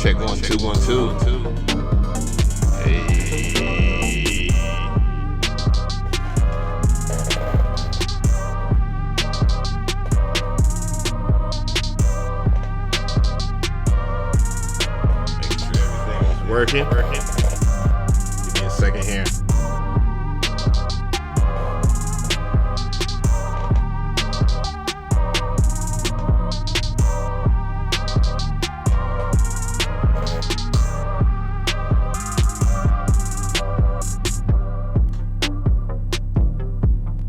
Check 1 2 1 2. Hey. Make sure everything is working. Give me a second here.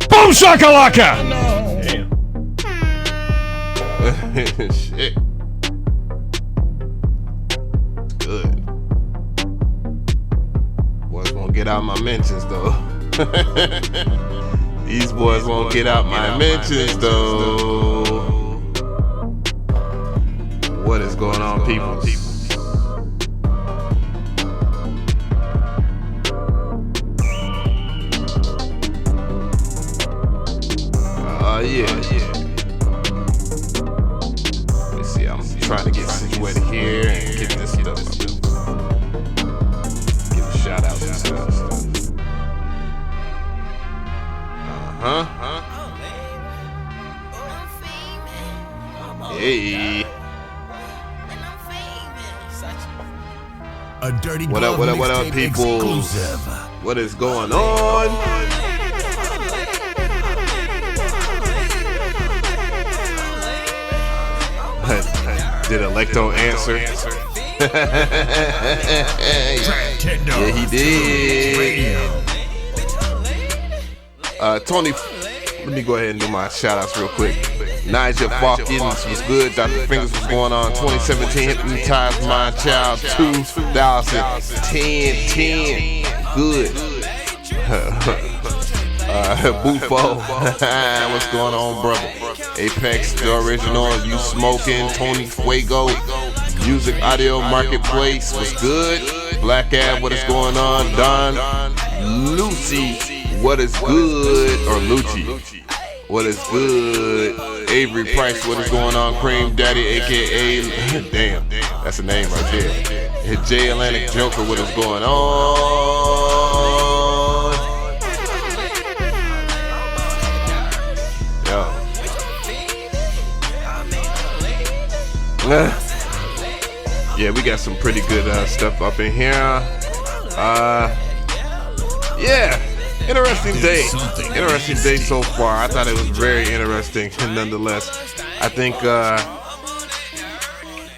Boom shakalaka! Damn. Shit. Good. Boys won't get out my mentions though. These boys won't get out my mentions though. What is going on, people? Yeah. Let's see, I'm trying to get situated here and get this stuff up. Give a shout out and stuff. Hey. A dirty What up, people? What is going on? Did Electo answer? Yeah, he did. Tony, let me go ahead and do my shout outs real quick. Nigel Falkins was good. Dr. Fingers was going on. 2017 Hypnotized My Child 2010. Good. Bufo. What's going on, brother? Apex, the original, you smoking, Tony Fuego, Music Audio Marketplace was good. Black Ab, what is going on? Don Lucy, what is good? Or Lucci, what is good? Avery Price, what is going on? Cream Daddy, aka damn, that's a name right there. J Atlantic Joker, what is going on? Yeah, we got some pretty good stuff up in here. Yeah, interesting day. Interesting day so far. I thought it was very interesting. Nonetheless, I think I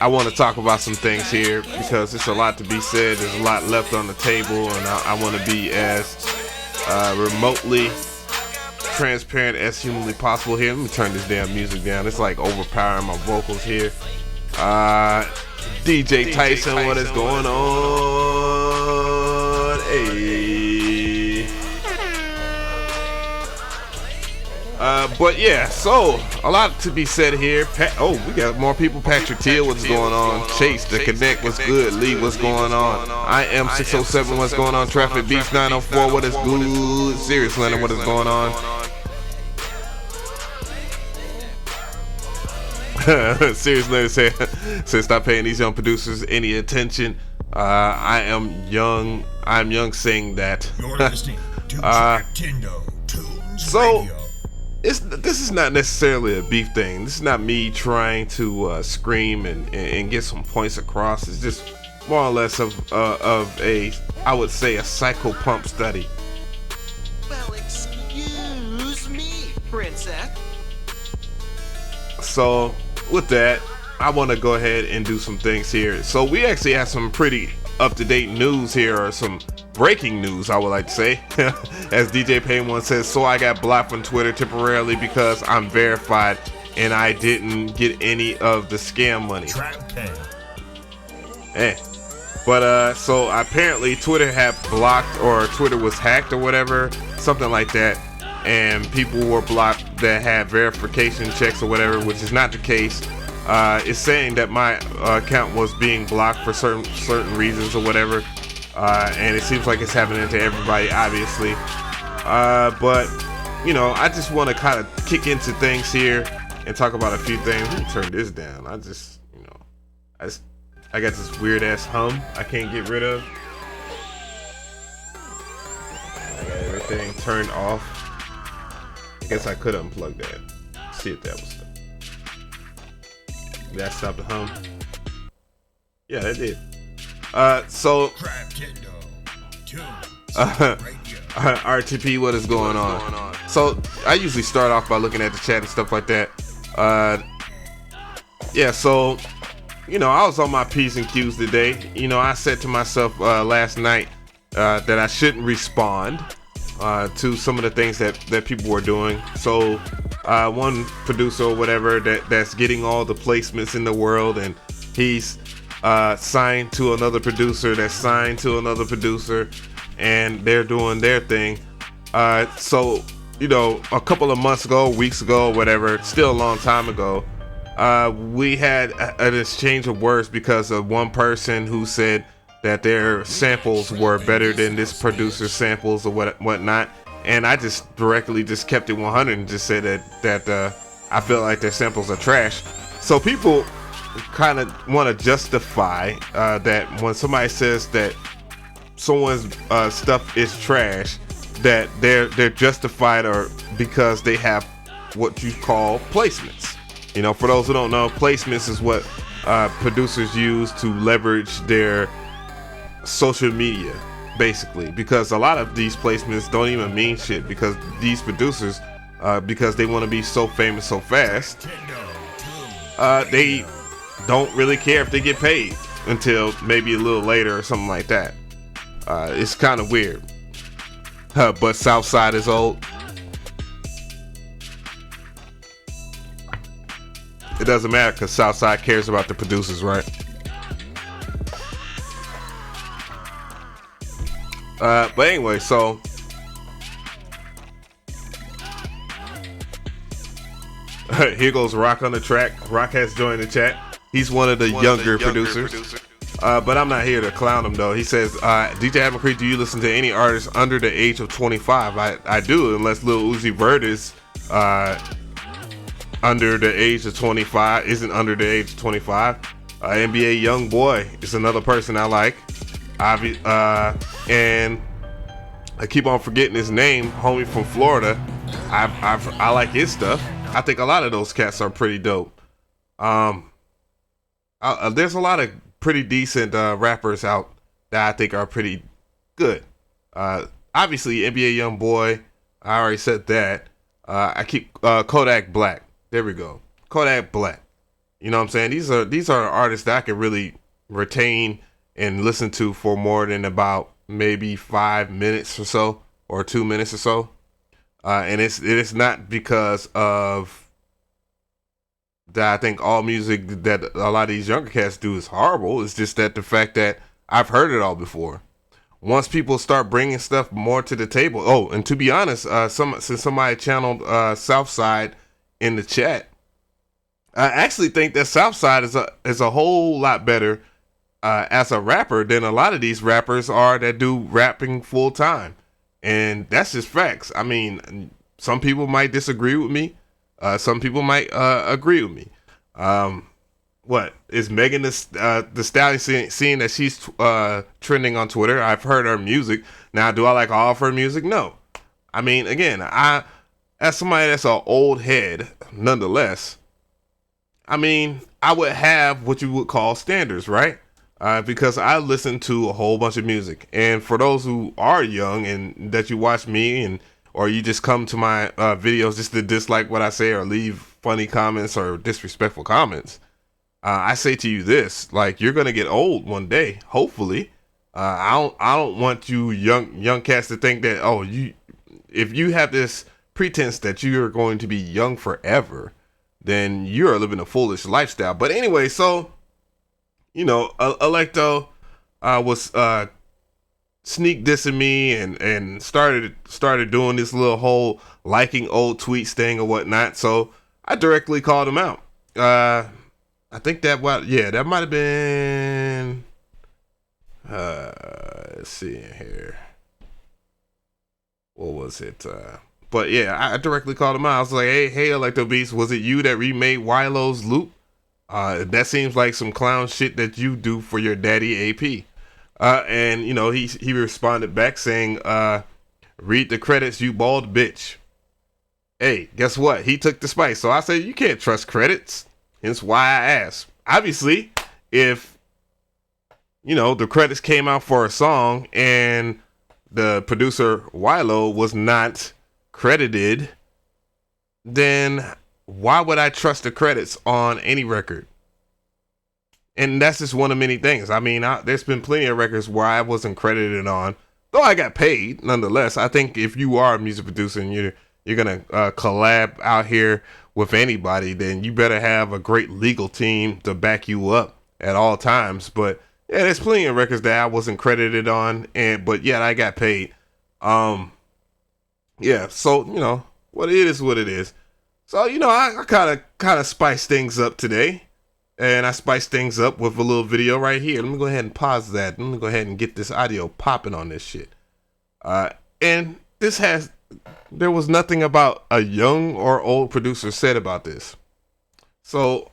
want to talk about some things here because there's a lot to be said. There's a lot left on the table, and I want to be as remotely transparent as humanly possible here. Let me turn this damn music down. It's like overpowering my vocals here. DJ Tyson, what is going on? Hey. But yeah, so a lot to be said here. We got more people. Patrick Teal, what's going on? Chase, the Connect, what's good? Lee, what's going on? I am 607, what's going on? Traffic Beach 904, what is good? Serious Leonard, what is going on? Seriously, say stop paying these young producers any attention. I am young saying that. You're listening to Techno Tunes so Radio. This is not necessarily a beef thing. This is not me trying to scream and get some points across. It's just more or less of a, I would say, a psycho pump study. Well, excuse me, princess. So with that, I want to go ahead and do some things here. So we actually have some pretty up-to-date news here, or some breaking news, I would like to say. As DJ Payne once says, so I got blocked from Twitter temporarily because I'm verified and I didn't get any of the scam money. But so apparently Twitter had blocked, or Twitter was hacked or whatever, something like that. And people were blocked that had verification checks or whatever, which is not the case. It's saying that my account was being blocked for certain reasons or whatever, and it seems like it's happening to everybody, obviously. But you know, I just want to kind of kick into things here and talk about a few things. Let me turn this down. I just I got this weird ass hum I can't get rid of. I got everything turned off. I guess I could unplug that. See if that was stuck. Did that stop the hum? Yeah, that did. So RTP, what is going on? So I usually start off by looking at the chat and stuff like that. Yeah, so you know, I was on my P's and Q's today. You know, I said to myself last night that I shouldn't respond to some of the things that people were doing. So one producer or whatever that's getting all the placements in the world, and he's signed to another producer that's signed to another producer, and they're doing their thing. So, you know, a couple of months ago, weeks ago, whatever, still a long time ago, we had an exchange of words because of one person who said that their samples were better than this producer's samples or whatnot. And I just directly just kept it 100 and just said that I feel like their samples are trash. So people kind of want to justify that when somebody says that someone's stuff is trash, that they're justified or because they have what you call placements. You know, for those who don't know, placements is what producers use to leverage their social media, basically, because a lot of these placements don't even mean shit, because these producers, because they want to be so famous so fast, they don't really care if they get paid until maybe a little later or something like that. It's kind of weird. But Southside is old. It doesn't matter because Southside cares about the producers, right? But anyway, so here goes Rock on the track. Rock has joined the chat. He's one of the younger producers. But I'm not here to clown him though. He says, DJ Adamcree, do you listen to any artists under the age of 25? I do, unless Lil Uzi Vert is under the age of 25, isn't under the age of 25. NBA Young Boy is another person I like. And I keep on forgetting his name, homie from Florida. I like his stuff. I think a lot of those cats are pretty dope. There's a lot of pretty decent rappers out that I think are pretty good. Obviously, NBA Young Boy, I already said that. I keep Kodak Black. There we go, Kodak Black. You know what I'm saying? These are artists that I can really retain and listen to for more than about maybe 5 minutes or so, or 2 minutes or so. And it's not because of that I think all music that a lot of these younger cats do is horrible. It's just that the fact that I've heard it all before. Once people start bringing stuff more to the table. Oh, and to be honest, since somebody channeled Southside in the chat, I actually think that Southside is a whole lot better as a rapper than a lot of these rappers are that do rapping full time. And that's just facts. I mean, some people might disagree with me. Some people might agree with me. What is Megan the Stallion seeing that she's trending on Twitter? I've heard her music. Now, do I like all of her music? No. I mean, again, as somebody that's an old head, nonetheless, I mean, I would have what you would call standards, right? Because I listen to a whole bunch of music. And for those who are young and that you watch me or you just come to my videos just to dislike what I say or leave funny comments or disrespectful comments, I say to you this, like, you're gonna get old one day, hopefully. I don't want you young cats to think that, oh, if you have this pretense that you're going to be young forever, then you're living a foolish lifestyle. But anyway, so you know, Electo was sneak dissing me and started doing this little whole liking old tweets thing or whatnot. So I directly called him out. I think that might have been let's see here. What was it? But yeah, I directly called him out. I was like, hey Electo Beast, was it you that remade Wilo's loop? That seems like some clown shit that you do for your daddy AP. And you know, he responded back saying, read the credits, you bald bitch. Hey, guess what? He took the spice. So I said, you can't trust credits. Hence why I asked. Obviously, if, you know, the credits came out for a song and the producer Wilo was not credited, then why would I trust the credits on any record? And that's just one of many things. I mean, there's been plenty of records where I wasn't credited on, though I got paid nonetheless. I think if you are a music producer and you're gonna collab out here with anybody, then you better have a great legal team to back you up at all times. But yeah, there's plenty of records that I wasn't credited on, but yet I got paid. Yeah, so you know what it is, what it is. So you know, I kind of spice things up today, and I spice things up with a little video right here. Let me go ahead and pause that. Let me go ahead and get this audio popping on this shit. And there was nothing about a young or old producer said about this. So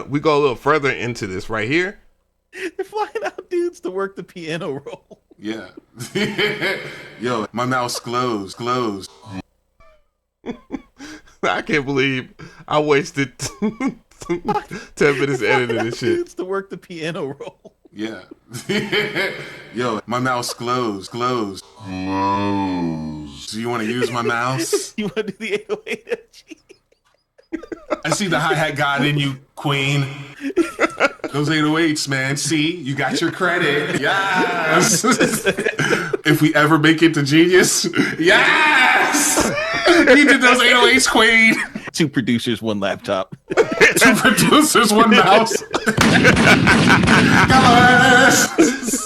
we go a little further into this right here. They're flying out dudes to work the piano roll. Yeah. Yo, my mouse glows. I can't believe I wasted 10 minutes editing this shit. Dudes to work the piano roll. Yeah. Yo, my mouse glows. Do you want to use my mouse? You want to do the 808 FG? I see the hi-hat god in you, queen. Those 808s, man. See, you got your credit. Yes. If we ever make it to Genius, yes. He did those 808s, queen. 2 producers, 1 laptop. 2 producers, 1 mouse.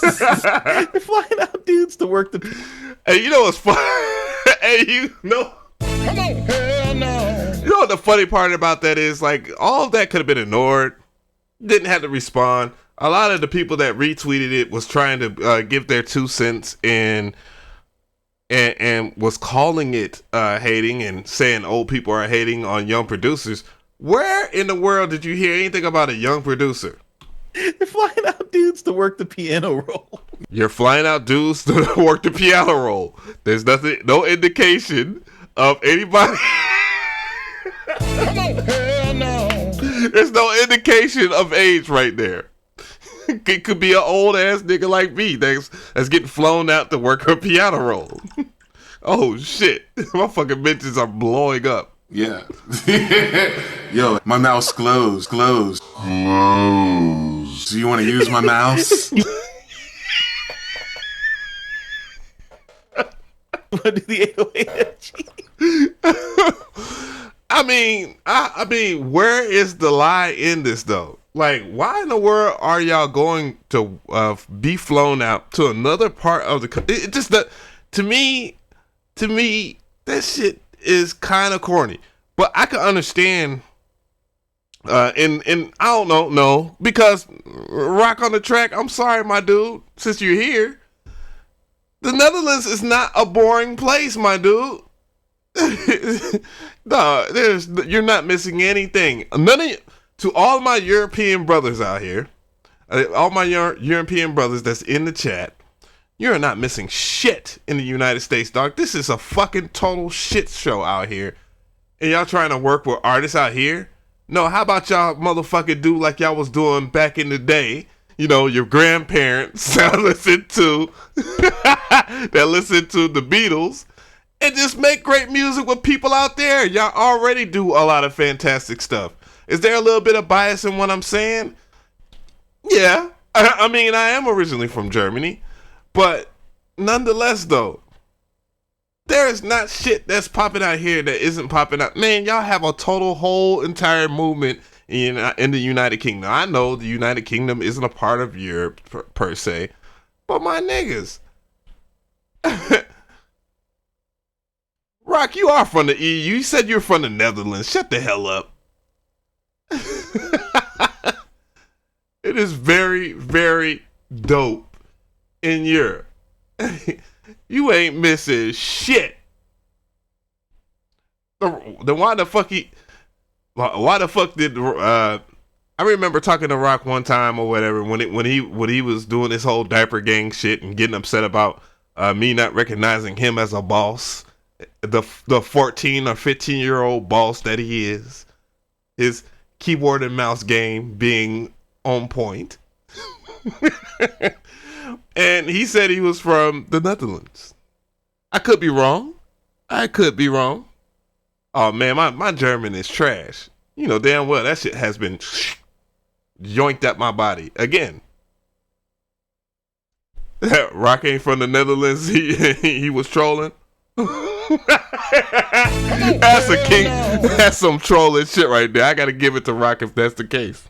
They're flying out dudes to work the. Hey, you know what's fun? Hey, you know. Come on, hell no. You know what the funny part about that is? Like, all of that could have been ignored. Didn't have to respond. A lot of the people that retweeted it was trying to give their 2 cents and was calling it hating and saying old people are hating on young producers. Where in the world did you hear anything about a young producer? They're flying out dudes to work the piano roll. You're flying out dudes to work the piano roll. There's no indication of anybody. Come on, hell no. There's no indication of age right there. It could be an old ass nigga like me that's getting flown out to work a piano roll. Oh shit. My fucking mentions are blowing up. Yeah. Yo, my mouse glows. Do you want to use my mouse? You want to do the 808 FG? I mean, where is the lie in this though? Like, why in the world are y'all going to be flown out to another part of the country? It just that to me, that shit is kind of corny. But I can understand. And I don't know, no, because Rock on the Track. I'm sorry, my dude. Since you're here, the Netherlands is not a boring place, my dude. No, you're not missing anything. To all my European brothers out here, all my European brothers that's in the chat, you're not missing shit in the United States, dog. This is a fucking total shit show out here, and y'all trying to work with artists out here. No, how about y'all motherfucking do like y'all was doing back in the day? You know, your grandparents that listened to the Beatles. And just make great music with people out there. Y'all already do a lot of fantastic stuff. Is there a little bit of bias in what I'm saying? Yeah. I mean, I am originally from Germany. But nonetheless, though, there is not shit that's popping out here that isn't popping out. Man, y'all have a total whole entire movement in the United Kingdom. I know the United Kingdom isn't a part of Europe per se. But my niggas... Rock, you are from the EU. You said you're from the Netherlands. Shut the hell up. It is very, very dope in Europe. You ain't missing shit. Then why the fuck did I remember talking to Rock one time or whatever when he was doing this whole diaper gang shit and getting upset about me not recognizing him as a boss, the 14 or 15-year-old boss that he is, his keyboard and mouse game being on point. And he said he was from the Netherlands. I could be wrong. Oh man, my German is trash. You know damn well that shit has been yoinked at my body again. Rock ain't from the Netherlands. He was trolling. That's a king. That's some trolling shit right there. I gotta give it to Rock if that's the case.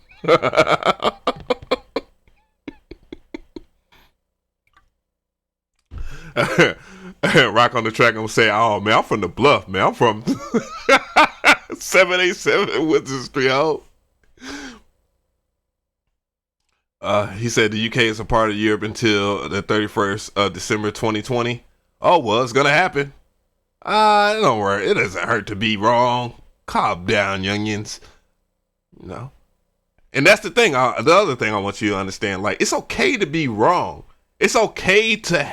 Rock on the track and say, "Oh man, I'm from the Bluff, man. I'm from 787 Windsor Street." He said the UK is a part of Europe until the 31st of December 2020. Oh well, it's gonna happen. Don't worry, it doesn't hurt to be wrong. Calm down, youngins. You know, and that's the thing. The other thing I want you to understand, like, it's okay to be wrong. It's okay to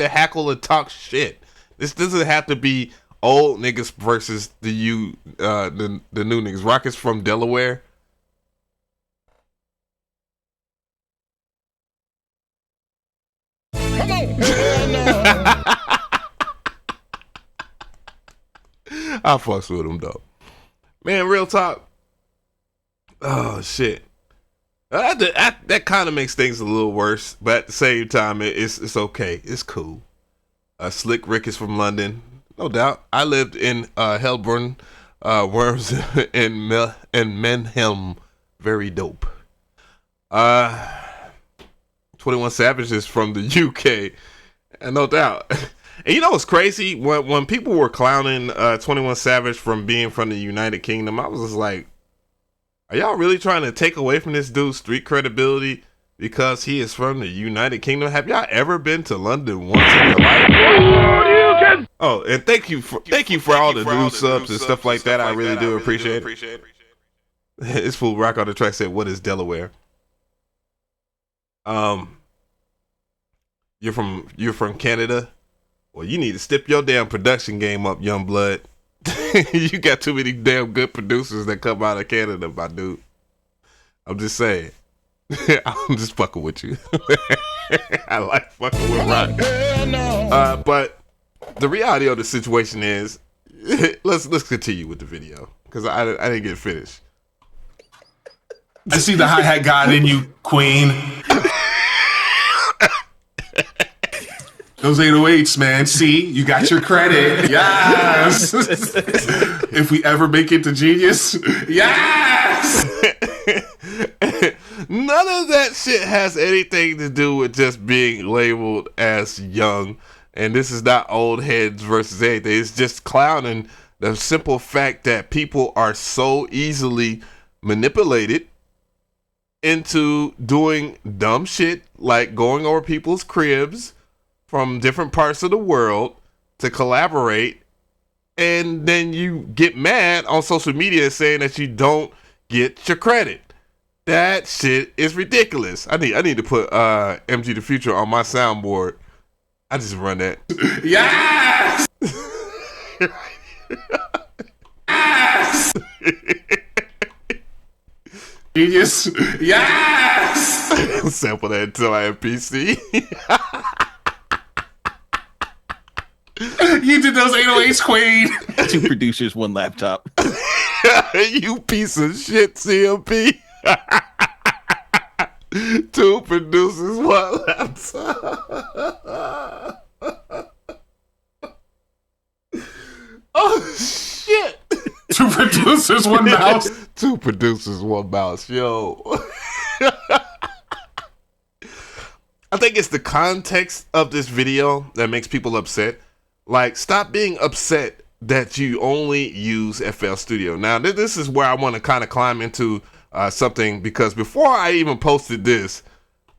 hackle and talk shit. This doesn't have to be old niggas versus the new niggas. Rock is from Delaware. Come on, hell no. I fucks with him though. Man, real talk. Oh shit. That kind of makes things a little worse, but at the same time, it's okay. It's cool. Slick Rick is from London, no doubt. I lived in Helburn, Worms, and Menhelm. Very dope. 21 Savage is from the UK, and no doubt. And you know what's crazy? When people were clowning 21 Savage from being from the United Kingdom, I was just like, are y'all really trying to take away from this dude's street credibility because he is from the United Kingdom? Have y'all ever been to London once in your life? Oh, and thank you for all the new subs and stuff like that. I really do appreciate it. This fool Rock on the track said, "What is Delaware?" You're from Canada? Well, you need to step your damn production game up, young blood. You got too many damn good producers that come out of Canada, my dude. I'm just saying. I'm just fucking with you. I like fucking with Rock. But the reality of the situation is, let's continue with the video because I didn't get finished. I see the hi-hat god in you, Queen. Those 808s, man. See, you got your credit. Yes. If we ever make it to Genius, yes. None of that shit has anything to do with just being labeled as young. And this is not old heads versus anything. It's just clowning the simple fact that people are so easily manipulated into doing dumb shit like going over people's cribs from different parts of the world to collaborate, and then you get mad on social media saying that you don't get your credit. That shit is ridiculous. I need to put MG the Future on my soundboard. I just run that. Yes. Yes. Genius. Yes. Sample that until I MPC. You did those 808s, Queen. 2 producers, 1 laptop. You piece of shit, CMP. 2 producers, 1 laptop. Oh shit. 2 producers, 1 mouse. 2 producers, 1 mouse. Yo. I think it's the context of this video that makes people upset. Like, stop being upset that you only use FL Studio. Now, this is where I want to kind of climb into something, because before I even posted this,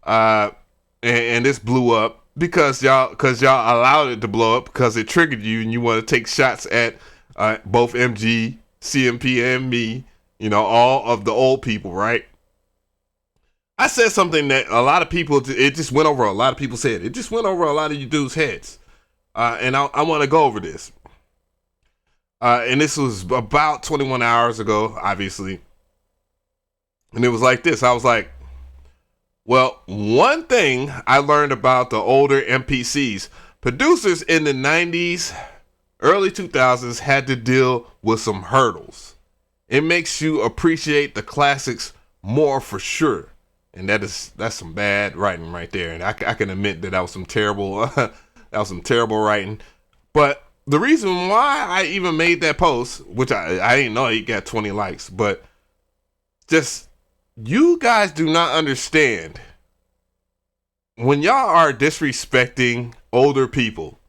and this blew up because y'all allowed it to blow up because it triggered you and you want to take shots at both MG, CMP, and me you know, all of the old people, right? I said something that a lot of people, it just went over a lot of people's head. It just went over a lot of you dudes' heads. And I want to go over this. And this was about 21 hours ago, obviously. And it was like this. I was like, well, one thing I learned about the older MPCs, producers in the 90s, early 2000s had to deal with some hurdles. It makes you appreciate the classics more for sure. And that's some bad writing right there. And I can admit that was some terrible writing. But the reason why I even made that post, which I didn't know he got 20 likes, but just you guys do not understand when y'all are disrespecting older people.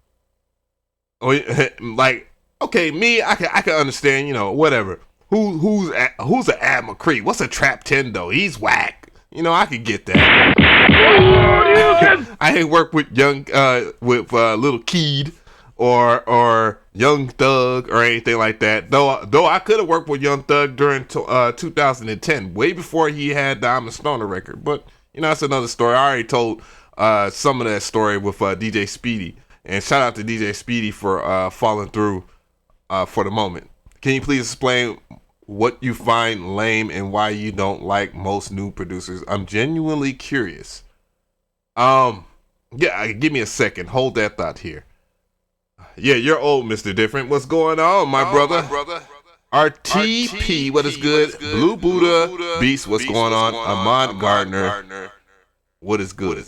Like, okay, me, I can understand, you know, whatever. Who's an Ad McCree? What's a Trap 10 though? He's whack. You know, I could get that. I ain't work with young Little Keed or Young Thug or anything like that. Though I could have worked with Young Thug during 2010, way before he had the I'm a Stoner record. But you know, that's another story. I already told some of that story with DJ Speedy. And shout out to DJ Speedy for falling through for the moment. Can you please explain what you find lame and why you don't like most new producers? I'm genuinely curious. Yeah, give me a second. Hold that thought here. Yeah, you're old, Mr. Different. What's going on, my brother? RTP, what is good? Blue Buddha, Beast, what's going on? Ahmad Gardner, what is good?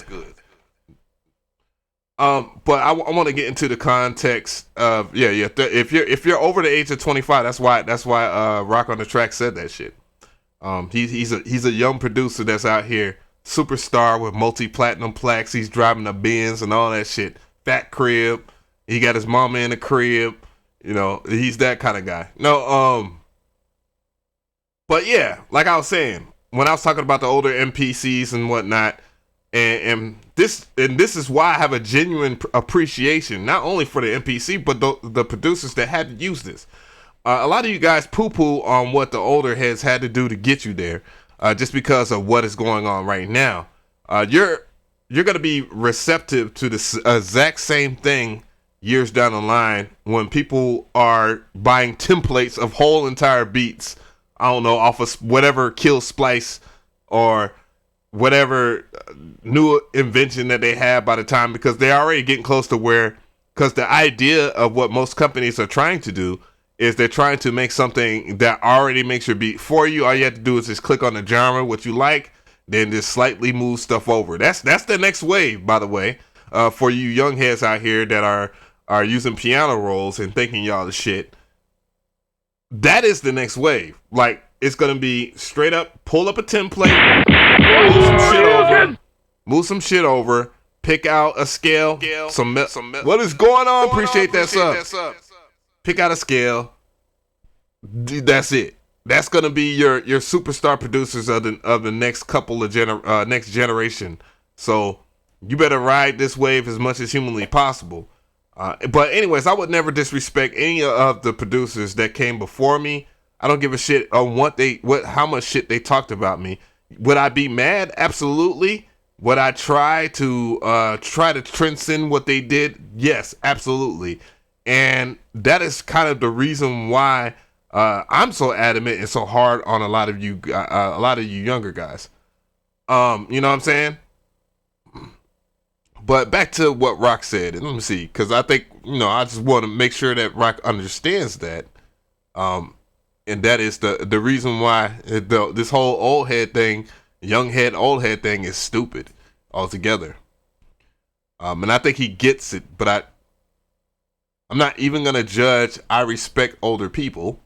But I want to get into the context of if you're over the age of 25, that's why Rock on the Track said that shit. He's a young producer that's out here, superstar with multi-platinum plaques. He's driving a Benz and all that shit. Fat crib. He got his mama in the crib. You know, he's that kind of guy. But yeah, like I was saying, when I was talking about the older MPCs and whatnot, and this is why I have a genuine appreciation, not only for the MPC, but the producers that had to use this. A lot of you guys poo-poo on what the older heads had to do to get you there, just because of what is going on right now. You're going to be receptive to the exact same thing years down the line when people are buying templates of whole entire beats, I don't know, off of whatever Kill Splice or whatever new invention that they have by the time, because they're already getting close to where, because the idea of what most companies are trying to do is they're trying to make something that already makes your beat for you. All you have to do is just click on the genre, what you like, then just slightly move stuff over. That's the next wave, by the way, for you young heads out here that are using piano rolls and thinking y'all the shit. That is the next wave. Like, it's gonna be straight up, pull up a template, move some shit over, pick out a scale, what is going on? Appreciate that sub. Pick out a scale. That's it. That's gonna be your superstar producers of the next couple of next generation. So you better ride this wave as much as humanly possible. But anyways, I would never disrespect any of the producers that came before me. I don't give a shit on how much shit they talked about me. Would I be mad? Absolutely. Would I try to transcend what they did? Yes, absolutely. And that is kind of the reason why I'm so adamant and so hard on a lot of you younger guys. You know what I'm saying? But back to what Rock said, and let me see, because I think, I just want to make sure that Rock understands that. And that is the reason why this whole old head thing, young head, old head thing is stupid altogether. And I think he gets it, but I'm not even going to judge. I respect older people.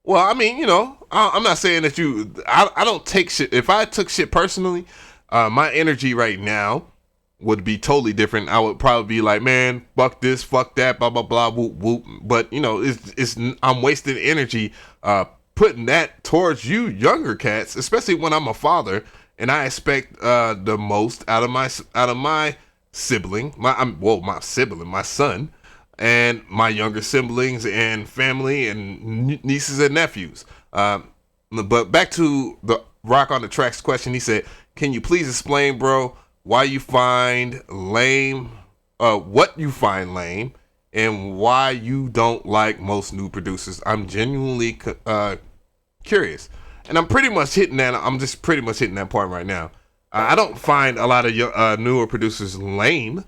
Well, I mean, I'm not saying that I don't take shit. If I took shit personally, my energy right now would be totally different. I would probably be like, man, fuck this, fuck that, blah, blah, blah, whoop, whoop. But, I'm wasting energy putting that towards you younger cats, especially when I'm a father and I expect the most out of my sibling, my son, and my younger siblings and family and nieces and nephews. But back to the Rock on the Tracks question. He said, "Can you please explain, bro, why you find lame? What you find lame, and why you don't like most new producers? I'm genuinely curious." And I'm pretty much hitting that. I'm just pretty much hitting that point right now. I don't find a lot of newer producers lame,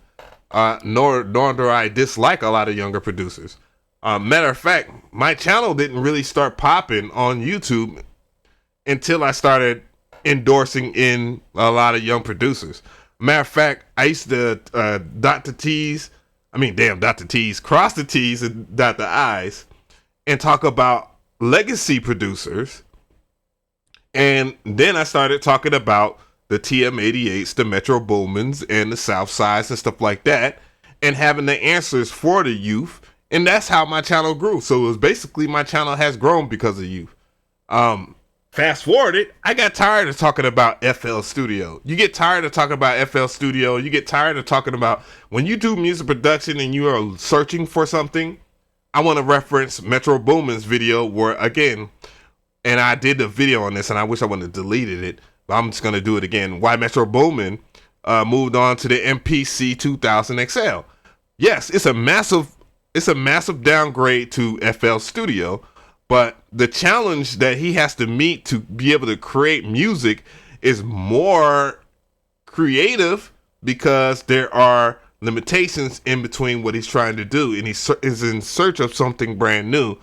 nor do I dislike a lot of younger producers. Matter of fact, my channel didn't really start popping on YouTube until I started endorsing in a lot of young producers. Matter of fact, I used to cross the T's and dot the I's and talk about legacy producers. And then I started talking about the TM88s, the Metro Boomins, and the Southsides and stuff like that, and having the answers for the youth. And that's how my channel grew. So it was basically my channel has grown because of youth. Fast forwarded, I got tired of talking about FL Studio. You get tired of talking about FL Studio. You get tired of talking about when you do music production and you are searching for something. I want to reference Metro Boomin's video where, again, and I did the video on this and I wish I wouldn't have deleted it, but I'm just going to do it again. Why Metro Boomin moved on to the MPC 2000 XL. Yes, it's a massive downgrade to FL Studio, but the challenge that he has to meet to be able to create music is more creative because there are limitations in between what he's trying to do, and he is in search of something brand new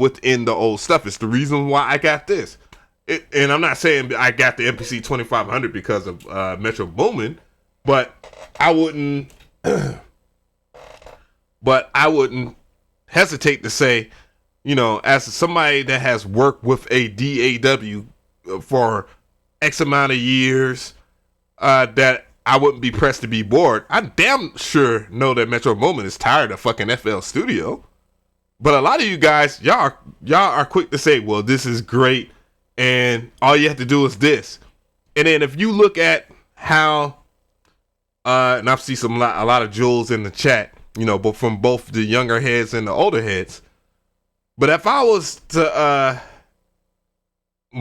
within the old stuff. It's the reason why I got this. And I'm not saying I got the MPC 2500 because of Metro Boomin, but I wouldn't hesitate to say, you know, as somebody that has worked with a DAW for X amount of years, that I wouldn't be pressed to be bored. I damn sure know that Metro Boomin is tired of fucking FL Studio. But a lot of you guys, y'all are quick to say, well, this is great, and all you have to do is this. And then if you look at how, and I see a lot of jewels in the chat, you know, but from both the younger heads and the older heads. But if I was to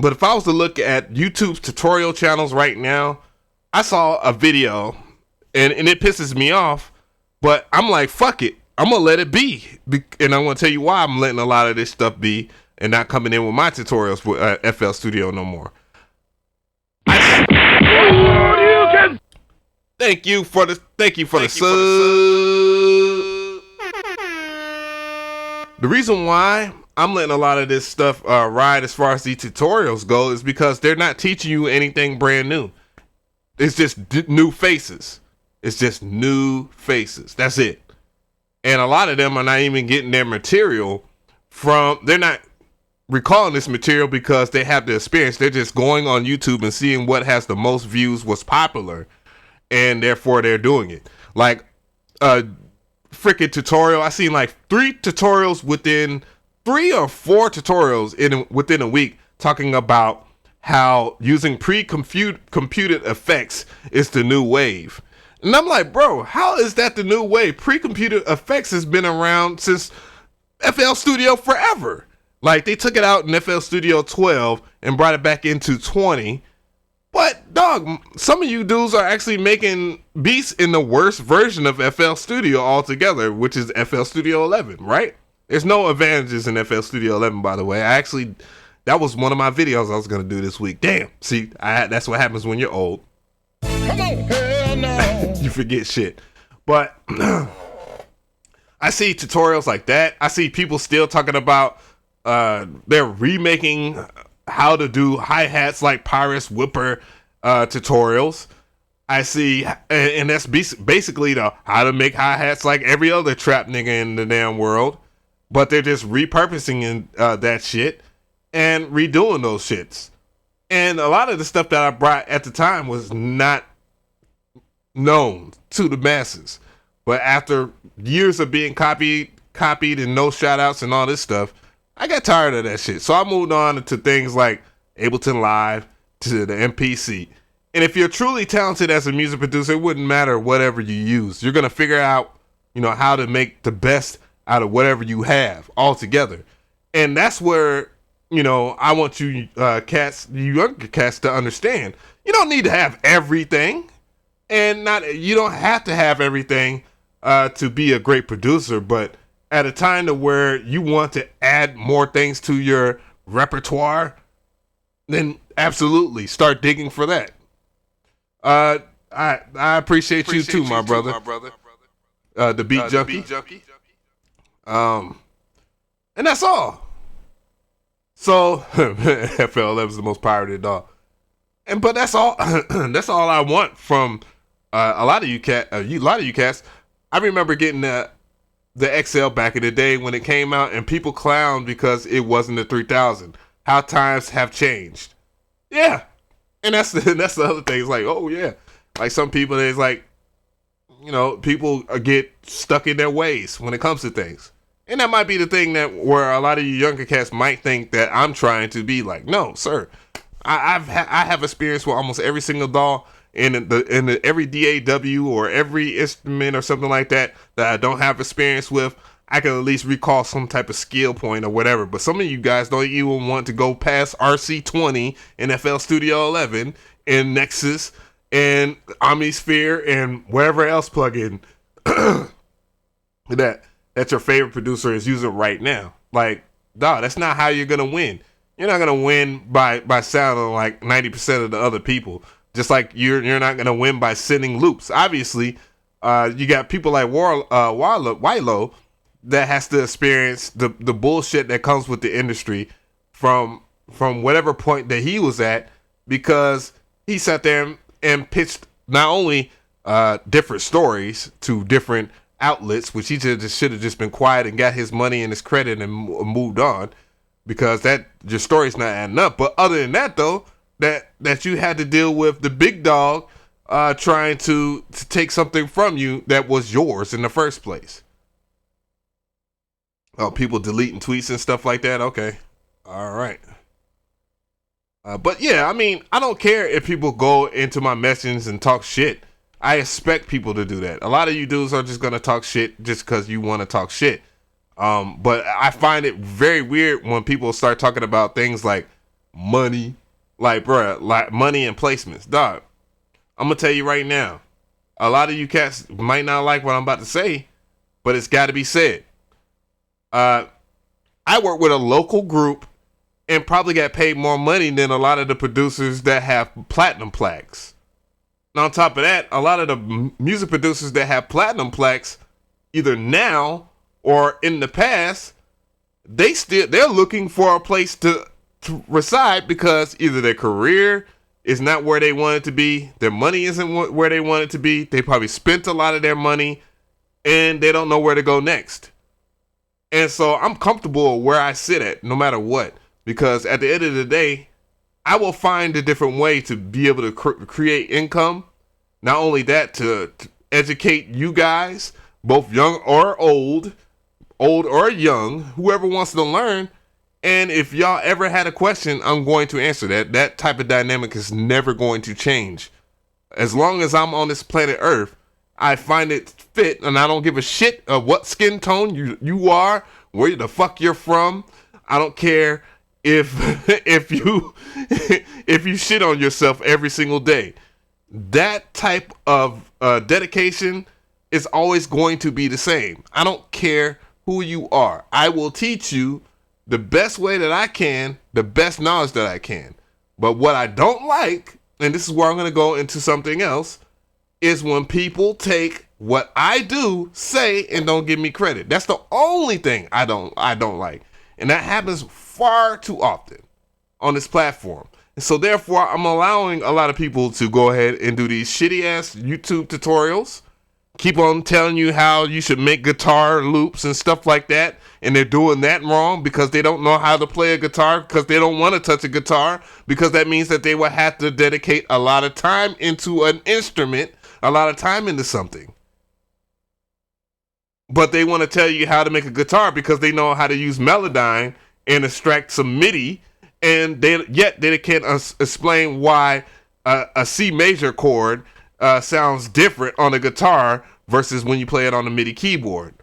look at YouTube's tutorial channels right now, I saw a video and it pisses me off, but I'm like, fuck it. I'm going to let it be. And I'm going to tell you why I'm letting a lot of this stuff be and not coming in with my tutorials with FL Studio no more. Thank you for the sub. The reason why I'm letting a lot of this stuff ride as far as the tutorials go is because they're not teaching you anything brand new. It's just new faces. It's just new faces. That's it. And a lot of them are not even getting their material they're not recalling this material because they have the experience. They're just going on YouTube and seeing what has the most views, what's popular, and therefore they're doing it. Like freaking tutorial. I seen like 3 or 4 tutorials within a week talking about how using computed effects is the new wave. And I'm like, bro, how is that the new wave? Pre-computed effects has been around since FL Studio forever. Like, they took it out in FL Studio 12 and brought it back into 20. But, dog, some of you dudes are actually making beats in the worst version of FL Studio altogether, which is FL Studio 11, right? There's no advantages in FL Studio 11, by the way. That was one of my videos I was going to do this week. Damn. See, that's what happens when you're old. Come on, hell no. You forget shit. But I see tutorials like that. I see people still talking about they're remaking how to do hi-hats like Pyrus Whipper tutorials. I see, and that's basically how to make hi-hats like every other trap nigga in the damn world. But they're just repurposing that shit and redoing those shits. And a lot of the stuff that I brought at the time was not known to the masses. But after years of being copied and no shoutouts and all this stuff, I got tired of that shit. So I moved on to things like Ableton Live, to the MPC. And if you're truly talented as a music producer, it wouldn't matter whatever you use. You're going to figure out, you know, how to make the best out of whatever you have altogether. And that's where I want you you younger cats to understand. You don't need to have everything, and you don't have to have everything to be a great producer. But at a time to where you want to add more things to your repertoire, then absolutely start digging for that. I appreciate you too, my brother. The beat junkie. And that's all. So FL11 is the most pirated dog. But that's all. That's all I want from a lot of you cats. I remember getting the XL back in the day when it came out, and people clowned because it wasn't the 3000. How times have changed. Yeah, and that's the other thing. It's like, oh yeah, like some people, it's like, people get stuck in their ways when it comes to things. And that might be the thing where a lot of you younger cats might think that I'm trying to be like, no, sir. I have experience with almost every single DAW in every DAW or every instrument or something like that I don't have experience with. I can at least recall some type of skill point or whatever. But some of you guys don't even want to go past RC20 and FL Studio 11 and Nexus and Omnisphere and wherever else plugin that your favorite producer is using right now. Like, dog, that's not how you're gonna win. You're not gonna win by sounding like 90% of the other people. Just like you're not gonna win by sending loops. Obviously, you got people like Wilo that has to experience the bullshit that comes with the industry from whatever point that he was at, because he sat there and pitched not only different stories to different outlets, which he should have just been quiet and got his money and his credit and moved on, because that your story's not adding up. But other than that, though, that you had to deal with the big dog trying to take something from you that was yours in the first place. Oh, people deleting tweets and stuff like that. Okay, all right. But yeah, I mean, I don't care if people go into my messages and talk shit. I expect people to do that. A lot of you dudes are just gonna talk shit just because you want to talk shit. But I find it very weird when people start talking about things like money, like money and placements. Dog, I'm gonna tell you right now, a lot of you cats might not like what I'm about to say, but it's got to be said. I work with a local group and probably got paid more money than a lot of the producers that have platinum plaques. And on top of that, a lot of the music producers that have platinum plaques, either now or in the past, they're looking for a place to reside, because either their career is not where they want it to be, their money isn't where they want it to be, they probably spent a lot of their money, and they don't know where to go next. And so I'm comfortable where I sit at, no matter what, because at the end of the day, I will find a different way to be able to create income. Not only that, to educate you guys, both young or old or young, whoever wants to learn. And if y'all ever had a question, I'm going to answer that. That type of dynamic is never going to change. As long as I'm on this planet Earth, I find it fit, and I don't give a shit of what skin tone you are, where the fuck you're from. I don't care if you shit on yourself every single day. That type of dedication is always going to be the same. I don't care who you are. I will teach you the best way that I can, the best knowledge that I can. But what I don't like, and this is where I'm going to go into something else, is when people take what I do, say, and don't give me credit. That's the only thing I don't like. And that happens far too often on this platform. And so therefore, I'm allowing a lot of people to go ahead and do these shitty ass YouTube tutorials, keep on telling you how you should make guitar loops and stuff like that, and they're doing that wrong because they don't know how to play a guitar, because they don't want to touch a guitar, because that means that they will have to dedicate a lot of time into an instrument, a lot of time into something. But they want to tell you how to make a guitar because they know how to use Melodyne and extract some MIDI, and they can't explain why a C major chord sounds different on a guitar versus when you play it on a MIDI keyboard.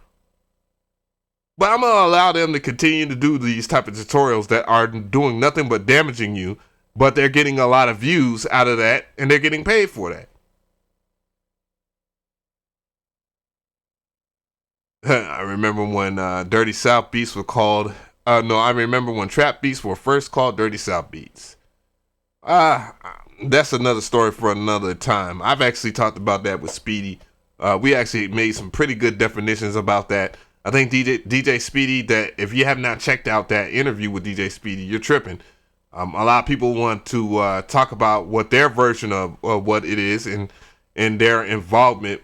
But I'm gonna allow them to continue to do these type of tutorials that are doing nothing but damaging you, but they're getting a lot of views out of that, and they're getting paid for that. I remember when Dirty South beats were called. No, I remember when trap beats were first called Dirty South beats. That's another story for another time. I've actually talked about that with Speedy. We actually made some pretty good definitions about that. I think DJ Speedy, that if you have not checked out that interview with DJ Speedy, you're tripping. A lot of people want to talk about what their version of what it is and their involvement,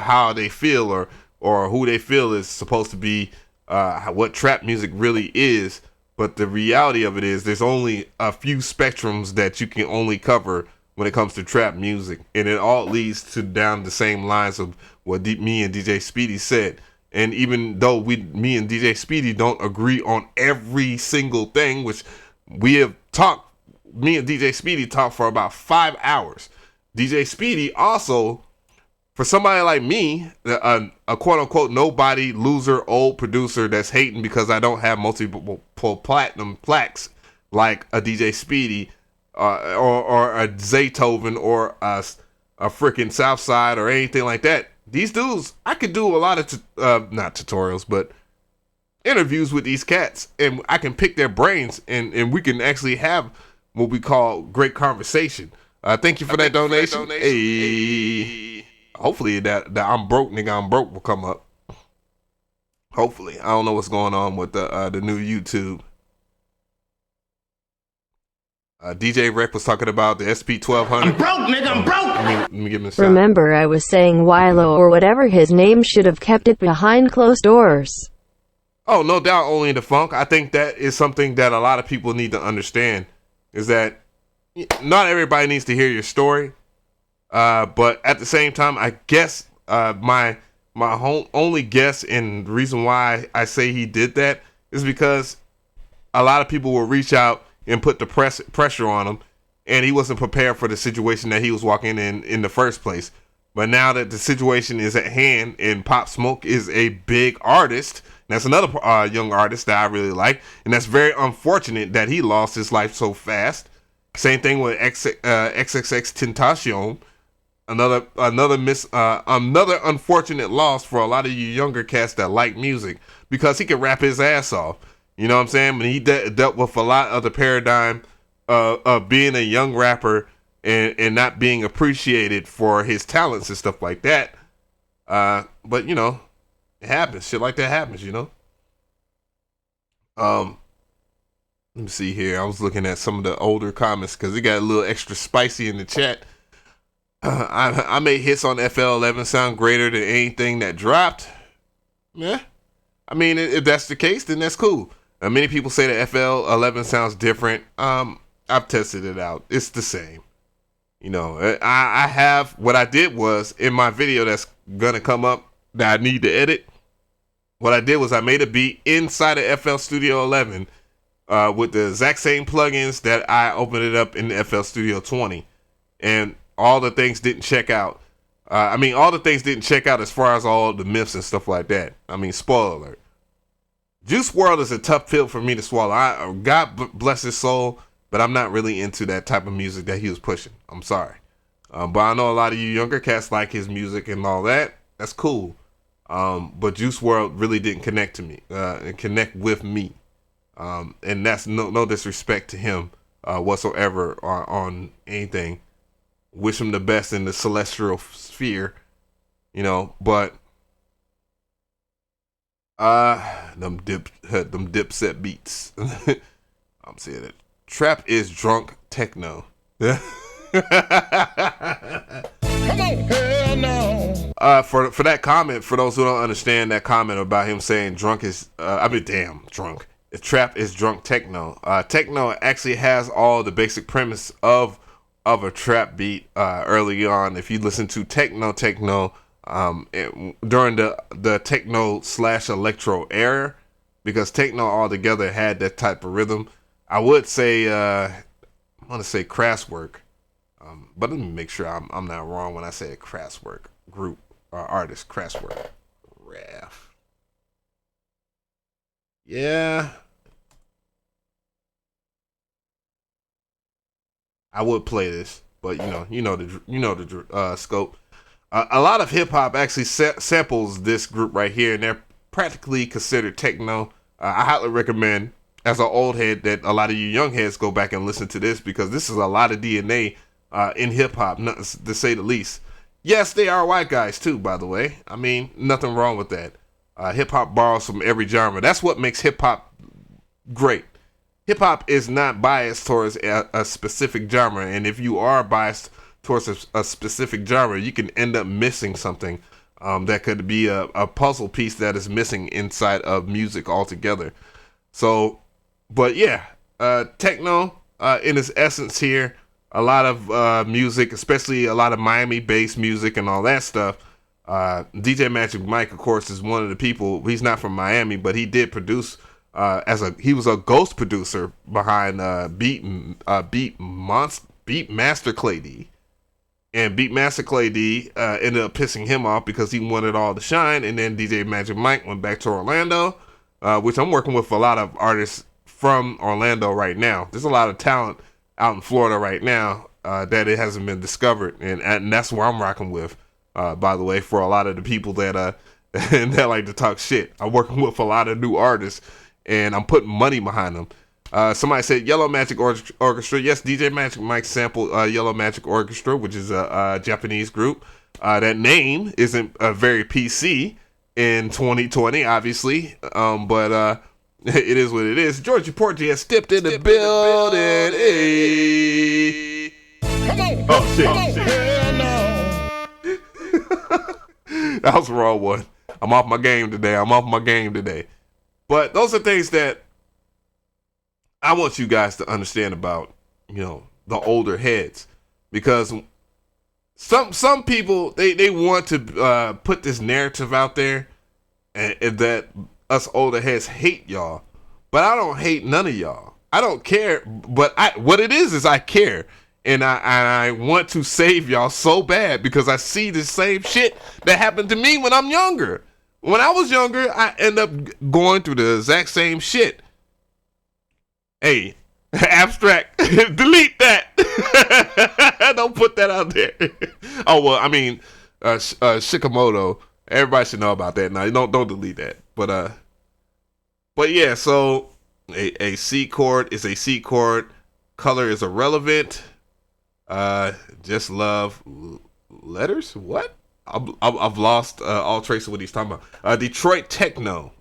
how they feel or who they feel is supposed to be, what trap music really is. But the reality of it is there's only a few spectrums that you can only cover when it comes to trap music. And it all leads to down the same lines of what me and DJ Speedy said. And even though me and DJ Speedy don't agree on every single thing, which we have talked, me and DJ Speedy talked for about 5 hours. DJ Speedy also, for somebody like me, a quote-unquote nobody, loser, old producer that's hating because I don't have multiple platinum plaques like a DJ Speedy or a Zaytoven or a freaking Southside or anything like that. These dudes, I could do a lot of, not tutorials, but interviews with these cats, and I can pick their brains, and we can actually have what we call great conversation. Thank you for that donation. Hey. Hopefully that I'm broke, nigga, I'm broke will come up. Hopefully. I don't know what's going on with the new YouTube. DJ Rec was talking about the SP1200. I'm broke, nigga, I'm broke. Let me give him a shot. Remember, I was saying Wilo or whatever his name should have kept it behind closed doors. Oh, no doubt, only in the funk. I think that is something that a lot of people need to understand, is that not everybody needs to hear your story. But at the same time, I guess my only guess and the reason why I say he did that is because a lot of people will reach out and put the pressure on him, and he wasn't prepared for the situation that he was walking in the first place. But now that the situation is at hand, and Pop Smoke is a big artist, that's another young artist that I really like, and that's very unfortunate that he lost his life so fast. Same thing with XXX Tentacion. Another unfortunate loss for a lot of you younger cats that like music, because he could rap his ass off. You know what I'm saying? But he dealt with a lot of the paradigm of being a young rapper and not being appreciated for his talents and stuff like that. But you know, it happens. Shit like that happens, you know. Let me see here. I was looking at some of the older comments because it got a little extra spicy in the chat. I made hits on FL11 sound greater than anything that dropped. Yeah. I mean, if that's the case, then that's cool. Many people say that FL11 sounds different. I've tested it out. It's the same. You know, I have, what I did was, in my video that's gonna come up that I need to edit, what I did was I made a beat inside of FL Studio 11 with the exact same plugins that I opened it up in the FL Studio 20. And all the things didn't check out. All the things didn't check out as far as all the myths and stuff like that. I mean, spoiler alert. Juice WRLD is a tough pill for me to swallow. God bless his soul, but I'm not really into that type of music that he was pushing. I'm sorry. But I know a lot of you younger cats like his music and all that. That's cool. But Juice WRLD really didn't connect to me, and connect with me. And that's no disrespect to him whatsoever on anything. Wish him the best in the celestial sphere, you know, but them dipset beats. I'm saying it. Trap is drunk techno. Come on, hell no. For that comment, for those who don't understand that comment about him saying drunk is drunk. Trap is drunk techno. Techno actually has all the basic premise of a trap beat early on. If you listen to Techno during the techno / electro era, because techno altogether had that type of rhythm. I would say I want to say Kraftwerk, but let me make sure I'm not wrong when I say Kraftwerk group or artist. Kraftwerk, Raf. Yeah, I would play this, but the scope. A lot of hip hop actually samples this group right here, and they're practically considered techno. I highly recommend, as an old head, that a lot of you young heads go back and listen to this, because this is a lot of DNA in hip hop, to say the least. Yes, they are white guys too, by the way. I mean, nothing wrong with that. Hip hop borrows from every genre. That's what makes hip hop great. Hip hop is not biased towards a specific genre, and if you are biased towards a specific genre, you can end up missing something that could be a puzzle piece that is missing inside of music altogether. So, but yeah, techno in its essence here, a lot of music, especially a lot of Miami-based music and all that stuff. DJ Magic Mike, of course, is one of the people. He's not from Miami, but he did produce. He was a ghost producer behind Beat Master Clay D. And Beatmaster Clay D ended up pissing him off because he wanted all the shine. And then DJ Magic Mike went back to Orlando, which I'm working with a lot of artists from Orlando right now. There's a lot of talent out in Florida right now that it hasn't been discovered. And that's where I'm rocking with, by the way, for a lot of the people that that like to talk shit. I'm working with a lot of new artists, and I'm putting money behind them. Somebody said Yellow Magic Orchestra. Yes, DJ Magic Mike sampled Yellow Magic Orchestra, which is a Japanese group. That name isn't very PC in 2020, obviously, but it is what it is. Georgia Porgy has stepped in the building. Hey. Oh, shit. That was the wrong one. I'm off my game today. But those are things that I want you guys to understand about, the older heads, because some people they want to put this narrative out there and that us older heads hate y'all, but I don't hate none of y'all. I don't care, but what it is I care, and I want to save y'all so bad because I see the same shit that happened to me when I'm younger. When I was younger, I end up going through the exact same shit. Hey, abstract, delete that. Don't put that out there. Oh, well, I mean, Shikamoto, everybody should know about that. Now, don't delete that. But yeah, so a C chord is a C chord. Color is irrelevant. Just love letters. What? I've lost all trace of what he's talking about. Detroit Techno.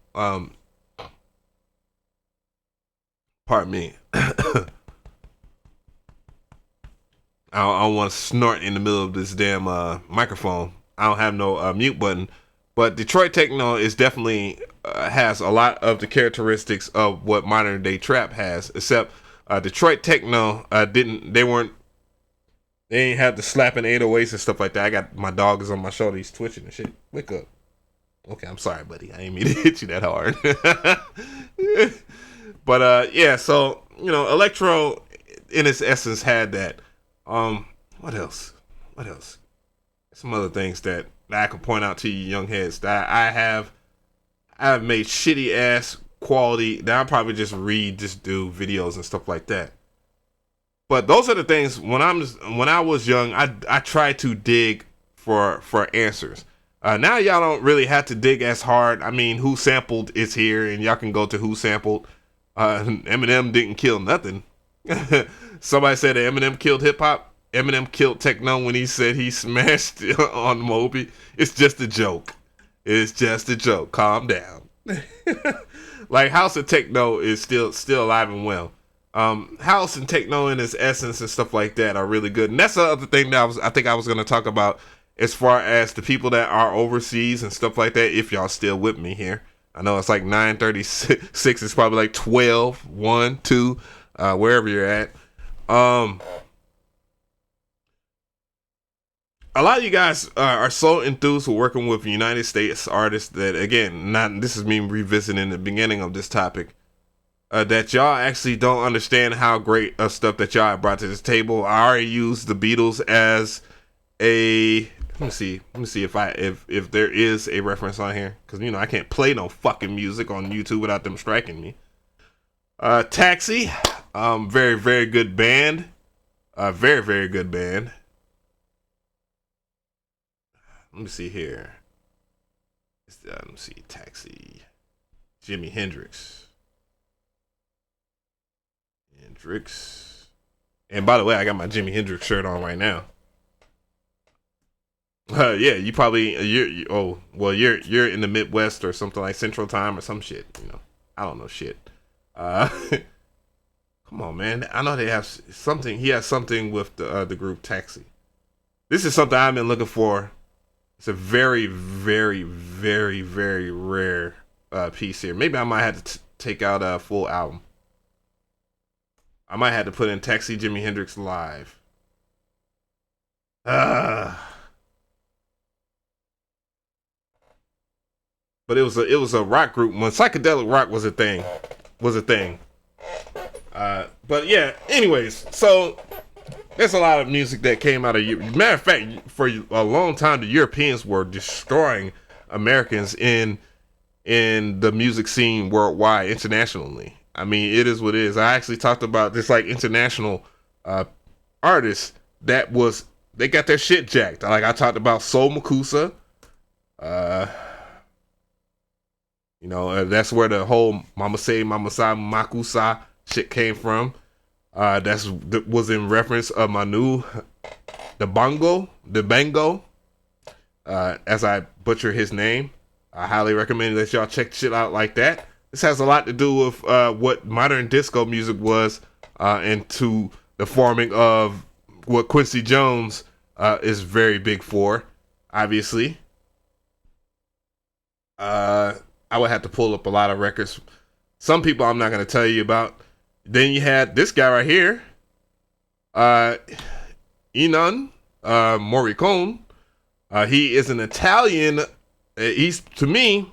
Pardon me. I don't want to snort in the middle of this damn microphone. I don't have no mute button. But Detroit Techno is definitely has a lot of the characteristics of what modern day trap has, except Detroit Techno they ain't have the slapping 808s and stuff like that. I got my dog is on my shoulder, he's twitching and shit. Wake up. Okay, I'm sorry, buddy. I ain't mean to hit you that hard. But yeah, so electro in its essence had that. What else? Some other things that I can point out to you young heads that I have made shitty ass quality that I'll probably just do videos and stuff like that. But those are the things when I was young, I tried to dig for answers. Now y'all don't really have to dig as hard. I mean, Who Sampled is here, and y'all can go to Who Sampled. Eminem didn't kill nothing. Somebody said that Eminem killed hip hop. Eminem killed techno when he said he smashed on Moby. It's just a joke. Calm down. Like House of Techno is still alive and well. House and techno in its essence and stuff like that are really good. And that's the other thing that I think I was going to talk about as far as the people that are overseas and stuff like that. If y'all still with me here. I know it's like 9:36. It's probably like 12, 1, 2, wherever you're at. A lot of you guys are so enthused with working with United States artists that, again, this is me revisiting the beginning of this topic, that y'all actually don't understand how great of stuff that y'all brought to this table. I already used the Beatles as a Let me see if there is a reference on here, because I can't play no fucking music on YouTube without them striking me. Taxi, very very good band, very very good band. Let me see here. Let me see, Taxi, Jimi Hendrix. And by the way, I got my Jimi Hendrix shirt on right now. Yeah, you probably you're in the Midwest or something like Central Time or some shit. I don't know shit. Come on, man. I know they have something. He has something with the group Taxi. This is something I've been looking for. It's a very, very, very, very rare piece here. Maybe I might have to take out a full album. I might have to put in Taxi Jimi Hendrix live. But it was a rock group when psychedelic rock was a thing. But yeah, anyways, so there's a lot of music that came out of Europe. Matter of fact, for a long time the Europeans were destroying Americans in the music scene worldwide, internationally. I mean, it is what it is. I actually talked about this like international artists they got their shit jacked. Like I talked about Soul Makusa. That's where the whole Mama Say Mama Sa Makusa shit came from. That was in reference of Manu the Bango, as I butcher his name. I highly recommend that y'all check shit out like that. This has a lot to do with what modern disco music was, and to the forming of what Quincy Jones is very big for, obviously. I would have to pull up a lot of records. Some people I'm not going to tell you about. Then you had this guy right here, Ennio Morricone. He is an Italian. He's, to me,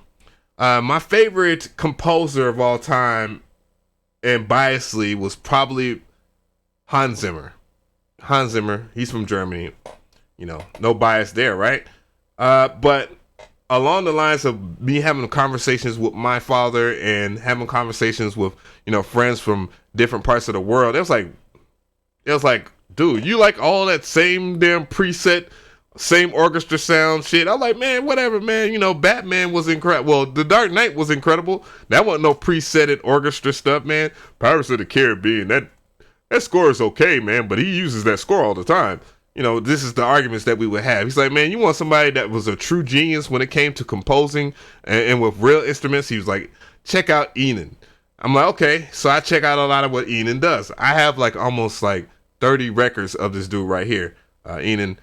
my favorite composer of all time, and biasly, was probably Hans Zimmer. Hans Zimmer, he's from Germany. No bias there, right? But along the lines of me having conversations with my father and having conversations with, friends from different parts of the world, it was like, dude, you like all that same damn preset, same orchestra sound shit. I'm like, man, whatever, man. Batman was incredible. Well, The Dark Knight was incredible. That wasn't no presetted orchestra stuff, man. Pirates of the Caribbean, that score is okay, man, but he uses that score all the time. This is the arguments that we would have. He's like, man, you want somebody that was a true genius when it came to composing and with real instruments. He was like, check out Ennio. I'm like, okay. So I check out a lot of what Ennio does. I have almost 30 records of this dude right here, Ennio.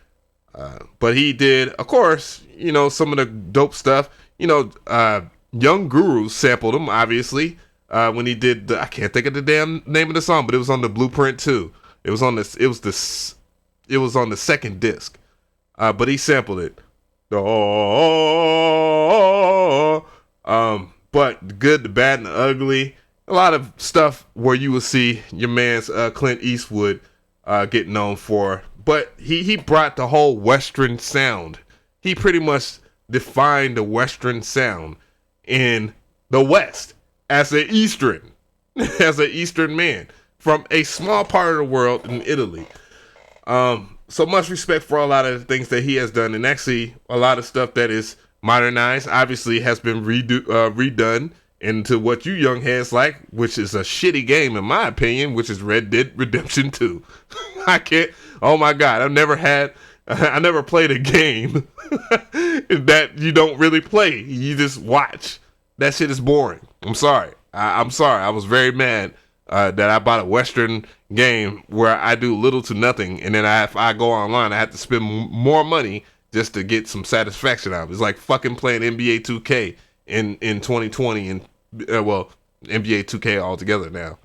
But he did, of course, some of the dope stuff. Young Guru sampled him, obviously, when he did I can't think of the damn name of the song, but it was on the Blueprint 2. It was on the second disc. But he sampled it. But Good, the Bad, and the Ugly. A lot of stuff where you will see your man's Clint Eastwood get known for. But he brought the whole Western sound. He pretty much defined the Western sound in the West as an Eastern man from a small part of the world in Italy. So much respect for a lot of the things that he has done, and actually a lot of stuff that is modernized, obviously has been redone into what you young heads like, which is a shitty game in my opinion, which is Red Dead Redemption 2. I can't. Oh my God, I never played a game that you don't really play. You just watch. That shit is boring. I'm sorry. I'm sorry. I was very mad that I bought a Western game where I do little to nothing, and then if I go online, I have to spend more money just to get some satisfaction out of it. It's like fucking playing NBA 2K in 2020 and NBA 2K altogether now.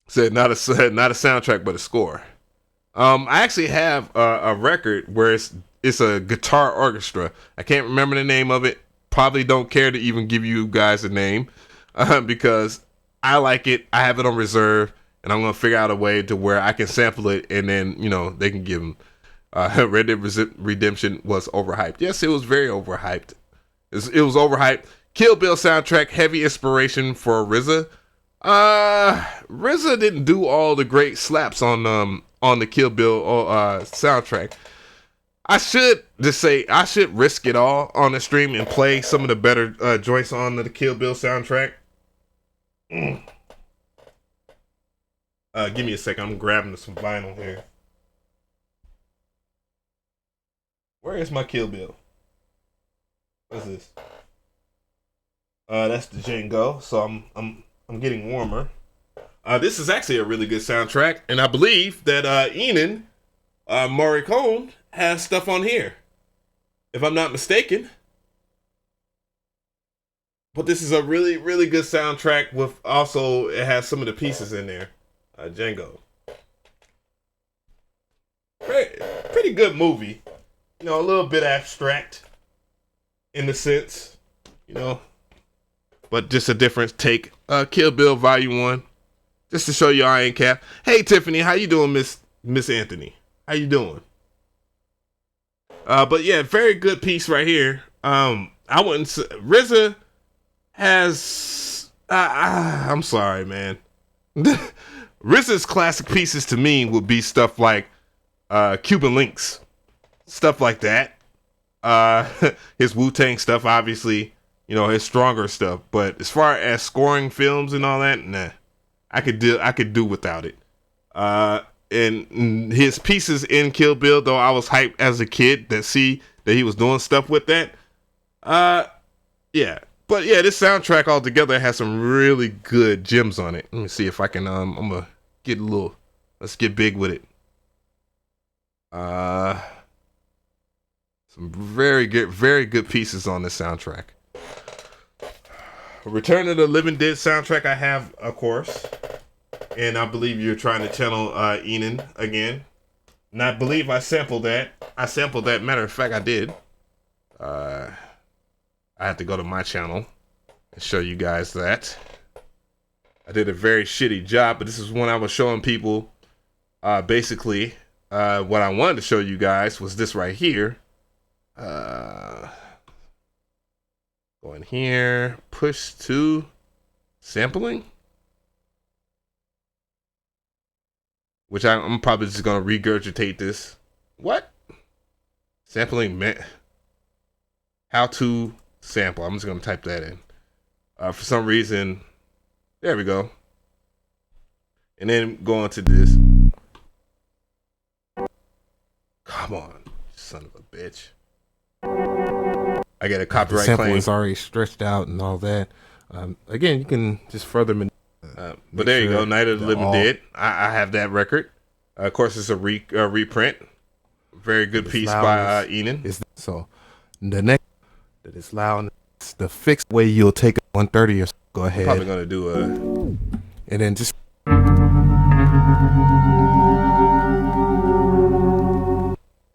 Said not a soundtrack but a score. I actually have a record where it's a guitar orchestra. I can't remember the name of it. Probably don't care to even give you guys a name because I like it. I have it on reserve, and I'm gonna figure out a way to where I can sample it, and then they can give them. Red Dead Redemption was overhyped. Yes, it was very overhyped. It was overhyped. Kill Bill soundtrack, heavy inspiration for RZA. RZA didn't do all the great slaps on the Kill Bill soundtrack. I should just say I should risk it all on the stream and play some of the better joints on the Kill Bill soundtrack. Give me a second. I'm grabbing some vinyl here. Where is my Kill Bill? What's this? That's the Django. So I'm getting warmer. This is actually a really good soundtrack, and I believe that Enan Morricone has stuff on here, if I'm not mistaken. But this is a really, really good soundtrack. With also, it has some of the pieces in there. Django. Pretty good movie. You know, a little bit abstract in the sense, you know, but just a different take. Kill Bill Volume 1. Just to show you I ain't cap. Hey Tiffany, how you doing, Miss Anthony? How you doing? But yeah, very good piece right here. I wouldn't say RZA has I'm sorry, man. RZA's classic pieces to me would be stuff like Cuban Links. Stuff like that. His Wu-Tang stuff, obviously, you know, his stronger stuff. But as far as scoring films and all that, nah. I could do without it. And his pieces in Kill Bill, though I was hyped as a kid that he was doing stuff with that. Yeah. But yeah, this soundtrack altogether has some really good gems on it. Let me see if I can I'm gonna get let's get big with it. Some very good pieces on this soundtrack. Return of the Living Dead soundtrack I have, of course. And I believe you're trying to channel Enan again. And I believe I sampled that. Matter of fact, I did. I have to go to my channel and show you guys that. I did a very shitty job, but this is when I was showing people basically what I wanted to show you guys was this right here. Go in here, push to sampling, which I'm probably just gonna regurgitate this. What? Sampling meant how to sample. I'm just gonna type that in. For some reason, there we go. And then go on to this. Come on, son of a bitch. I get a copyright the sample claim. is already stretched out and all that. Again, you can just further. But there you go, Night of the Living Dead. I have that record. Of course, it's a reprint. Very good piece by Enan. So the next that is loud, it's the fixed way you'll take it 130 or so. Go ahead. Probably gonna do and then just.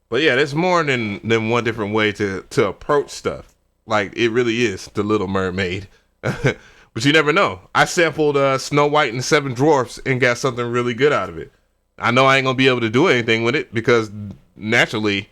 But yeah, there's more than one different way to approach stuff. Like, it really is The Little Mermaid. But you never know. I sampled Snow White and the Seven Dwarfs and got something really good out of it. I know I ain't gonna be able to do anything with it because naturally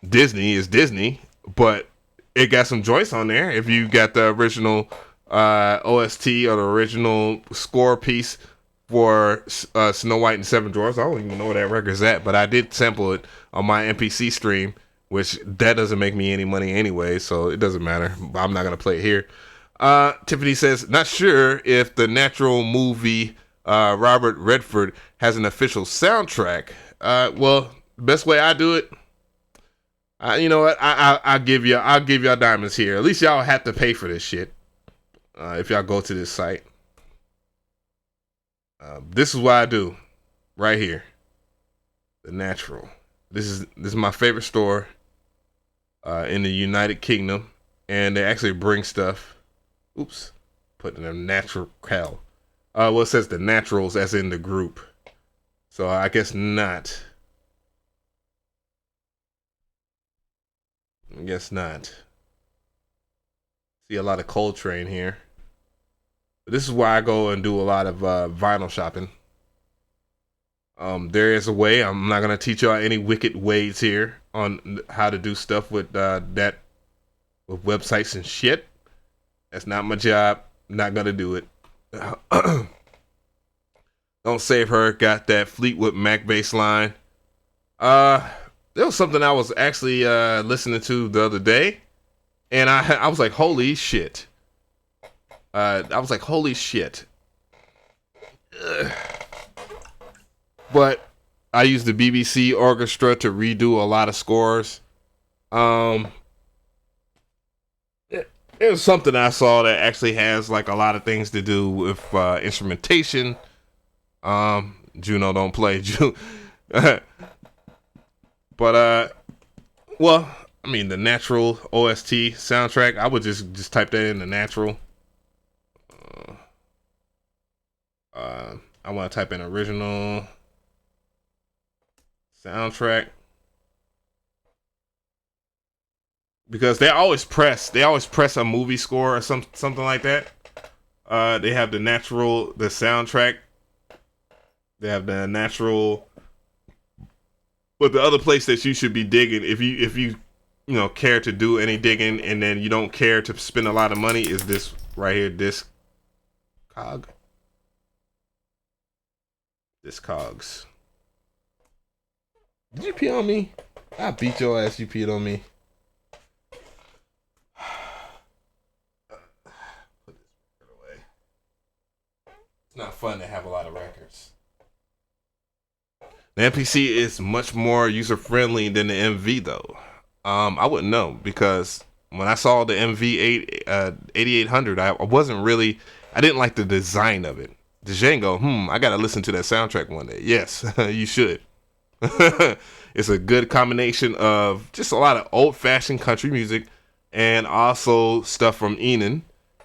Disney is Disney, but it got some joints on there. If you got the original OST or the original score piece for Snow White and Seven Dwarfs, I don't even know where that record's at, but I did sample it on my MPC stream, which that doesn't make me any money anyway, so it doesn't matter. I'm not gonna play it here. Tiffany says, not sure if the Natural movie Robert Redford has an official soundtrack. Well, the best way I do it, you know what? I'll give y'all diamonds here. At least y'all have to pay for this shit if y'all go to this site. This is what I do right here. The Natural. This is my favorite store in the United Kingdom, and they actually bring stuff. Oops, putting a natural cal. Well, it says the Naturals as in the group, so I guess not. I guess not. See a lot of Coltrane here. This is why I go and do a lot of vinyl shopping. There is a way. I'm not gonna teach y'all any wicked ways here on how to do stuff with that with websites and shit. That's not my job. Not gonna do it. Don't Save Her got that Fleetwood Mac bass line. There was something I was actually listening to the other day, and I was like, holy shit. I was like, holy shit. Ugh. But I used the BBC orchestra to redo a lot of scores. It was something I saw that actually has like a lot of things to do with instrumentation. Juno don't play. But well, I mean the natural OST soundtrack. I would just type that in the natural. I want to type in original soundtrack because they always press a movie score or something like that. They have the soundtrack. They have the natural. But the other place that you should be digging, if you care to do any digging and then you don't care to spend a lot of money, is this right here, Discogs. Did you pee on me? I beat your ass. You peed on me. Put this record away. It's not fun to have a lot of records. The MPC is much more user-friendly than the MV, though. I wouldn't know, because when I saw the MV 8800, I didn't like the design of it. The Django, I gotta listen to that soundtrack one day. Yes, you should. It's a good combination of just a lot of old-fashioned country music and also stuff from Enon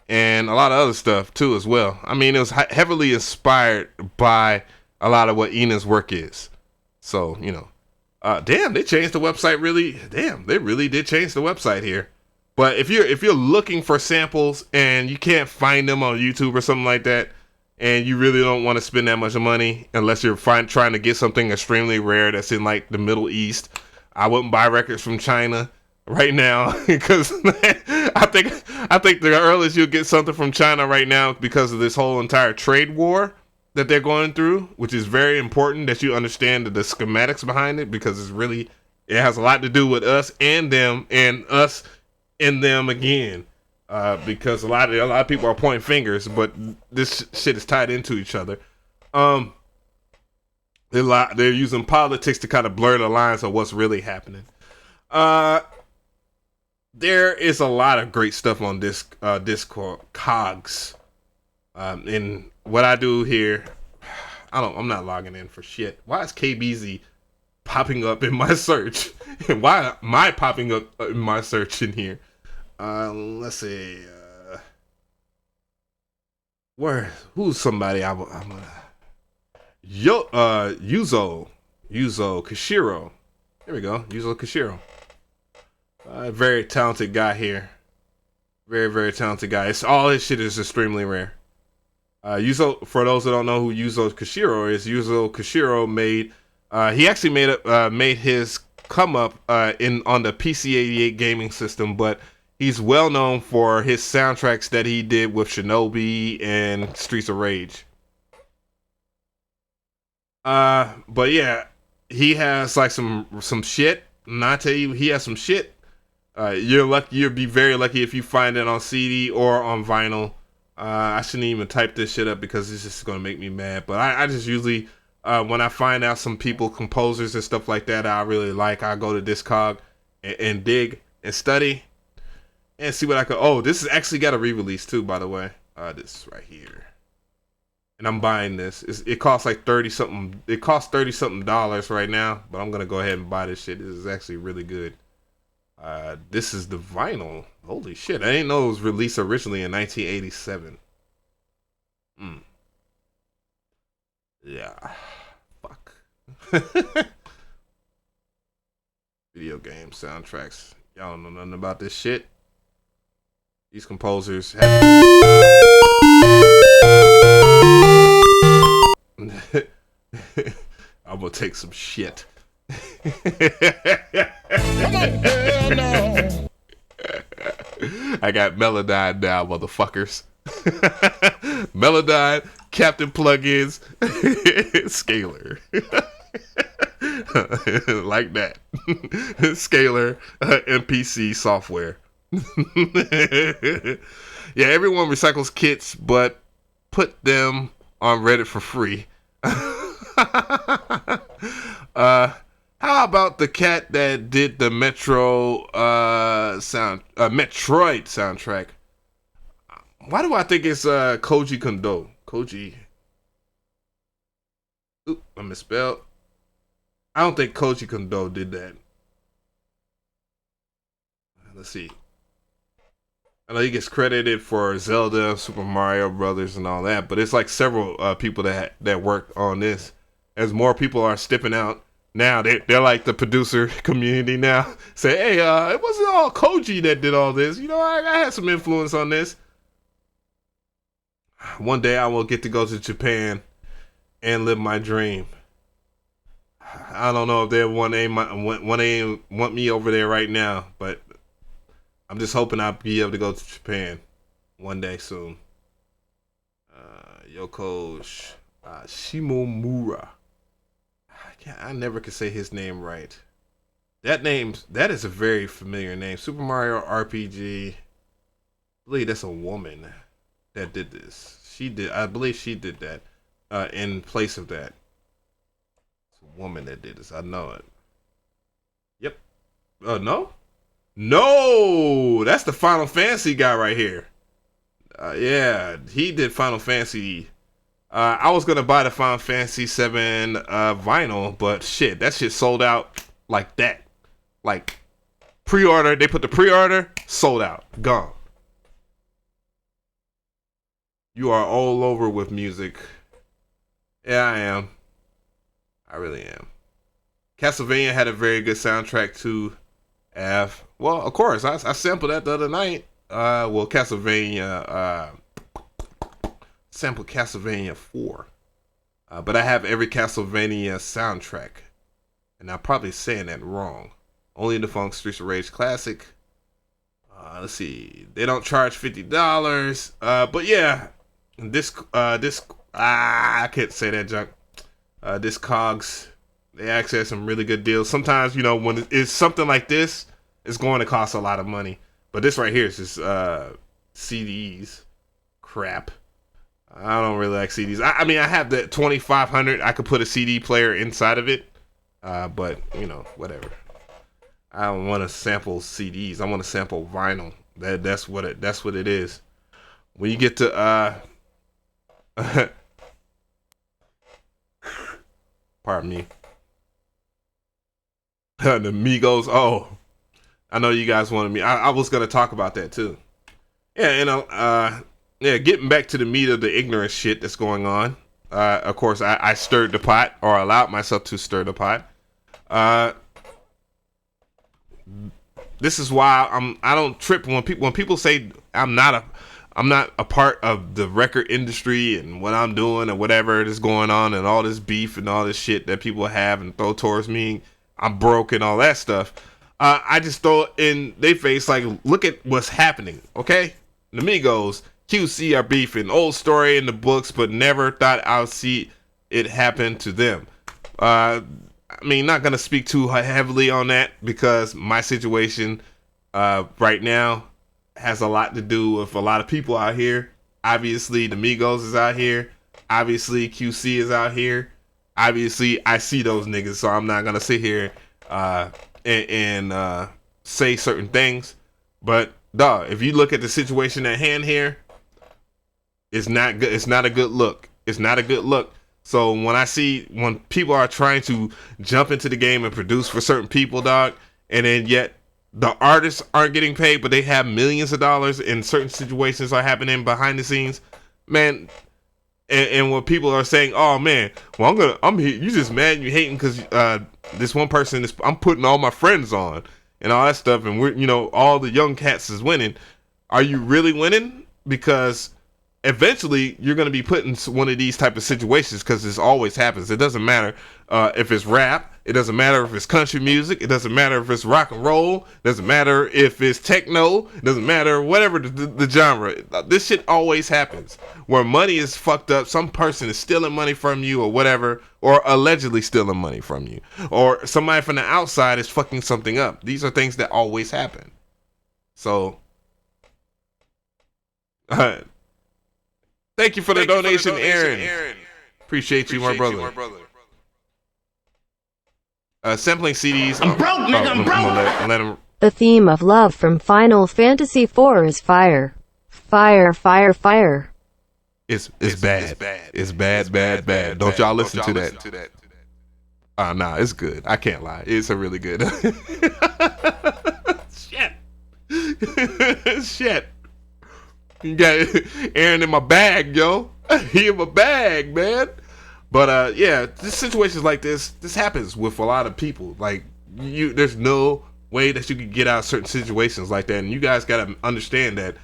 and a lot of other stuff, too, as well. I mean, it was heavily inspired by a lot of what Enon's work is. So, damn, they changed the website really. Damn, they really did change the website here. But if you're looking for samples and you can't find them on YouTube or something like that, and you really don't want to spend that much money unless you're trying to get something extremely rare that's in like the Middle East, I wouldn't buy records from China right now because I think the earliest you'll get something from China right now because of this whole entire trade war that they're going through, which is very important that you understand the schematics behind it, because it has a lot to do with us and them and us and them again. Because a lot of people are pointing fingers, but this shit is tied into each other. They're using politics to kind of blur the lines of what's really happening. There is a lot of great stuff on Discord, Cogs. And what I do here, I'm not logging in for shit. Why is KBZ popping up in my search? And why am I popping up in my search in here? Let's see. Who's somebody I'm gonna Yuzo Kashiro. There we go. Yuzo Kashiro. Very talented guy here. Very, very talented guy. All his shit is extremely rare. Yuzo, for those that don't know who Yuzo Kashiro is, Yuzo Kashiro he actually made his come up on the PC-88 gaming system, but he's well known for his soundtracks that he did with Shinobi and Streets of Rage. But yeah, he has like some shit. And I tell you, he has some shit. You're lucky. You'll be very lucky if you find it on CD or on vinyl. I shouldn't even type this shit up because it's just gonna make me mad. But I just usually when I find out some people, composers and stuff like that I really like, I go to Discog and dig and study and see what I could. Oh, this has actually got a re-release too, by the way. This right here, and I'm buying this. It costs like $30 something. It costs $30 something right now, but I'm gonna go ahead and buy this shit. This is actually really good. This is the vinyl. Holy shit! I didn't know it was released originally in 1987. Yeah. Fuck. Video game soundtracks. Y'all don't know nothing about this shit. These composers have... gonna take some shit. Come on, hell no. I got Melodyne now, motherfuckers. Melodyne, Captain Plugins, Scalar. Like that. Scalar, MPC software. Yeah, everyone recycles kits, but put them on Reddit for free. How about the cat that did the Metroid soundtrack? Why do I think it's Koji Kondo? Koji. Oop, I misspelled. I don't think Koji Kondo did that. Let's see. I know he gets credited for Zelda, Super Mario Brothers, and all that, but it's like several people that worked on this. As more people are stepping out now, they're like the producer community now. Say, hey, it wasn't all Koji that did all this. You know, I had some influence on this. One day I will get to go to Japan and live my dream. I don't know if they want me over there right now, but I'm just hoping I'll be able to go to Japan one day soon. Yoko Shimomura. I never could say his name right. That is a very familiar name. Super Mario RPG. I believe that's a woman that did this. I believe she did that in place of that. It's a woman that did this. I know it. Yep. No? No! That's the Final Fantasy guy right here. Yeah, he did Final Fantasy. I was gonna buy the Final Fantasy 7 vinyl, but shit, that shit sold out like that. Like, pre-order, they put the pre-order, sold out, gone. You are all over with music. Yeah, I am. I really am. Castlevania had a very good soundtrack too. Well, of course, I sampled that the other night. Castlevania, sampled Castlevania 4. But I have every Castlevania soundtrack. And I'm probably saying that wrong. Only the Funk Streets of Rage Classic. Let's see. They don't charge $50. But yeah, I can't say that junk. Discogs, they actually have some really good deals. Sometimes, you know, when it's something like this, it's going to cost a lot of money. But this right here is just CDs. Crap. I don't really like CDs. I mean, I have the 2500. I could put a CD player inside of it. But, you know, whatever. I don't want to sample CDs. I want to sample vinyl. That's what it is. When you get to pardon me. The Migos. Oh, I know you guys wanted me. I was gonna talk about that too. Yeah, you know, getting back to the meat of the ignorant shit that's going on. Of course, I stirred the pot, or allowed myself to stir the pot. This is why I don't trip when people say I'm not a part of the record industry and what I'm doing and whatever is going on and all this beef and all this shit that people have and throw towards me. I'm broke and all that stuff. I just throw it in their face like, look at what's happening, okay? The Migos, QC are beefing. Old story in the books, but never thought I would see it happen to them. I mean, not going to speak too heavily on that because my situation right now has a lot to do with a lot of people out here. Obviously, the Migos is out here. Obviously, QC is out here. Obviously, I see those niggas, so I'm not going to sit here and say certain things. But, dog, if you look at the situation at hand here, it's not good. It's not a good look. It's not a good look. So when people are trying to jump into the game and produce for certain people, dog, and then yet the artists aren't getting paid, but they have millions of dollars in certain situations are happening behind the scenes, man. And when people are saying, "Oh man, well I'm here," you just mad and you hating because this one person is, I'm putting all my friends on and all that stuff, and we're, you know, all the young cats is winning. Are you really winning? Because eventually you're going to be put in one of these type of situations because this always happens. It doesn't matter if it's rap. It doesn't matter if it's country music. It doesn't matter if it's rock and roll. It doesn't matter if it's techno. It doesn't matter whatever the genre. This shit always happens where money is fucked up. Some person is stealing money from you or whatever, or allegedly stealing money from you, or somebody from the outside is fucking something up. These are things that always happen. So, thank you for the donation, Aaron. Appreciate you, my brother. Sampling CDs. I'm broke, nigga. I'm broke. Let him. The theme of love from Final Fantasy IV is fire. Fire, fire, fire. It's bad. It's bad. Don't y'all listen to that. Nah, it's good. I can't lie. It's a really good. Shit. You got Aaron in my bag, yo. He in my bag, man. But yeah, situations like this happens with a lot of people. Like there's no way that you can get out of certain situations like that, and you guys gotta understand that.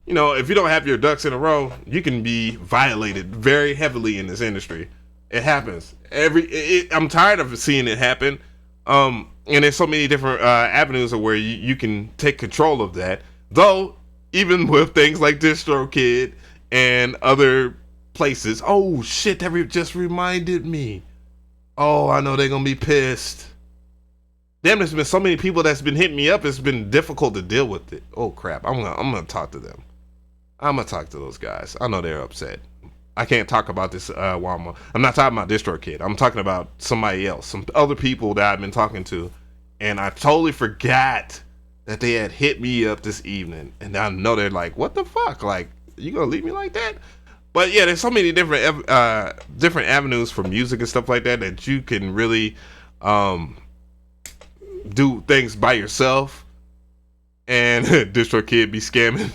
You know, if you don't have your ducks in a row, you can be violated very heavily in this industry. It happens. I'm tired of seeing it happen. And there's so many different avenues of where you can take control of that. Though, even with things like DistroKid and other places. Oh shit, that just reminded me. Oh, I know they're gonna be pissed. Damn, there's been so many people that's been hitting me up. It's been difficult to deal with it. Oh crap, I'm gonna talk to them. I'm gonna talk to those guys. I know they're upset. I can't talk about this while I'm not talking about DistroKid. I'm talking about somebody else, some other people that I've been talking to, and I totally forgot that they had hit me up this evening. And I know they're like, "What the fuck? Like, you gonna leave me like that?" But yeah, there's so many different avenues for music and stuff like that you can really do things by yourself. And DistroKid be scamming.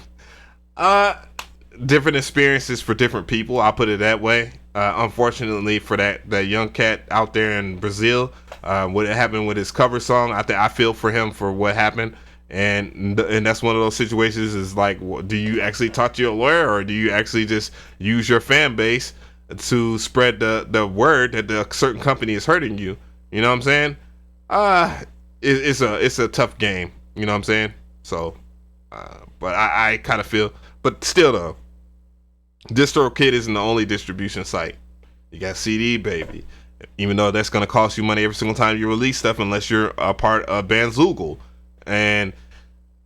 Different experiences for different people. I'll put it that way. Unfortunately for that young cat out there in Brazil, what happened with his cover song, I feel for him for what happened. And that's one of those situations is like, do you actually talk to your lawyer, or do you actually just use your fan base to spread the word that the certain company is hurting you? You know what I'm saying? It's a tough game. You know what I'm saying? So, but I kind of feel, but still though, DistroKid isn't the only distribution site. You got CD Baby, even though that's gonna cost you money every single time you release stuff, unless you're a part of Bandzoogle. And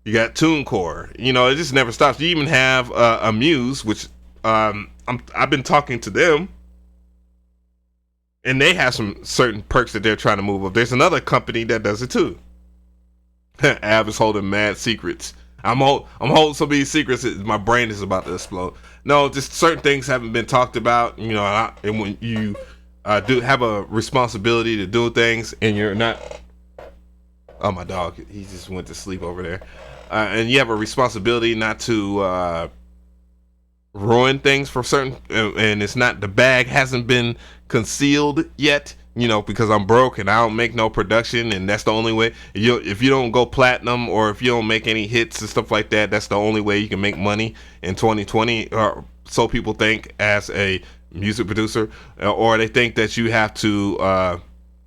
you got TuneCore. You know, it just never stops. You even have Amuse, which I've been talking to them, and they have some certain perks that they're trying to move up. There's another company that does it too. Av is holding mad secrets. I'm holding so many secrets. My brain is about to explode. No, just certain things haven't been talked about. You know, and when you do have a responsibility to do things, and you're not. Oh, my dog, he just went to sleep over there. And you have a responsibility not to ruin things for certain, and it's not, the bag hasn't been concealed yet, you know, because I'm broke and I don't make no production, and that's the only way. If you don't go platinum, or if you don't make any hits and stuff like that, that's the only way you can make money in 2020, or so people think as a music producer, or they think that you have to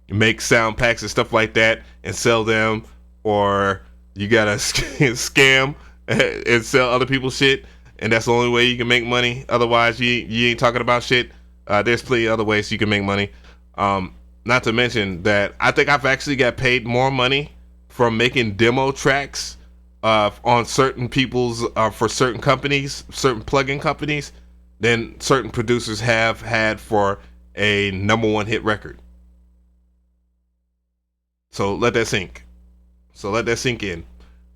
make sound packs and stuff like that and sell them, or you gotta scam and sell other people's shit, and that's the only way you can make money. Otherwise, you ain't talking about shit. There's plenty of other ways you can make money. Not to mention that I think I've actually got paid more money from making demo tracks on certain people's for certain companies, certain plugin companies, than certain producers have had for a #1 hit record. So let that sink. In.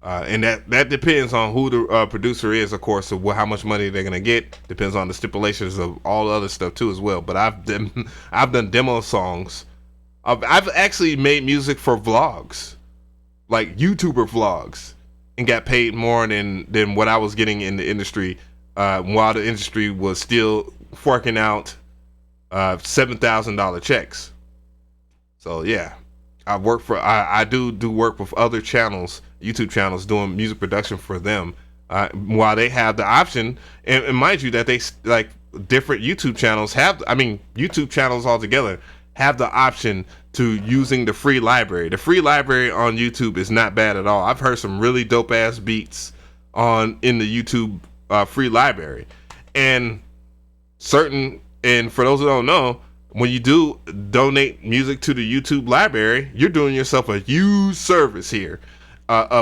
And that depends on who the producer is, of course, of how much money they're gonna get. Depends on the stipulations of all the other stuff too, as well. But I've done demo songs. I've actually made music for vlogs, like YouTuber vlogs, and got paid more than what I was getting in the industry, while the industry was still forking out $7,000 checks. So yeah. I do work with other channels, YouTube channels, doing music production for them, while they have the option, and mind you that they, like, different YouTube channels YouTube channels altogether have the option to using the free library. The free library on YouTube is not bad at all. I've heard some really dope ass beats in the YouTube free library, and for those who don't know, when you do donate music to the YouTube library, you're doing yourself a huge service here,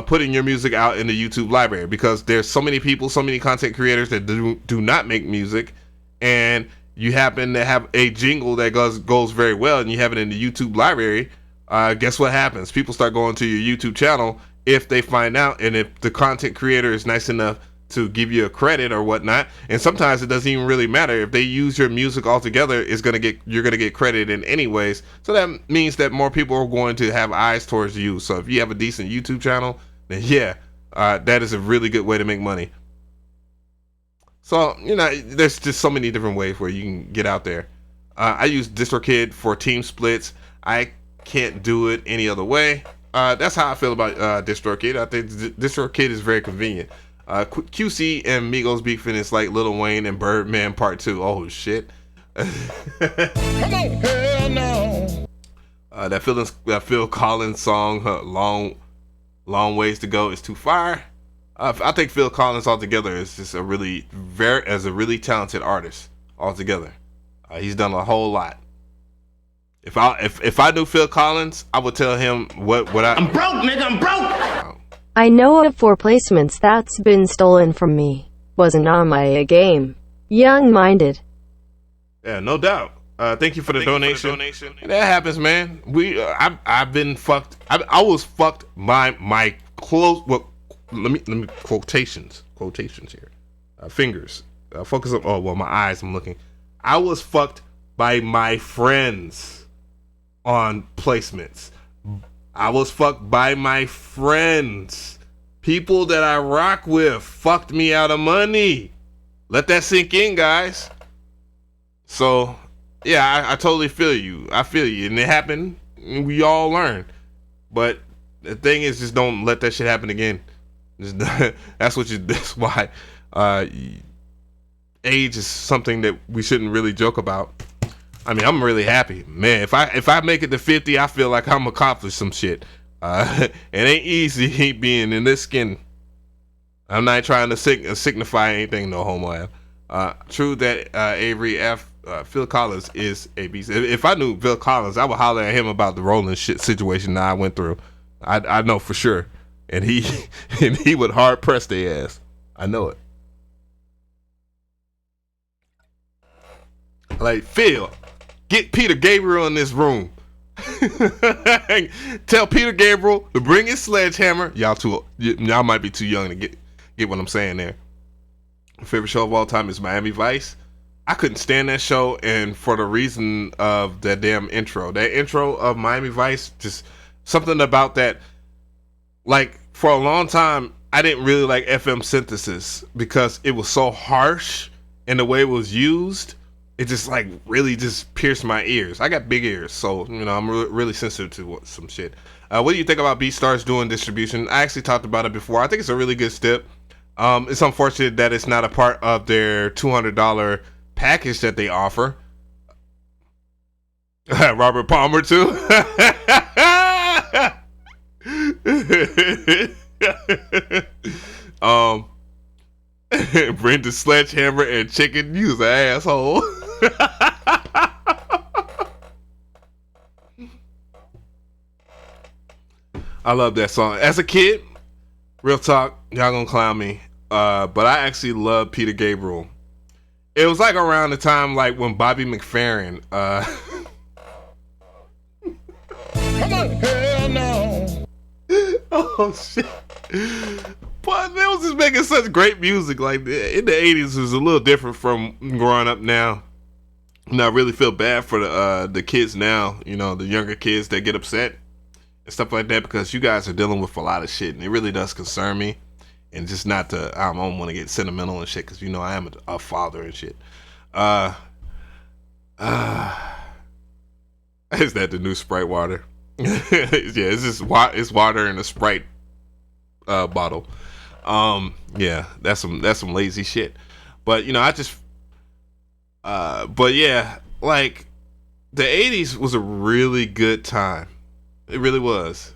putting your music out in the YouTube library, because there's so many people, so many content creators that do not make music, and you happen to have a jingle that goes very well, and you have it in the YouTube library. Guess what happens? People start going to your YouTube channel if they find out, and if the content creator is nice enough to give you a credit or whatnot. And sometimes it doesn't even really matter if they use your music altogether. You're gonna get credit in anyways. So that means that more people are going to have eyes towards you. So if you have a decent YouTube channel, then yeah, that is a really good way to make money. So there's just so many different ways where you can get out there. I use DistroKid for team splits. I can't do it any other way. That's how I feel about DistroKid. I think DistroKid is very convenient. QC and Migos beefing is like Lil Wayne and Birdman Part 2. Oh shit. Come on, hell no. That Phil Collins song, Long Ways to Go, is too fire. I think Phil Collins altogether is just a really talented artist altogether. He's done a whole lot. If I knew Phil Collins, I would tell him what I'm broke, nigga. I'm broke. I know of 4 placements that's been stolen from me. Wasn't on my game. Young-minded. Yeah, no doubt. Thank you for the donation. That happens, man. I've been fucked. I was fucked by my close. Well, let me quotations here. Fingers. Focus up. Oh well, my eyes. I'm looking. I was fucked by my friends on placements. I was fucked by my friends. People that I rock with fucked me out of money. Let that sink in, guys. So, yeah, I totally feel you. I feel you. And it happened. And we all learn. But the thing is, just don't let that shit happen again. That's why age is something that we shouldn't really joke about. I mean, I'm really happy, man. If I make it to 50, I feel like I'm accomplished some shit. It ain't easy being in this skin. I'm not trying to signify anything, no homo. True that Avery F. Phil Collins is a beast. If I knew Phil Collins, I would holler at him about the rolling shit situation that I went through. I know for sure, and he would hard press their ass. I know it. Like, Phil, get Peter Gabriel in this room. Tell Peter Gabriel to bring his sledgehammer. Y'all might be too young to get what I'm saying there. My favorite show of all time is Miami Vice. I couldn't stand that show, and for the reason of that damn intro. That intro of Miami Vice, just something about that. Like, for a long time, I didn't really like FM synthesis because it was so harsh, and the way it was used, it just like really just pierced my ears. I got big ears, so I'm really sensitive to some shit. What do you think about BeatStars doing distribution? I actually talked about it before. I think it's a really good step. It's unfortunate that it's not a part of their $200 package that they offer. Robert Palmer too. Bring the sledgehammer and chicken. You was an asshole. I love that song. As a kid, real talk, y'all gonna clown me. But I actually love Peter Gabriel. It was like around the time like when Bobby McFerrin Come on, hell no. Oh shit. But they was just making such great music. Like in the 80s, it was a little different from growing up now. And I really feel bad for the kids now, the younger kids that get upset and stuff like that, because you guys are dealing with a lot of shit, and it really does concern me. And just not to, I don't want to get sentimental and shit, because I am a father and shit. Is that the new Sprite water? Yeah, it's just it's water in a Sprite bottle. Yeah, that's some lazy shit. But I just but yeah, like the 80s was a really good time. It really was.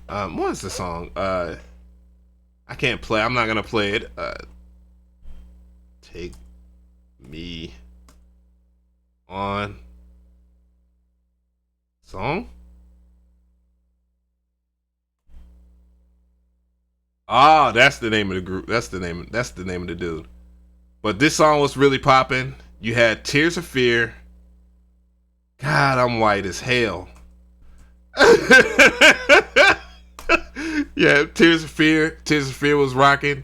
What is the song? I can't play. I'm not gonna play it. Take me on. Song? Ah, that's the name of the group. That's the name of the dude. But this song was really popping. You had Tears of Fear. God, I'm white as hell. Yeah, Tears of Fear. Tears of Fear was rocking.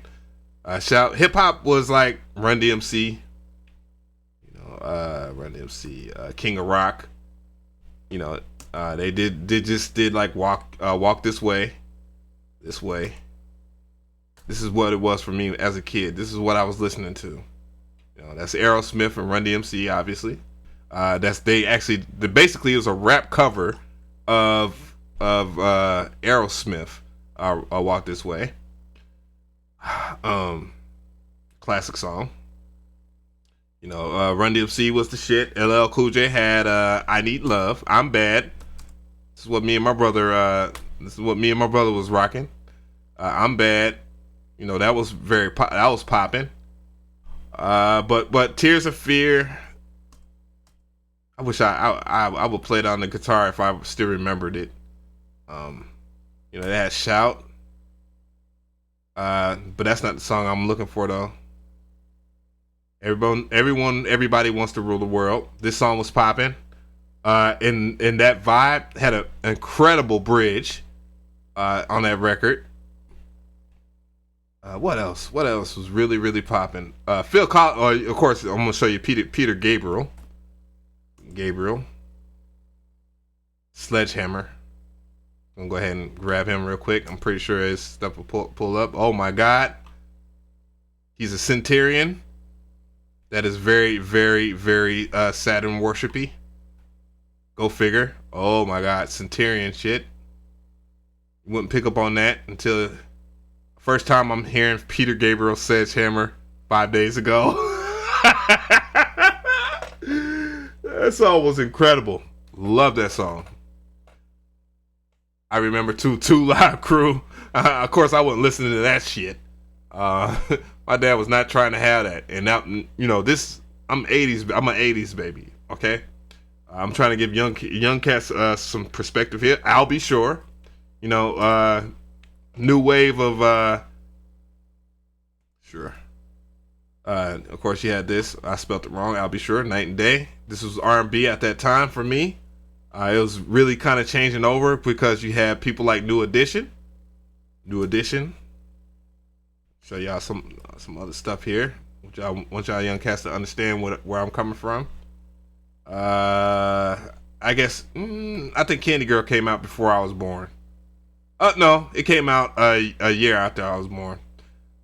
Shout hip hop was like Run DMC. Run DMC, King of Rock. They did like walk this way. This way. This is what it was for me as a kid. This is what I was listening to. That's Aerosmith and Run DMC, obviously. Basically it was a rap cover of Aerosmith. Walk This Way. Classic song. Run DMC was the shit. LL Cool J had I Need Love. I'm Bad. This is what me and my brother was rocking. I'm Bad. That was that was popping. But Tears of Fear. I wish I would play it on the guitar if I still remembered it. They had Shout. But that's not the song I'm looking for though. Everybody wants to rule the world. This song was popping. And that vibe had an incredible bridge on that record. What else? What else was really, really popping? Phil Collins. Of course, I'm gonna show you Peter Gabriel. Sledgehammer. I'm gonna go ahead and grab him real quick. I'm pretty sure his stuff will pull up. Oh my God, he's a Centurion. That is very, very, very Saturn worshipy. Go figure. Oh my God, Centurion shit. Wouldn't pick up on that until first time I'm hearing Peter Gabriel Sledgehammer 5 days ago. That song was incredible. Love that song. I remember Two Live Crew. Of course, I wasn't listening to that shit. My dad was not trying to have that. And now, this, I'm 80s. I'm an 80s baby. Okay. I'm trying to give young cats some perspective here. I'll be sure. New wave of sure. Of course, you had this. I spelled it wrong. I'll be sure. Night and Day. This was R&B at that time for me. It was really kind of changing over because you had people like New Edition. Show y'all some other stuff here. Want y'all young cats to understand where I'm coming from. I guess I think Candy Girl came out before I was born. No, it came out a year after I was born.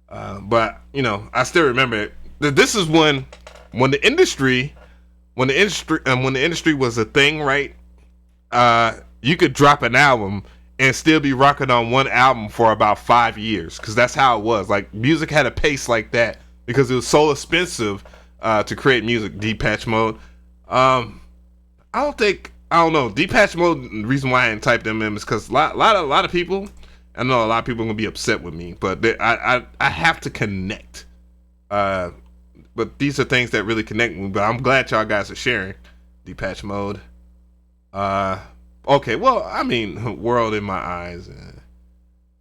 But I still remember it. This is when the industry was a thing, right? You could drop an album and still be rocking on one album for about 5 years, because that's how it was. Like, music had a pace like that because it was so expensive to create music. Depeche Mode. I don't know. Depeche Mode. The reason why I didn't type them in is because a lot of people. I know a lot of people are gonna be upset with me, but I have to connect. But these are things that really connect me. But I'm glad y'all guys are sharing. Depeche Mode. Okay, well, I mean, World in My Eyes.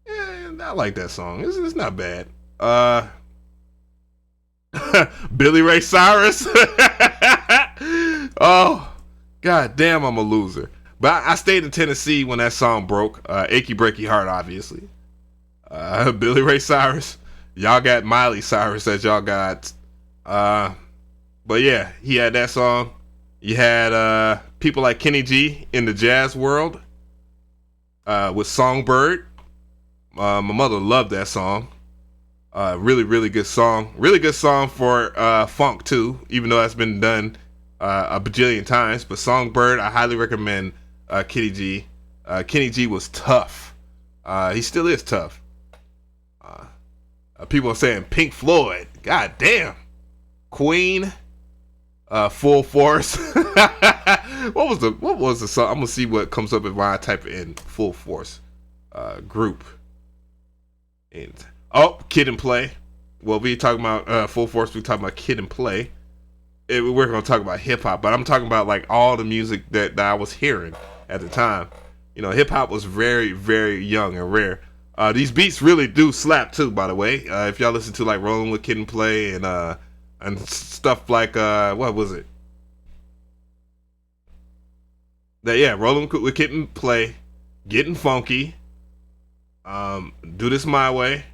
Yeah, I like that song. It's not bad. Billy Ray Cyrus. Oh, god damn, I'm a loser. But I stayed in Tennessee when that song broke. Achy Breaky Heart, obviously. Billy Ray Cyrus. Y'all got Miley Cyrus that y'all got. But yeah, he had that song. You had people like Kenny G in the jazz world with Songbird. My mother loved that song. Really, really good song. Really good song for funk too, even though that's been done a bajillion times. But Songbird, I highly recommend Kenny G. Kenny G was tough. He still is tough. People are saying Pink Floyd. God damn. Queen. Full Force. What was the song? I'm gonna see what comes up if I type in Full Force group. And Kid and Play. Well, we talking about Full Force. We talking about Kid and Play. We're gonna talk about hip hop, but I'm talking about like all the music that I was hearing at the time. You know, hip hop was very, very young and rare. These beats really do slap too, by the way. If y'all listen to like Rolling with Kid and Play and stuff like what was it? Rolling with Kid and Play, Getting Funky, Do This My Way.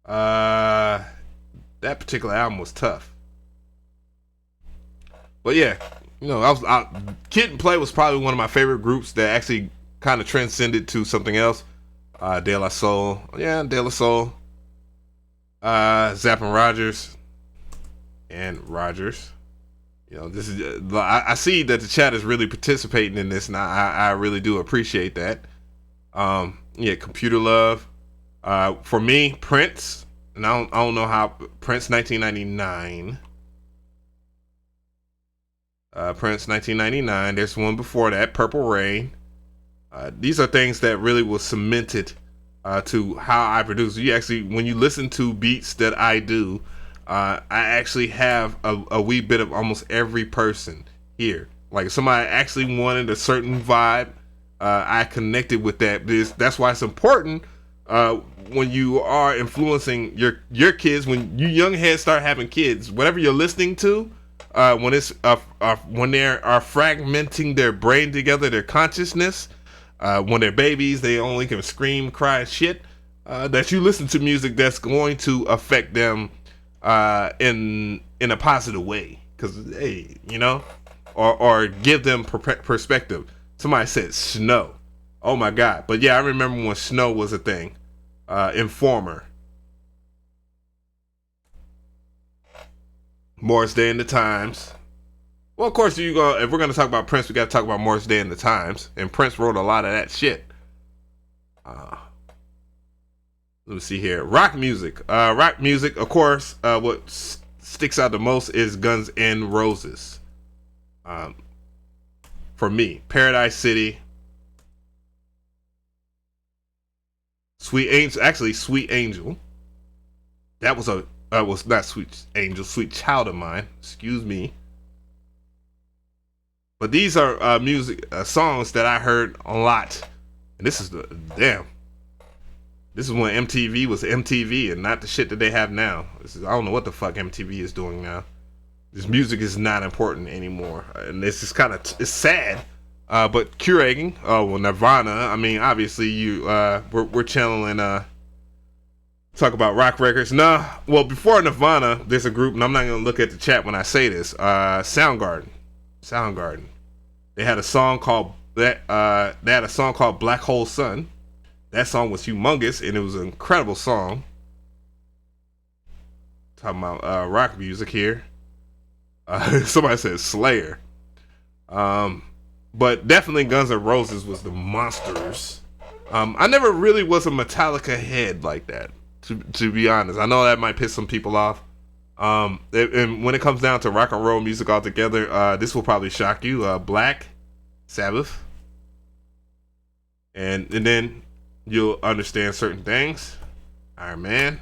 That particular album was tough. But yeah, you know, Kid and Play was probably one of my favorite groups that actually kind of transcended to something else. De La Soul, De La Soul, Zapp and Rogers, and Rogers. You know, this is I see that the chat is really participating in this, and I really do appreciate that. Computer Love. For me, Prince, and I don't know how Prince 1999. Prince 1999. There's one before that, Purple Rain. These are things that really was cemented to how I produce. You actually, when you listen to beats that I do, I actually have a wee bit of almost every person here. Like if somebody actually wanted a certain vibe, I connected with that. That's why it's important when you are influencing your kids. When you young heads start having kids, whatever you're listening to, when it's when they are fragmenting their brain together, their consciousness. When they're babies, they only can scream, cry, shit. That you listen to music that's going to affect them in a positive way, because hey, you know, or give them perspective. Somebody said Snow. Oh my god! But yeah, I remember when Snow was a thing. Informer, Morris Day and the Times. Well, of course, if we're gonna talk about Prince, we gotta talk about Morris Day and the Times. And Prince wrote a lot of that shit. Let me see here. Rock music. Of course, what sticks out the most is Guns N' Roses. For me, Paradise City, Sweet Angel. That was not Sweet Angel, Sweet Child of Mine. Excuse me. But these are songs that I heard a lot. And this is This is when MTV was MTV and not the shit that they have now. I don't know what the fuck MTV is doing now. This music is not important anymore. And this is it's sad. But curating, Nirvana, I mean, obviously we're channeling, talk about rock records. Well, before Nirvana, there's a group, and I'm not going to look at the chat when I say this, Soundgarden. They had a song called Black Hole Sun. That song was humongous, and it was an incredible song. Talking about rock music here. Somebody said Slayer. But definitely Guns N' Roses was the monsters. I never really was a Metallica head like that, to be honest. I know that might piss some people off. And when it comes down to rock and roll music altogether, this will probably shock you. Black Sabbath. And then you'll understand certain things. Iron Man.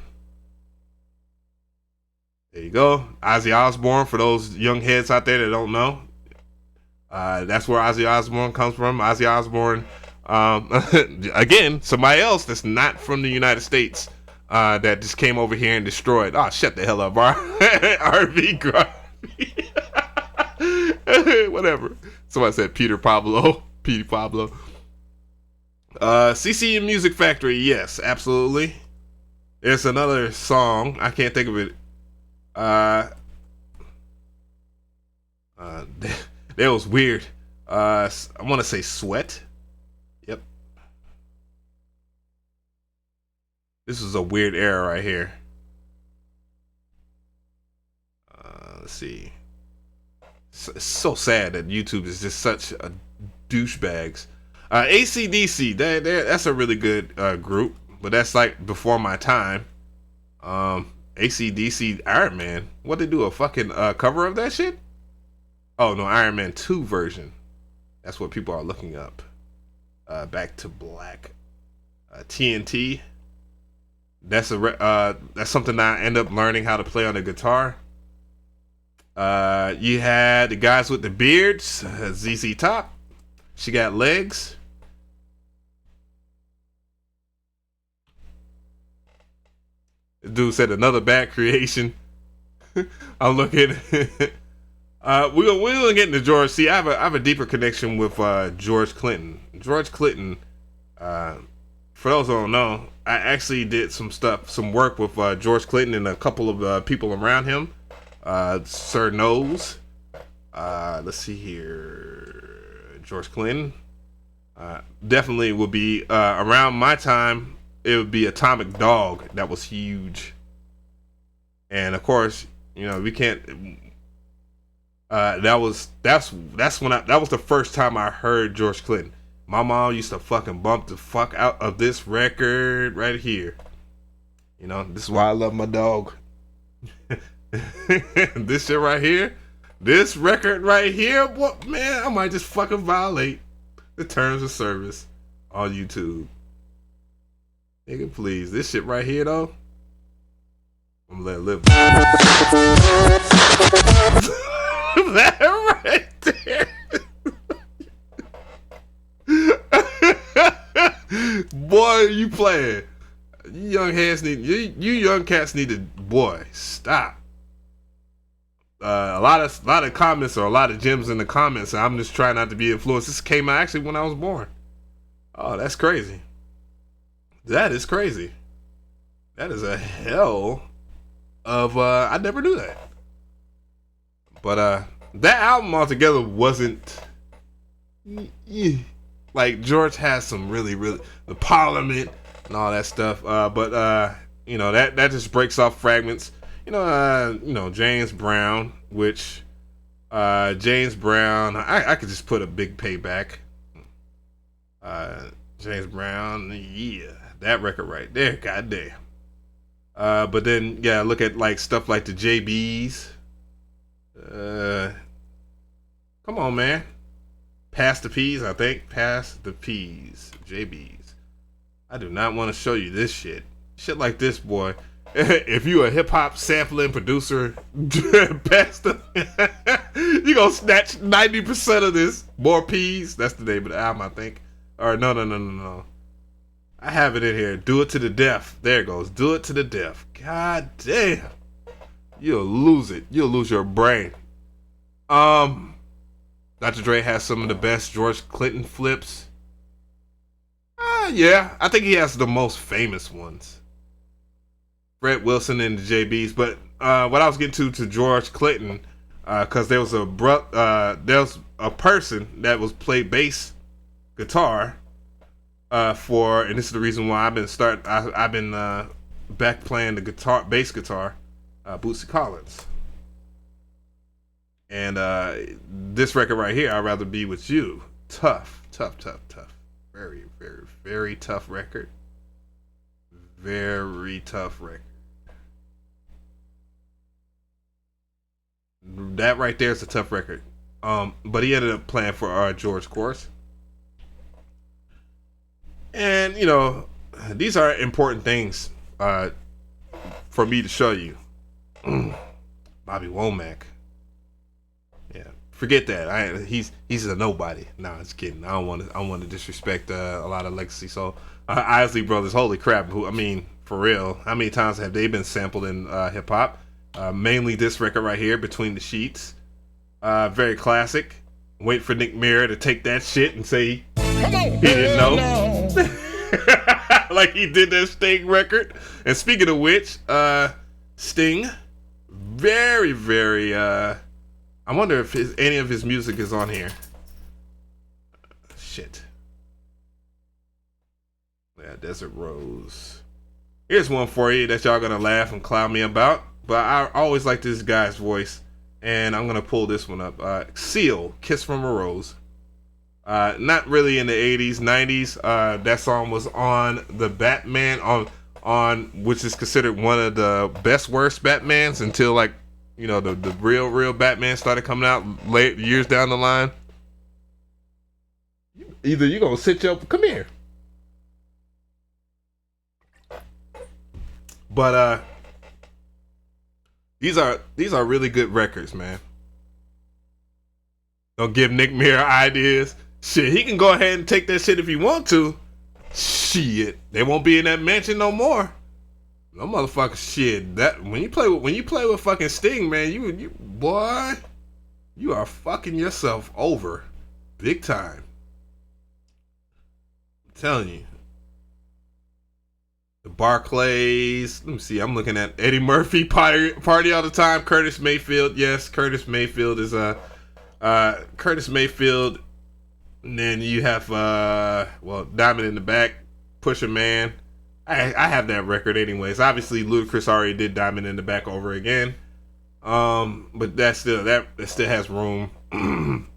There you go. Ozzy Osbourne, for those young heads out there that don't know. That's where Ozzy Osbourne comes from. Ozzy Osbourne, again, somebody else that's not from the United States, that just came over here and destroyed. Oh, shut the hell up, RV Garvey. Whatever. Somebody said Peter Pablo. CC Music Factory, yes, absolutely. There's another song, I can't think of it. That was weird. I want to say Sweat. Yep. This is a weird era right here. Let's see. It's so sad that YouTube is just such a douchebags. AC/DC, that's a really good group, but that's like before my time. AC/DC Iron Man. What, they do a fucking cover of that shit? Oh no, Iron Man 2 version. That's what people are looking up. Back to Black. TNT. That's something I end up learning how to play on the guitar. You had the guys with the beards, ZZ Top. She Got Legs. The dude said another bad creation. I'm looking. We're gonna get into George. See, I have a deeper connection with George Clinton. George Clinton. For those who don't know, I actually did some work with George Clinton and a couple of people around him. Sir Nose. Let's see here. George Clinton. Definitely would be around my time. It would be Atomic Dog. That was huge. And of course, we can't. That was the first time I heard George Clinton. My mom used to fucking bump the fuck out of this record right here. This is why I love my dog. This shit right here, this record right here, what man? I might just fucking violate the terms of service on YouTube. Nigga, please. This shit right here though, I'm gonna let it live. That right there. Boy, you playing. You young heads need you young cats need to, boy, stop. A lot of comments or a lot of gems in the comments. I'm just trying not to be influenced. This came out actually when I was born. Oh, that's crazy. That is crazy. That is a hell of I never knew that. But that album altogether wasn't like George has some really the Parliament and all that stuff. But that just breaks off fragments. James Brown, which James Brown, I could just put a big payback. James Brown, yeah, that record right there, goddamn. But then look at like stuff like the JBs. Come on, man. Pass the Peas, I think. Pass the Peas, JBs. I do not want to show you this shit. Shit like this, boy. If you a hip hop sampling producer, pass the you gonna snatch 90% of this. More Peas. That's the name of the album, I think. Or no. I have it in here. Do It to the Death. There it goes. Do It to the Death. God damn. You'll lose it. You'll lose your brain. Dr. Dre has some of the best George Clinton flips. Yeah, I think he has the most famous ones. Fred Wilson and the JBs. But what I was getting to George Clinton, because there was a person that was played bass guitar and this is the reason why I've been back playing the bass guitar, Bootsy Collins. And this record right here, I'd Rather Be With You. Tough. Very, very, very tough record. Very tough record. That right there is a tough record. But he ended up playing for George, of course. And, these are important things for me to show you. Bobby Womack. Yeah, forget that. He's a nobody. No, I'm just kidding. I don't want to disrespect a lot of legacy. So Isley Brothers, holy crap! For real, how many times have they been sampled in hip hop? Mainly this record right here, Between the Sheets. Very classic. Wait for Nick Mirror to take that shit and say he didn't know. Like he did that Sting record. And speaking of which, Sting, very, very I wonder if any of his music is on here. Shit. Yeah, Desert Rose. Here's one for you that y'all gonna laugh and clown me about. But I always like this guy's voice. And I'm gonna pull this one up. Seal, Kiss from a Rose. Not really in the 80s, 90s. That song was on the Batman on which is considered one of the best worst Batmans until like you know, the real Batman started coming out late years down the line, either you gonna sit your come here. But these are really good records, man. Don't give Nick Mirror ideas. Shit, he can go ahead and take that shit if he want to. Shit, they won't be in that mansion no more. No motherfucker shit. That when you play with fucking Sting, man, you boy, you are fucking yourself over, big time. I'm telling you. The Barclays. Let me see. I'm looking at Eddie Murphy party all the time. Curtis Mayfield. Yes, Curtis Mayfield is Curtis Mayfield. And then you have Diamond in the Back, Pusher Man. I have that record anyways. Obviously, Ludacris already did Diamond in the Back over again. But that still has room. And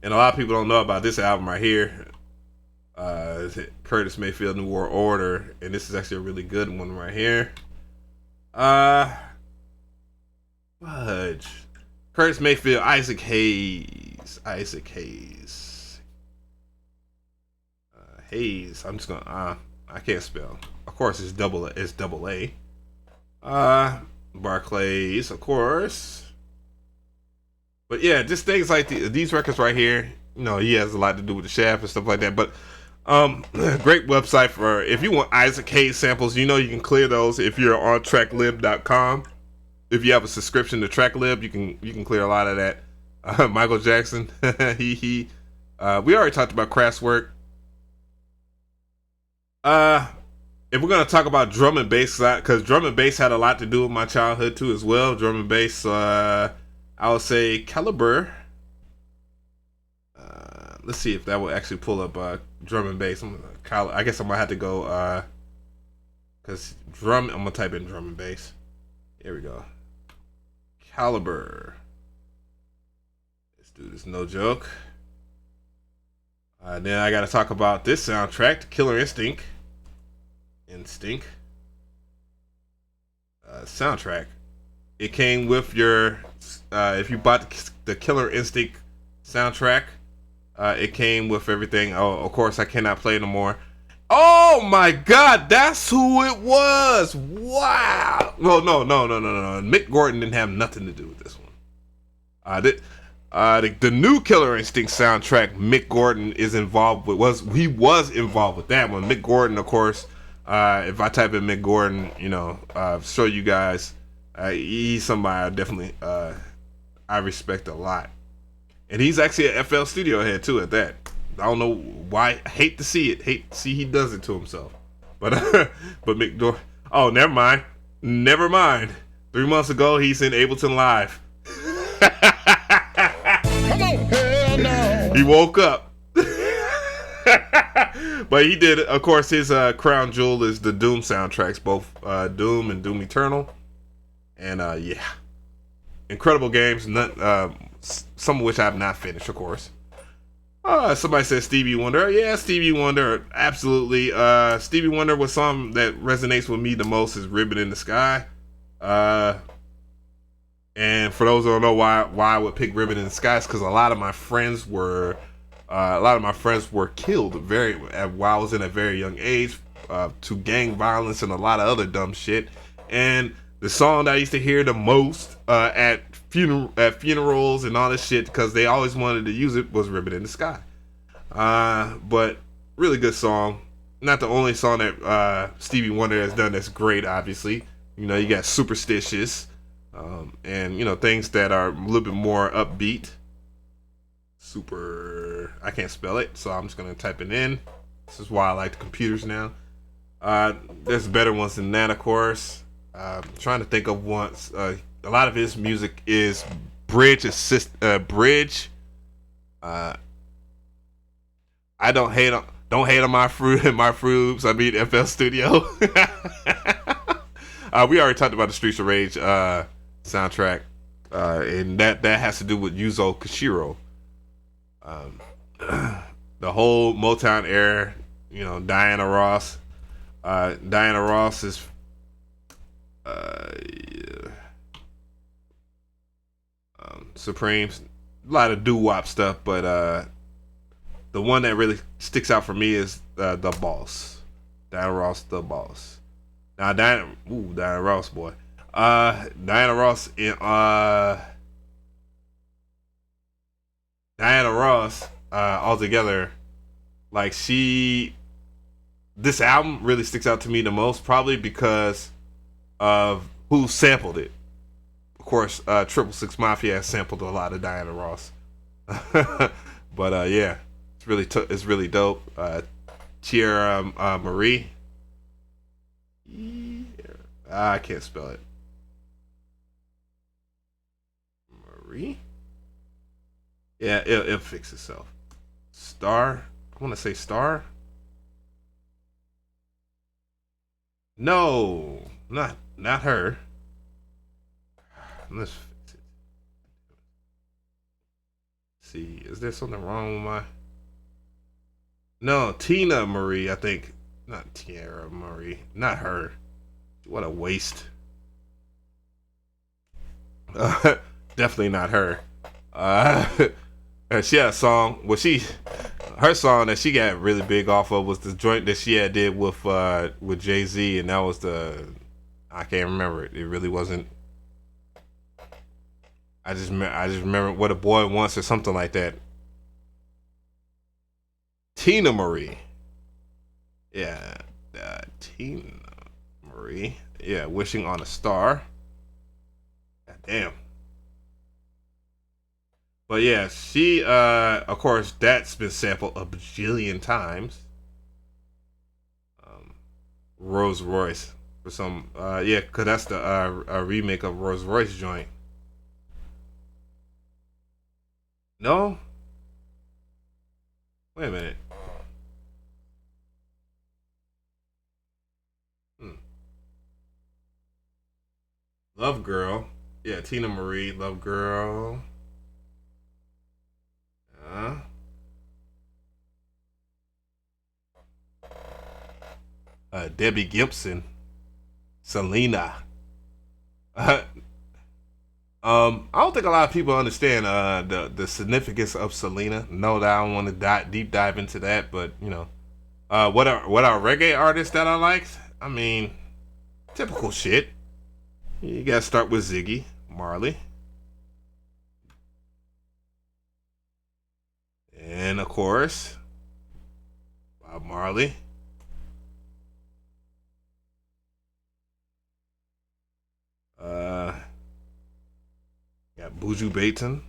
a lot of people don't know about this album right here. Curtis Mayfield, New World Order, and this is actually a really good one right here. Fudge. Curtis Mayfield, Isaac Hayes. Hayes. I'm just gonna. I can't spell. Of course, it's double A. Barclays, of course. But yeah, just things like these records right here. You know, he has a lot to do with the Shaft and stuff like that. But great website for if you want Isaac Hayes samples. You know, you can clear those if you're on tracklib.com. If you have a subscription to Tracklib, you can clear a lot of that. Michael Jackson, we already talked about Kraftwerk. If we're gonna talk about drum and bass, because drum and bass had a lot to do with my childhood too as well. Drum and bass, I would say Caliber. Let's see if that will actually pull up drum and bass. I guess I'm gonna have to go because I'm gonna type in drum and bass. Here we go. Caliber. This dude is no joke. Then I gotta talk about this soundtrack, Killer Instinct. Soundtrack. It came with your if you bought the Killer Instinct soundtrack, it came with everything. Oh, of course I cannot play no more. Oh my God, that's who it was! Wow. Well, no. Mick Gordon didn't have nothing to do with this one. The new Killer Instinct soundtrack, Mick Gordon is involved with. Was involved with that one. Mick Gordon, of course. If I type in Mick Gordon, show you guys, he's somebody I definitely I respect a lot, and he's actually an FL Studio head too. At that, I don't know why. I hate to see it. Hate to see he does it to himself. But Mick Gordon. Oh, never mind. 3 months ago, he's in Ableton Live. Come on, hell no. He woke up. But he did, of course, his crown jewel is the Doom soundtracks, both Doom and Doom Eternal. And yeah, incredible games. Some of which I have not finished, of course. Somebody said Stevie Wonder. Yeah, Stevie Wonder, absolutely. Stevie Wonder was something that resonates with me the most is Ribbon in the Sky. And for those who don't know why I would pick Ribbon in the Sky, it's because a lot of my friends were killed while I was in a very young age to gang violence and a lot of other dumb shit. And the song that I used to hear the most at funerals and all this shit, because they always wanted to use it, was Ribbon in the Sky. But really good song. Not the only song that Stevie Wonder has done that's great, obviously. You got Superstitious, and things that are a little bit more upbeat. I can't spell it, so I'm just gonna type it in. This is why I like the computers now. There's better ones than that, of course. Trying to think of ones. A lot of his music is bridge. I don't hate on my fruits. I mean FL Studio. We already talked about the Streets of Rage soundtrack, and that has to do with Yuzo Koshiro. The whole Motown era, Diana Ross. Diana Ross is Supremes. A lot of doo-wop stuff, but the one that really sticks out for me is the Boss. Diana Ross, the Boss. Now Diana Ross, boy. Diana Ross in Diana Ross altogether, like this album really sticks out to me the most, probably because of who sampled it. Of course, 666 Mafia has sampled a lot of Diana Ross. But yeah, it's really dope. Tierra Marie. Yeah, I can't spell it. Marie? Yeah, it'll fix itself. Star? I want to say Star? No, not her. Let's fix it. See, is there something wrong with my... No, Tina Marie, I think. Not Tierra Marie. Not her. What a waste. Definitely not her. She had a song. Well, her song that she got really big off of was the joint that she had did with Jay-Z, and that was I can't remember it. It really wasn't. I just remember What a Boy Wants or something like that. Tina Marie. Yeah, Tina Marie. Yeah, Wishing on a Star. God damn. But yeah, she, of course, that's been sampled a bajillion times. Rolls Royce for some, yeah, because that's the remake of Rolls Royce joint. No? Wait a minute. Love Girl. Yeah, Tina Marie, Love Girl. Debbie Gibson, Selena. I don't think a lot of people understand the significance of Selena. No, that I don't want to deep dive into that, but you know, what are reggae artists that I liked? I mean, typical shit. You gotta start with Ziggy Marley, and of course, Bob Marley. Got Buju Banton.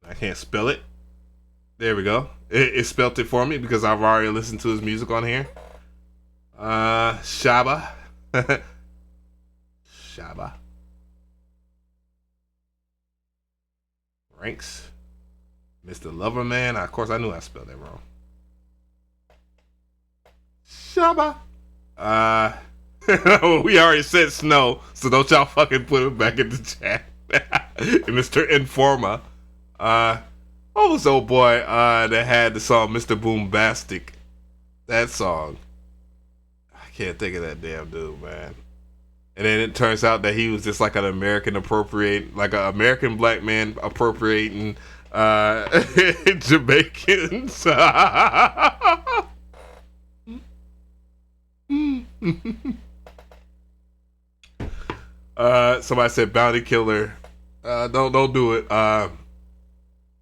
I can't spell it. There we go. It spelled it for me because I've already listened to his music on here. Shaba. Shaba. Ranks. Mr. Loverman. Of course, I knew I spelled that wrong. Shaba. We already said Snow, so don't y'all fucking put it back in the chat. Mr. Informa. What was the old boy that had the song Mr. Boombastic? That song. I can't think of that damn dude, man. And then it turns out that he was just like an American American black man appropriating Jamaicans. Somebody said Bounty Killer. Don't do it.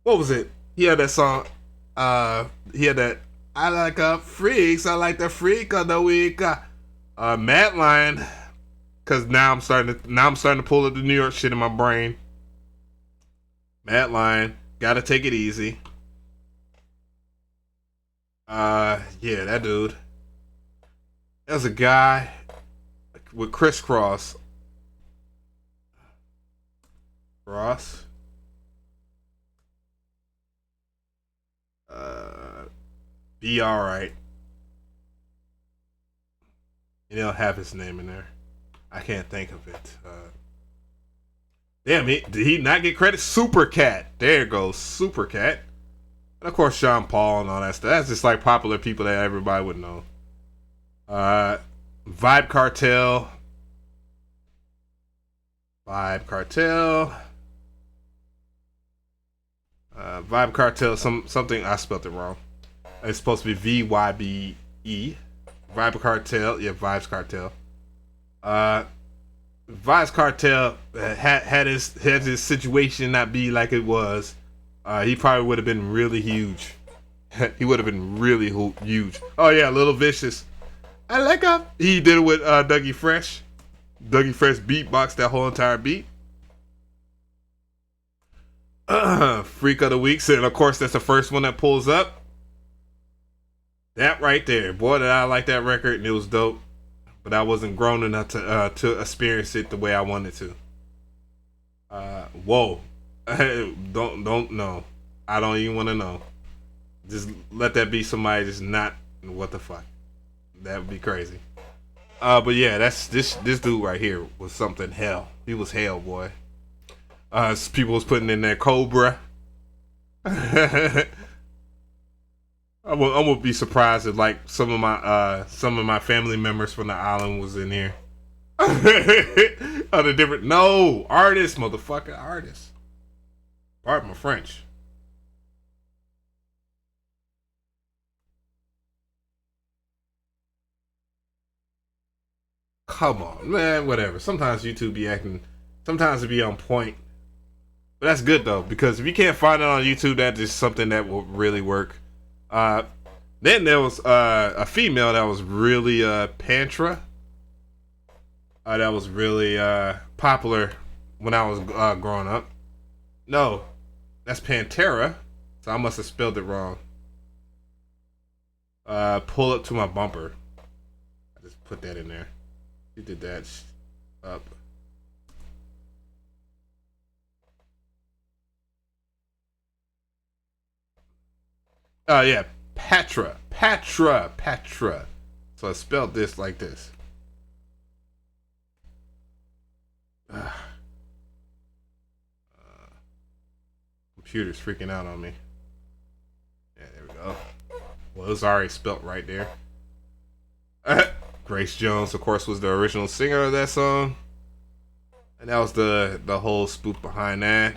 What was it? He had that song. He had that. I like freaks. I like the freak of the week. Mad Lion. Cause now I'm starting to pull up the New York shit in my brain. Mad Lion. Gotta take it easy. Yeah, that dude. There's a guy with Crisscross. Ross. Be alright. And he'll have his name in there. I can't think of it. Damn it. Did he not get credit? Super Cat. There it goes. Super Cat. And of course, Sean Paul and all that stuff. That's just like popular people that everybody would know. Vibe Cartel. Vibe Cartel. Vibe Cartel. Something I spelled it wrong. It's supposed to be VYBE. Vibe Cartel. Yeah, Vibes Cartel. Vibes Cartel had his situation not be like it was, he probably would have been really huge. He would have been really huge. Oh yeah, Little Vicious. I like him. He did it with Dougie Fresh. Dougie Fresh beatboxed that whole entire beat. Freak of the Week, and of course that's the first one that pulls up. That right there, boy, did I like that record, and it was dope. But I wasn't grown enough to experience it the way I wanted to. Whoa, don't know. I don't even want to know. Just let that be somebody just not. What the fuck? That would be crazy. But yeah, that's this dude right here was something hell. He was hell, boy. People was putting in that Cobra. I would be surprised if like some of my family members from the island was in here. Other different artists, motherfucker, artists. Pardon my French. Come on, man, whatever. Sometimes YouTube be acting, sometimes it be on point. But that's good though, because if you can't find it on YouTube, that is something that will really work. Then there was a female that was really Pantra. That was really popular when I was growing up. No, that's Pantera. So I must have spelled it wrong. Pull up to my bumper. I just put that in there. You did that up. Yeah, Patra. So I spelled this like this. Computer's freaking out on me. Yeah, there we go. Well, it's already spelt right there. Grace Jones, of course, was the original singer of that song. And that was the whole spook behind that.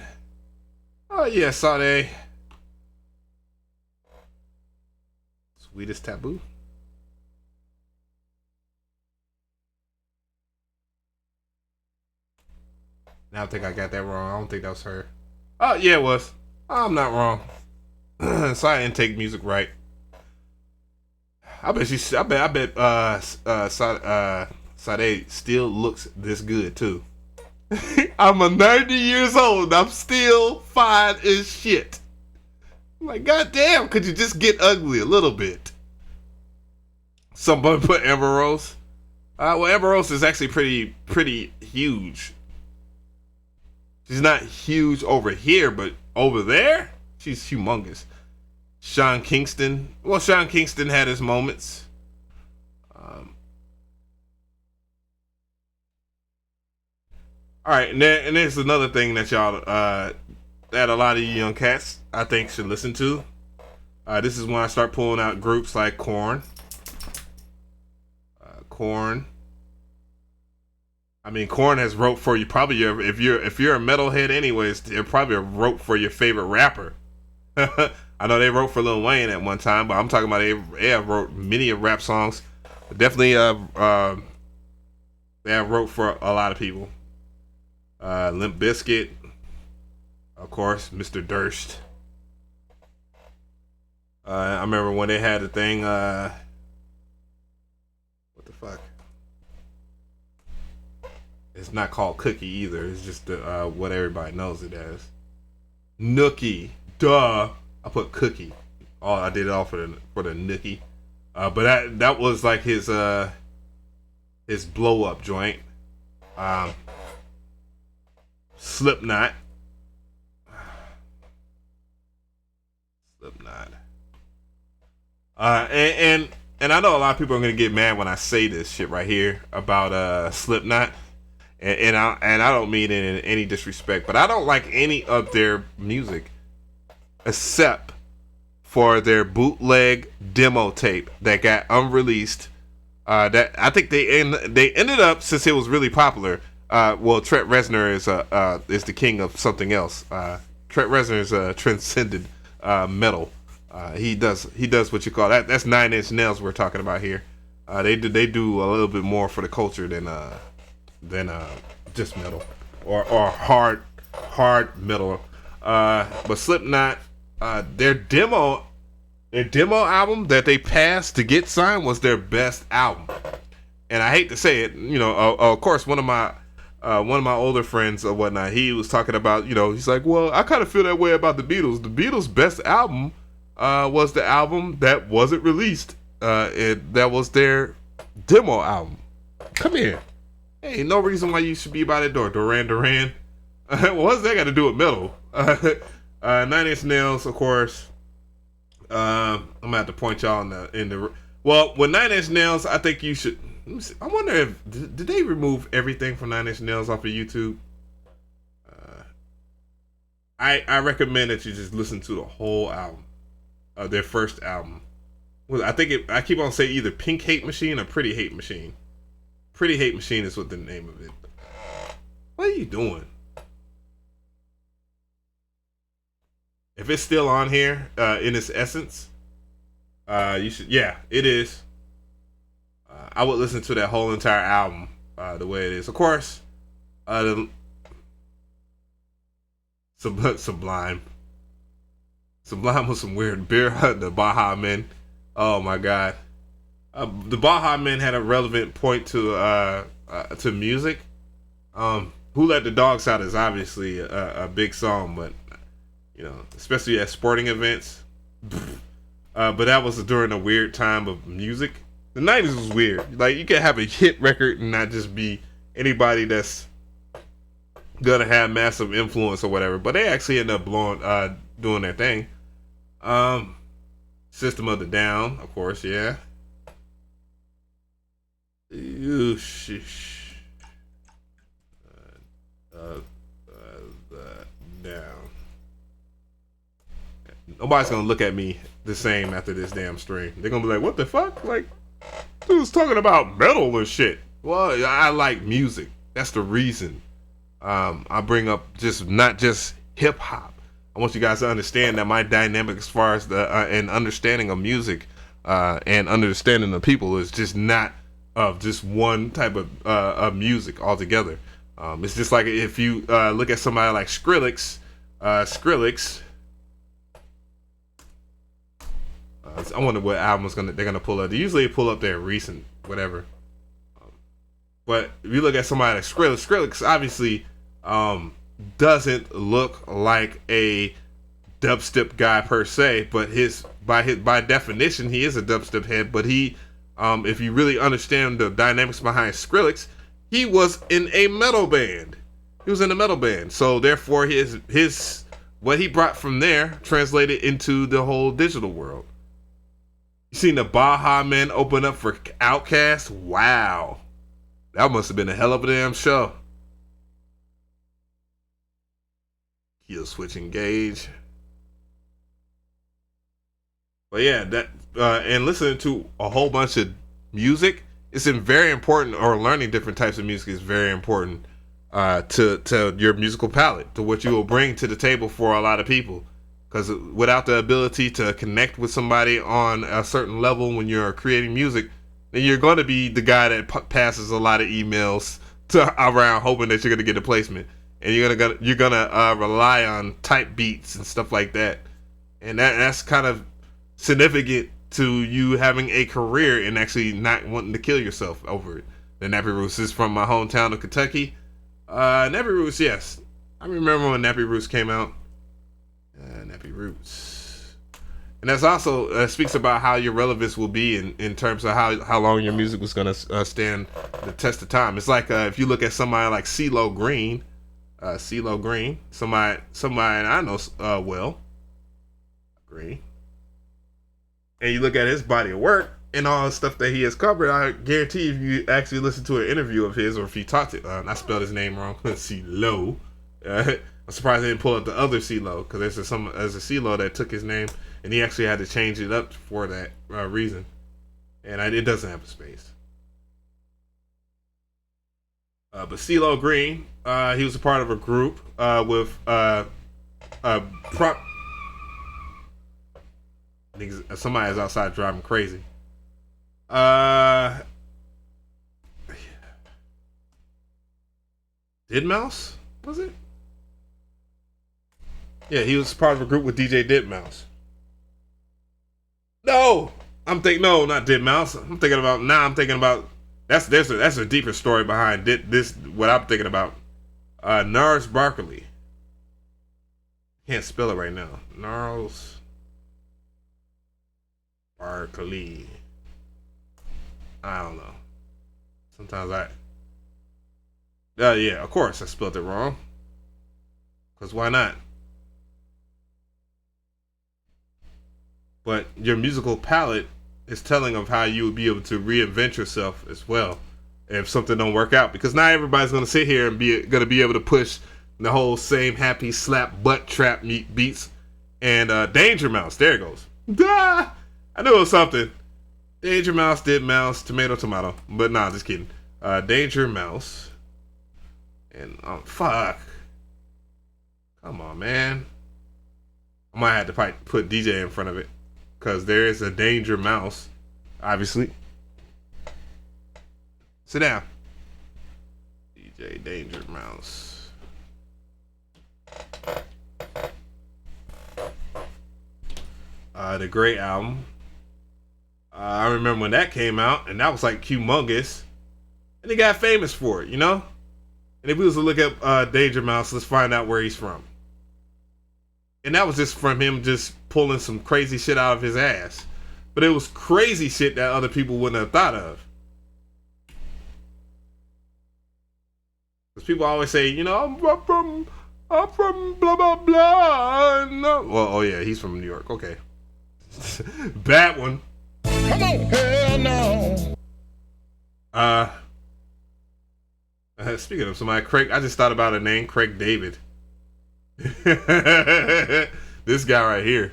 Oh yeah, Sade. Sweetest Taboo. Now I think I got that wrong. I don't think that was her. Oh yeah, it was. I'm not wrong. So I didn't take music right. I bet Sade still looks this good too. I'm a 90 years old. I'm still fine as shit. I'm like, goddamn, could you just get ugly a little bit? Somebody put Amber Rose. Well, Amber Rose is actually pretty huge. She's not huge over here, but over there, she's humongous. Sean Kingston. Well, Sean Kingston had his moments. All right, and there's another thing that y'all, that a lot of you young cats, I think, should listen to. This is when I start pulling out groups like Korn. Korn. I mean, Korn has wrote for you probably if you're a metalhead anyways, they probably wrote for your favorite rapper. I know they wrote for Lil Wayne at one time, but I'm talking about they have wrote many of rap songs. But definitely, they have wrote for a lot of people. Limp Bizkit, of course, Mr. Durst. I remember when they had the thing. What the fuck? It's not called Cookie either. It's just what everybody knows it as. Nookie, duh. I put Cookie. Oh, I did it all for the Nookie. But that was like his blow up joint. Slipknot. And I know a lot of people are gonna get mad when I say this shit right here about Slipknot. And I don't mean it in any disrespect, but I don't like any of their music except for their bootleg demo tape that got unreleased. That I think they ended up, since it was really popular, Well, Trent Reznor is the king of something else. Trent Reznor is transcended metal. He does what you call that. That's 9 Inch Nails we're talking about here. They do a little bit more for the culture than just metal or hard metal. But Slipknot, their demo album that they passed to get signed was their best album. And I hate to say it, of course, one of my older friends or whatnot, he was talking about, he's like, well, I kind of feel that way about the Beatles. The Beatles' best album was the album that wasn't released. That was their demo album. Come here. Hey, no reason why you should be by that door, Duran Duran. What's that got to do with metal? 9 Inch Nails, of course. I'm gonna have to point y'all in the. Well, with 9 Inch Nails, I think you should. Let me see. I wonder if did they remove everything from 9 Inch Nails off of YouTube? I recommend that you just listen to the whole album, their first album. Well, I keep on saying either Pink Hate Machine or Pretty Hate Machine. Pretty Hate Machine is what the name of it. What are you doing? If it's still on here in its essence, you should. Yeah, it is. I would listen to that whole entire album the way it is. Of course, Sublime. Sublime was some weird beer. The Baja Men. Oh my God. The Baja Men had a relevant point to music. Who Let the Dogs Out is obviously a big song, but especially at sporting events. But that was during a weird time of music. The 90s was weird. Like, you can have a hit record and not just be anybody that's gonna have massive influence or whatever. But they actually end up doing their thing. System of the Down, of course, yeah. Down. Nobody's gonna look at me the same after this damn stream. They're gonna be like, what the fuck? Like, dude's talking about metal and shit. Well, I like music. That's the reason. I bring up not just hip hop. I want you guys to understand that my dynamic as far as and understanding of music and understanding of people is just not of just one type of music altogether. It's just like if you look at somebody like Skrillex. I wonder what albums they're gonna pull up. They usually pull up their recent whatever. But if you look at somebody like Skrillex obviously doesn't look like a dubstep guy per se, but by definition he is a dubstep head. But he, if you really understand the dynamics behind Skrillex, he was in a metal band. He was in a metal band, so therefore his what he brought from there translated into the whole digital world. You seen the Baja Men open up for Outkast? Wow. That must have been a hell of a damn show. Kill Switch Engage. But yeah, that and listening to a whole bunch of music, it's very important, or learning different types of music is very important to your musical palette, to what you will bring to the table for a lot of people. Because without the ability to connect with somebody on a certain level when you're creating music, then you're going to be the guy that passes a lot of emails around hoping that you're going to get a placement, and you're gonna rely on type beats and stuff like that, and that's kind of significant to you having a career and actually not wanting to kill yourself over it. The Nappy Roots is from my hometown of Kentucky. Nappy Roots, yes, I remember when Nappy Roots came out. Nappy Roots. And that's also speaks about how your relevance will be in terms of how long your music was going to stand the test of time. It's like if you look at somebody like CeeLo Green, somebody I know well, Green, and you look at his body of work and all the stuff that he has covered, I guarantee if you actually listen to an interview of his, or if you talked to, I spelled his name wrong, CeeLo. I'm surprised they didn't pull up the other CeeLo, because there's a CeeLo that took his name, and he actually had to change it up for that reason. And it doesn't have a space. But CeeLo Green, he was a part of a group with somebody's outside driving crazy. Didmouse? Was it? Yeah, he was part of a group with DJ Didmouse. No, not Didmouse. I'm thinking about that's a deeper story behind this. What I'm thinking about, Gnarls Barkley. Can't spell it right now. Gnarls Barkley. I don't know. Sometimes yeah, of course I spelled it wrong. Cause why not? But your musical palette is telling of how you would be able to reinvent yourself as well if something don't work out. Because not everybody's gonna sit here and be able to push the whole same happy slap butt trap beats. And Danger Mouse, there it goes. I knew it was something. Danger Mouse, Didmouse, tomato. But nah, just kidding. Danger Mouse. And fuck. Come on, man. I might have to put DJ in front of it. Because there is a Danger Mouse, obviously. Sit down. DJ Danger Mouse. The Great album. I remember when that came out, and that was like humongous. And he got famous for it, you know? And if we was to look up Danger Mouse, let's find out where he's from. And that was just from him just pulling some crazy shit out of his ass. But it was crazy shit that other people wouldn't have thought of. Because people always say, you know, I'm from blah, blah, blah. No. Well, oh yeah, he's from New York. Okay. Bad one. Come on, hell no. Speaking of somebody, Craig, I just thought about a name, Craig David. This guy right here.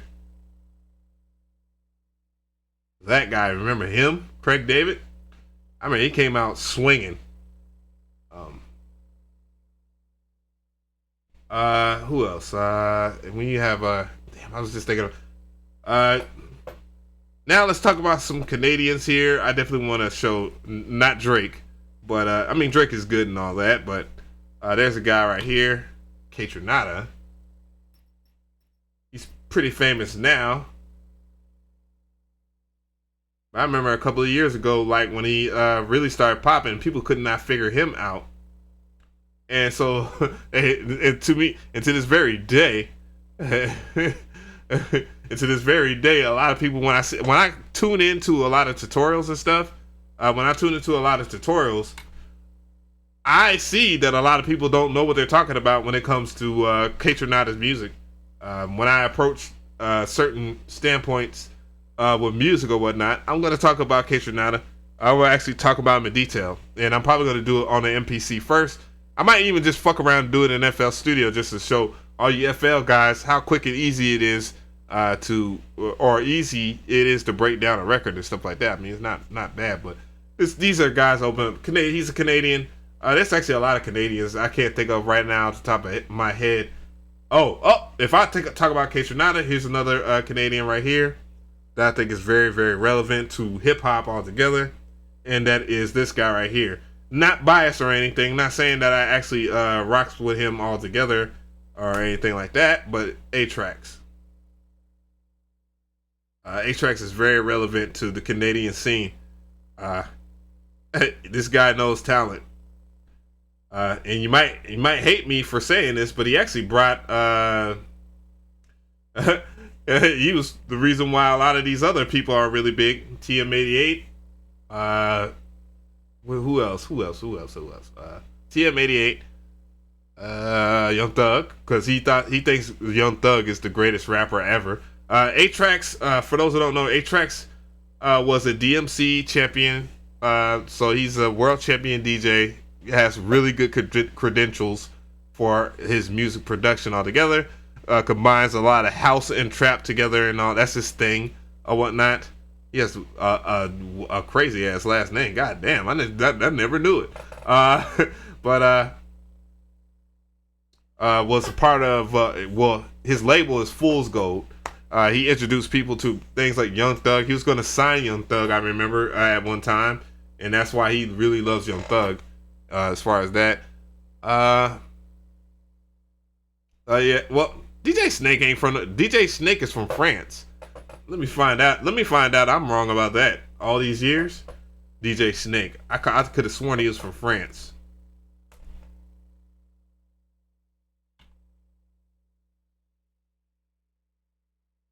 That guy, remember him? Craig David? I mean, he came out swinging. Who else? When you have, damn, I was just thinking of, now let's talk about some Canadians here. I definitely want to show, not Drake, but, I mean, Drake is good and all that, but, there's a guy right here, K-Tronada. He's pretty famous now. I remember a couple of years ago, like when he really started popping, people could not figure him out. And so, and to me, and to this very day, a lot of people, when I tune into a lot of tutorials and stuff, I see that a lot of people don't know what they're talking about when it comes to K-Tronada's music. When I approach certain standpoints with music or whatnot, I'm going to talk about K-Tronada. I will actually talk about him in detail, and I'm probably going to do it on the MPC first. I might even just fuck around and do it in FL Studio just to show all you FL guys how quick and easy it is easy it is to break down a record and stuff like that. I mean, it's not bad, but these are guys open up. He's a Canadian. There's actually a lot of Canadians I can't think of right now off the top of my head. If I talk about K-Tronada, here's another Canadian right here that I think is very, very relevant to hip-hop altogether, and that is this guy right here. Not biased or anything, not saying that I actually rocks with him altogether or anything like that, but A-Trax. A-Trax is very relevant to the Canadian scene. This guy knows talent. And you might hate me for saying this, but he actually brought he was the reason why a lot of these other people are really big. TM88. Who else? TM88. Young Thug, because he thinks Young Thug is the greatest rapper ever. A-Trax, for those who don't know, A-Trax was a DMC champion. So he's a world champion DJ. Has really good credentials for his music production altogether. Combines a lot of house and trap together and all. That's his thing or whatnot. He has a crazy ass last name. God damn, I never knew it. but was a part of his label is Fool's Gold. He introduced people to things like Young Thug. He was going to sign Young Thug, I remember, at one time, and that's why he really loves Young Thug. As far as that, yeah. Well, DJ Snake ain't from DJ Snake is from France. Let me find out. I'm wrong about that. All these years, DJ Snake. I could have sworn he was from France.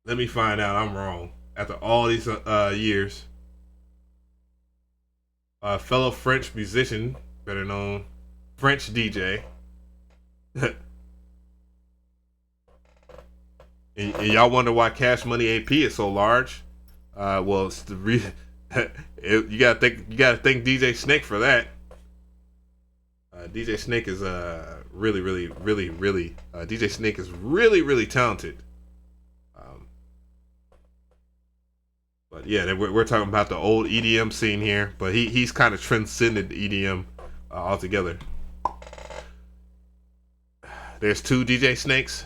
Let me find out I'm wrong. After all these years. Fellow French musician, better known French DJ. and y'all wonder why Cash Money AP is so large. Well, it's the you gotta thank DJ Snake for that. DJ Snake is really DJ Snake is really talented. But yeah, we're talking about the old EDM scene here, but he's kind of transcended EDM altogether. There's two DJ Snakes.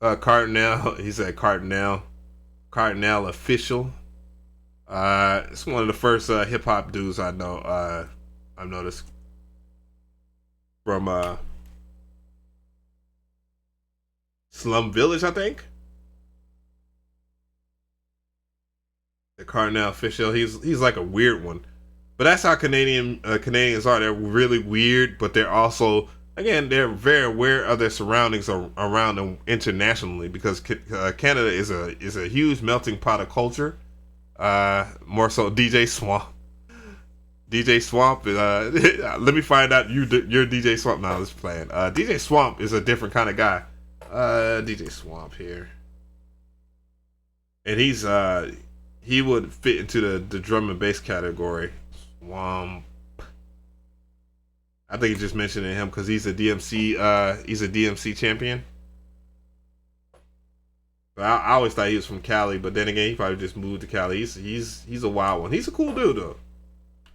Cardinal, he said Cardinal Official. It's one of the first hip hop dudes I know. I've noticed from Slum Village, I think. The Cardinal Official, he's like a weird one, but that's how Canadians are. They're really weird, but they're also, again, they're very aware of their surroundings around them internationally, because Canada is a huge melting pot of culture. More so DJ Swamp. DJ Swamp is let me find out you're DJ Swamp. Now let's play it. DJ Swamp is a different kind of guy. DJ Swamp here, and he would fit into the drum and bass category. Swamp. I think you just mentioned him because he's a DMC champion. But I always thought he was from Cali, but then again, he probably just moved to Cali. He's a wild one. He's a cool dude though.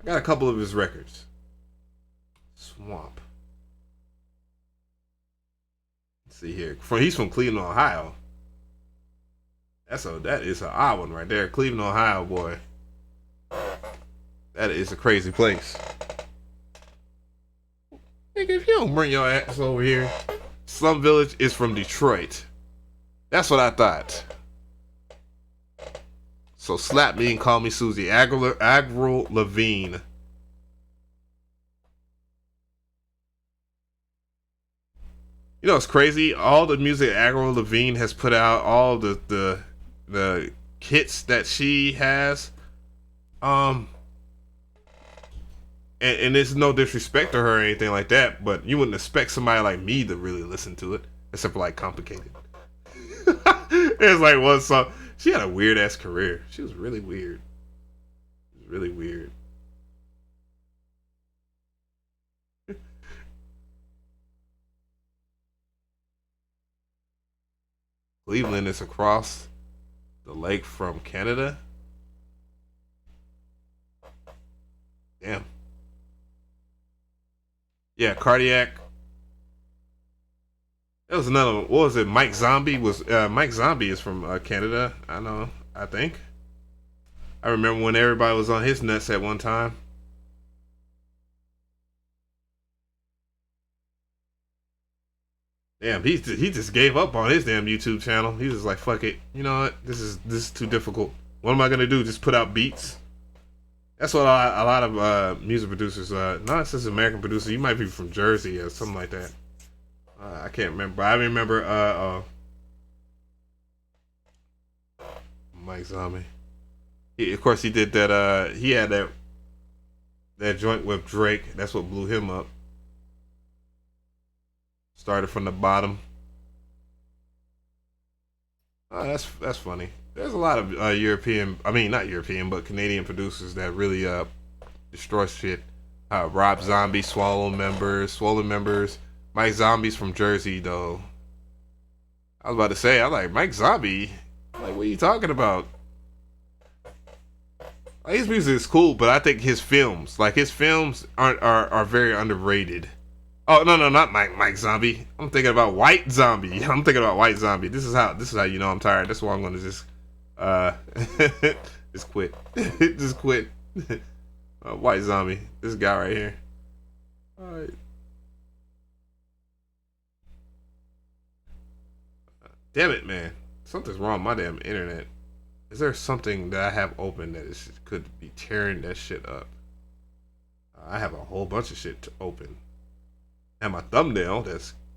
I got a couple of his records. Swamp. Let's see here. He's from Cleveland, Ohio. That is an odd one right there. Cleveland, Ohio, boy. That is a crazy place. Nigga, if you don't bring your ass over here. Slum Village is from Detroit. That's what I thought. So slap me and call me Susie. Avril Lavigne. You know, it's crazy. All the music Avril Lavigne has put out, all the hits that she has, and it's no disrespect to her or anything like that, but you wouldn't expect somebody like me to really listen to it, except for like Complicated. It's like one song. She had a weird ass career. She was really weird. It was really weird. Cleveland is across the lake from Canada. Damn. Yeah, Cardiac. That was another one. What was it? Mike Zombie Mike Zombie is from Canada. I think. I remember when everybody was on his nuts at one time. Damn, he just gave up on his damn YouTube channel. He was like, fuck it. You know what? This is too difficult. What am I gonna do? Just put out beats? That's what a lot of music producers. No, it says American producer. You might be from Jersey or something like that. I can't remember. I remember Mike Zombie. Of course, he did that. He had that joint with Drake. That's what blew him up. Started from the bottom. Oh, that's funny. There's a lot of not European, but Canadian producers that really destroy shit. Rob Zombie, Swollen Members. Mike Zombie's from Jersey, though. I was about to say, I'm like, Mike Zombie? Like, what are you talking about? Like, his music is cool, but I think his films are very underrated. Oh no, not Mike Zombie. I'm thinking about White Zombie. I'm thinking about White Zombie. This is how you know I'm tired. That's why I'm gonna just just quit. Just quit. White Zombie. This guy right here. All right. Damn it, man. Something's wrong with my damn internet. Is there something that I have open that could be tearing that shit up? I have a whole bunch of shit to open. And my thumbnail,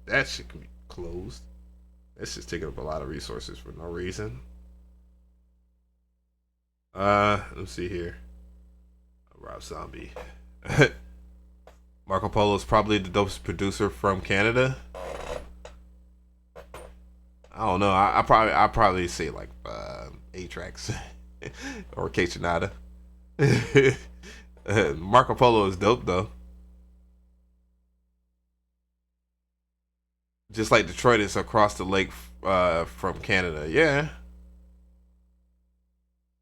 that shit can be closed. That's just taking up a lot of resources for no reason. Let's see here. Rob Zombie. Marco Polo is probably the dopest producer from Canada. I don't know. I probably say like A-Tracks or K Tronada. Marco Polo is dope though. Just like Detroit is across the lake from Canada. Yeah.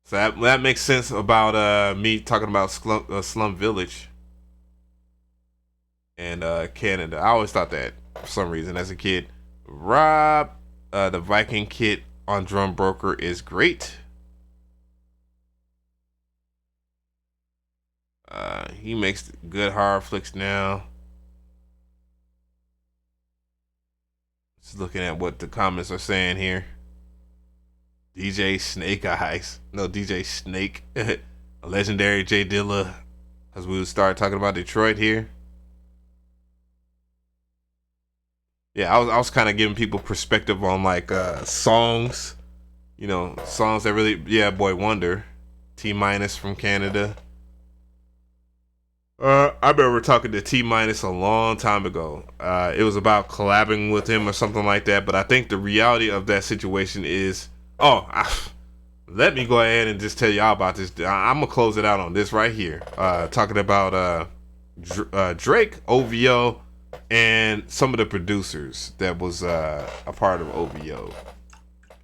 So that makes sense about me talking about Slum Village and Canada. I always thought that for some reason as a kid. Rob, the Viking Kid on Drum Broker is great. He makes good horror flicks now. Just looking at what the comments are saying here. DJ Snake Eyes. No, DJ Snake. A legendary J Dilla. As we would start talking about Detroit here. Yeah, I was kind of giving people perspective on like songs. You know, songs that really, yeah, Boy Wonder. T- from Canada. I remember talking to T- a long time ago. It was about collabing with him or something like that. But I think the reality of that situation is, let me go ahead and just tell y'all about this. I'm gonna close it out on this right here. Talking about Drake, OVO, and some of the producers that was a part of OVO.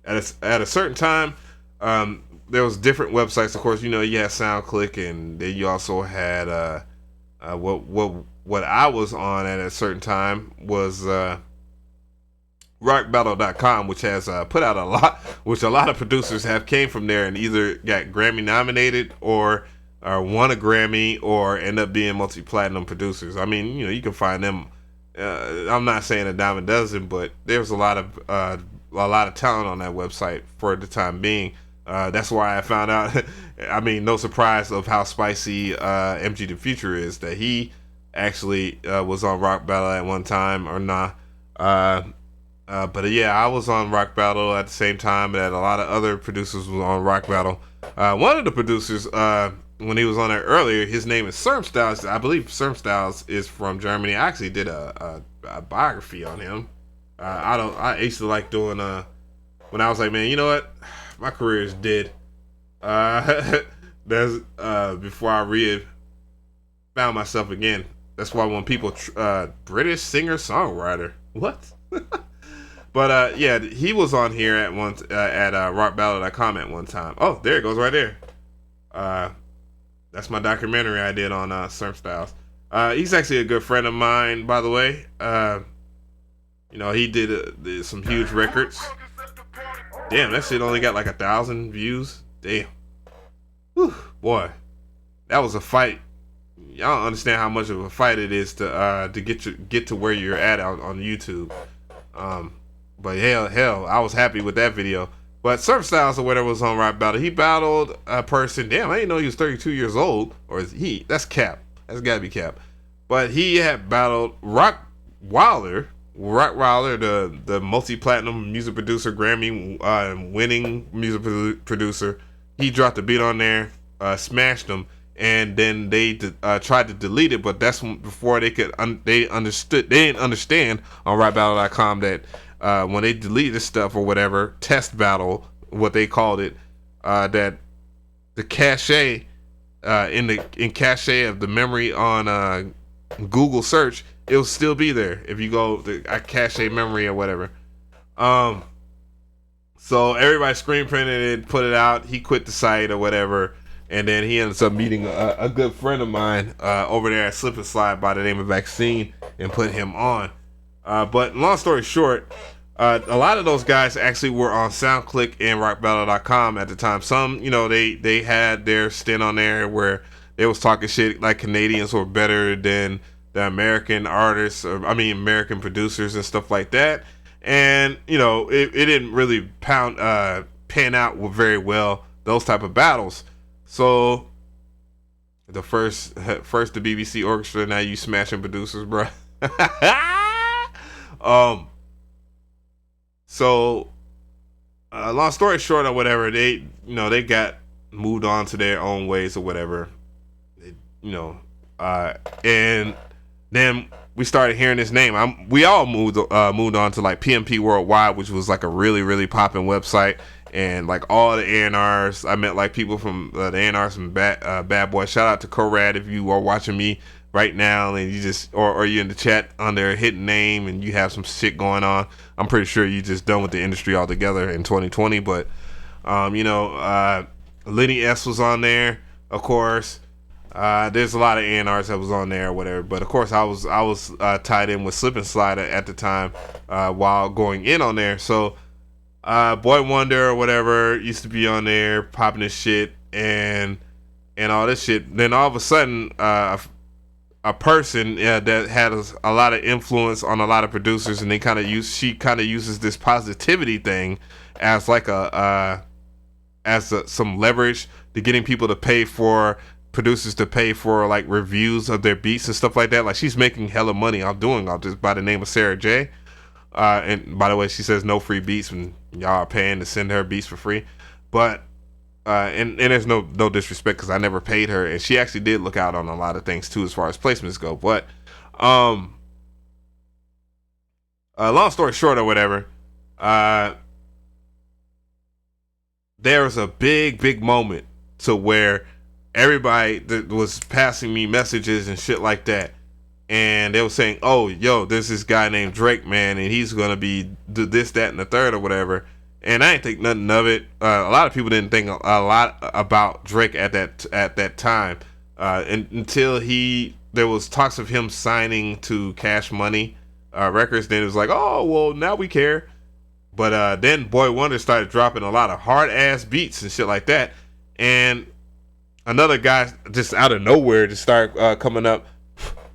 At a certain time, there was different websites. Of course, you know, you had SoundClick, and then you also had what I was on at a certain time was rockbattle.com, which has put out a lot, which a lot of producers have came from there and either got Grammy nominated or won a Grammy or end up being multi-platinum producers. I mean, you know, you can find them. I'm not saying a dime a dozen, but there's a lot of talent on that website for the time being. That's why I found out. I mean, no surprise of how spicy MG the Future is, that he actually was on Rock Battle at one time or nah. But yeah, I was on Rock Battle at the same time that a lot of other producers was on Rock Battle. One of the producers, when he was on there earlier, his name is Serm Styles. I believe Serm Styles is from Germany. I actually did a biography on him. I used to like doing when I was like, man, you know what? My career is dead. That's before I found myself again. That's why when people British singer songwriter, what? But yeah, he was on here at rockbattle.com at one time. Oh, there it goes right there. That's my documentary I did on Surf Styles. He's actually a good friend of mine, by the way. You know, he did some huge records. Damn, that shit only got like 1,000 views. Damn. Whew, boy, that was a fight. Y'all don't understand how much of a fight it is to get to where you're at on YouTube. But hell, I was happy with that video. But Surf Styles or whatever was on Rap Battle. He battled a person. Damn, I didn't know he was 32 years old. Or is he? That's cap. That's gotta be cap. But he had battled Rock Wilder, the multi-platinum music producer, Grammy winning music producer. He dropped the beat on there, smashed him, and then they tried to delete it. But that's before they could. They didn't understand on rapbattle.com that when they delete this stuff or whatever, test battle, what they called it, that the cache in cache of the memory on Google search, it will still be there if you go to cache memory or whatever. So everybody screen printed it, put it out. He quit the site or whatever. And then he ends up meeting a good friend of mine over there at Slip and Slide by the name of Vaccine and put him on. But long story short, a lot of those guys actually were on SoundClick and RockBattle.com at the time. Some, they had their stint on there where they was talking shit like Canadians were better than the American artists, American producers and stuff like that. And, it didn't really pan out very well, those type of battles. So the first the BBC orchestra, now you smashing producers, bro. So long story short or whatever, they got moved on to their own ways or whatever. And then we started hearing his name. We all moved on to like PMP Worldwide, which was like a really, really popping website. And like all the A&Rs, I met like people from the A&Rs from Bad Boy. Shout out to Corad if you are watching me right now and you just or you in the chat on their hidden name and you have some shit going on. I'm pretty sure you just done with the industry altogether in 2020. But Lenny S was on there, of course. There's a lot of A&Rs that was on there or whatever. But of course I was tied in with Slip and Slide at the time while going in on there. So Boy Wonder or whatever used to be on there popping his shit and all this shit. Then all of a sudden, a person that had a lot of influence on a lot of producers, and she kind of uses this positivity thing as like some leverage to getting people to pay for producers to pay for like reviews of their beats and stuff like that. Like she's making hella money off doing all this by the name of Sarah J. And by the way, she says no free beats when y'all are paying to send her beats for free. But and there's no disrespect because I never paid her, and she actually did look out on a lot of things too as far as placements go. But long story short or whatever, there was a big moment to where everybody that was passing me messages and shit like that. And they were saying, oh, yo, there's this guy named Drake, man, and he's going to do this, that, and the third or whatever. And I didn't think nothing of it. A lot of people didn't think a lot about Drake at that time until there was talks of him signing to Cash Money Records. Then it was like, oh, well, now we care. But then Boy Wonder started dropping a lot of hard-ass beats and shit like that. And another guy just out of nowhere just started coming up,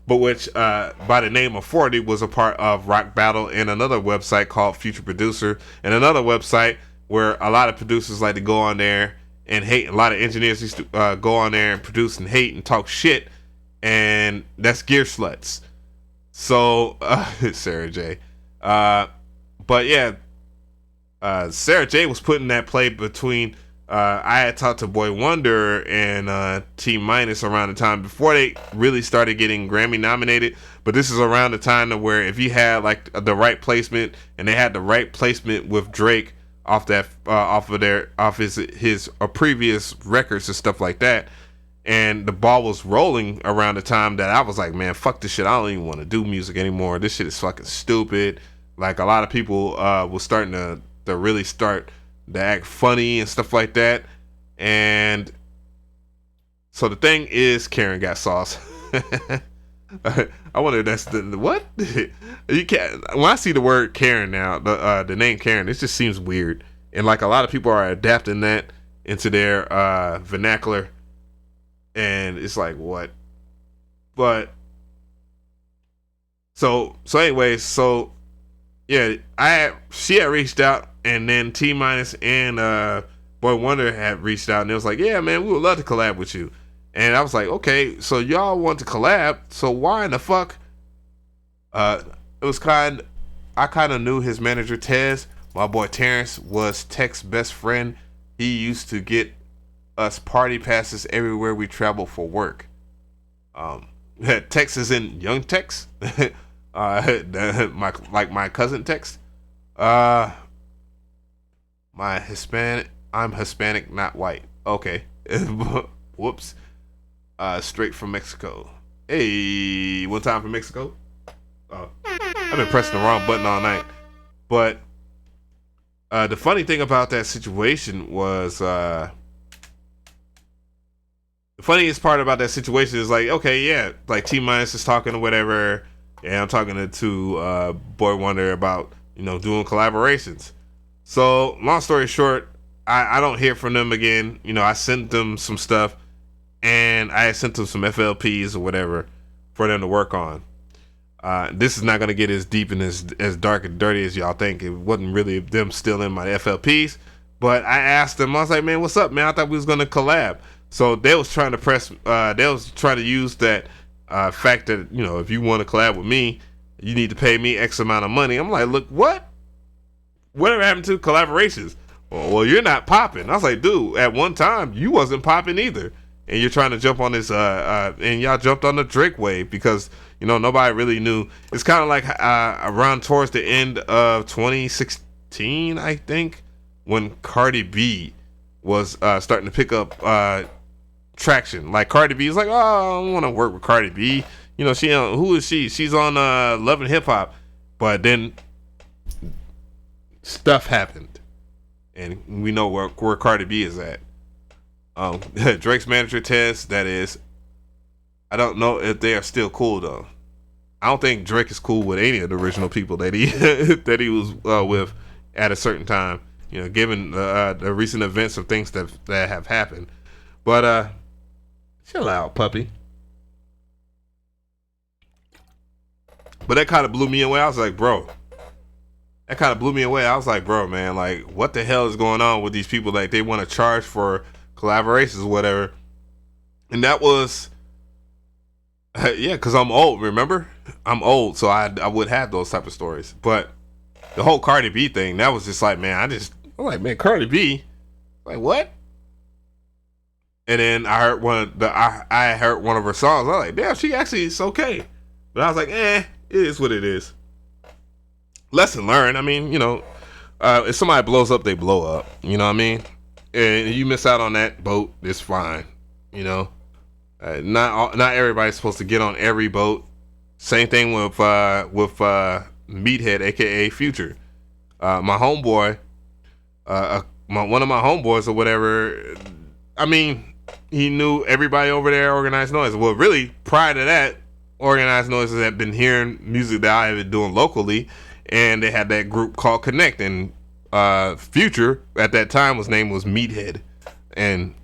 but which by the name of 40 was a part of Rock Battle and another website called Future Producer, and another website where a lot of producers like to go on there and hate. A lot of engineers used to go on there and produce and hate and talk shit, and that's Gear Sluts. So Sarah J. But yeah, Sarah J was putting that play between I had talked to Boy Wonder and T Minus around the time before they really started getting Grammy nominated. But this is around the time to where if you had like the right placement, and they had the right placement with Drake off his previous records and stuff like that, and the ball was rolling around the time that I was like, man, fuck this shit. I don't even want to do music anymore. This shit is fucking stupid. Like a lot of people was starting to really start to act funny and stuff like that. And so the thing is, Karen got sauce. I wonder if that's the what? You can't. When I see the word Karen now, the name Karen, it just seems weird. And like a lot of people are adapting that into their vernacular, and it's like what? But so anyways, so yeah, she had reached out. And then T Minus and Boy Wonder had reached out, and it was like, yeah, man, we would love to collab with you. And I was like, okay, so y'all want to collab, so why in the fuck? I kind of knew his manager Tez. My boy Terrence was Tech's best friend. He used to get us party passes everywhere we travel for work. Tex is in Young Tex, my cousin Tex. I'm Hispanic, not white. Okay. Whoops. Straight from Mexico. Hey, one time from Mexico. I've been pressing the wrong button all night. But the funny thing about that situation was funniest part about that situation is like, okay, yeah, like T Minus is talking or whatever, and I'm talking to Boy Wonder about, you know, doing collaborations. So long story short, I don't hear from them again. You know, I sent them some stuff, and I sent them some FLPs or whatever for them to work on. This is not going to get as deep and as dark and dirty as y'all think. It wasn't really them stealing my FLPs, but I asked them, I was like, man, what's up, man? I thought we was going to collab. So they was trying to use that fact that, you know, if you want to collab with me, you need to pay me X amount of money. I'm like, look, what? Whatever happened to collaborations? Well, you're not popping. I was like, dude, at one time, you wasn't popping either. And you're trying to jump on this, and y'all jumped on the Drake wave because, you know, nobody really knew. It's kind of like around towards the end of 2016, I think, when Cardi B was starting to pick up traction. Like, Cardi B is like, oh, I don't want to work with Cardi B. You know, who is she? She's on Love and Hip Hop. But then stuff happened, and we know where Cardi B is at. Drake's manager Tez, that is. I don't know if they are still cool though. I don't think Drake is cool with any of the original people that he that he was with at a certain time. You know, given the recent events of things that have happened. But chill out, puppy. But that kind of blew me away. I was like, bro. That kind of blew me away. I was like, bro, man, like, what the hell is going on with these people? Like, they want to charge for collaborations or whatever. And that was, yeah, because I'm old, remember? I'm old, so I would have those type of stories. But the whole Cardi B thing, that was just like, man, I'm like, man, Cardi B? Like, what? And then I heard I heard one of her songs. I was like, damn, she actually is okay. But I was like, it is what it is. Lesson learned. I mean, you know, if somebody blows up, they blow up. You know what I mean? And you miss out on that boat, it's fine. You know, not everybody's supposed to get on every boat. Same thing with Meathead, aka Future. My homeboy, one of my homeboys or whatever. I mean, he knew everybody over there, Organized Noise. Well, really, prior to that, Organized Noises had been hearing music that I had been doing locally. And they had that group called Connect, and Future at that time was Meathead, and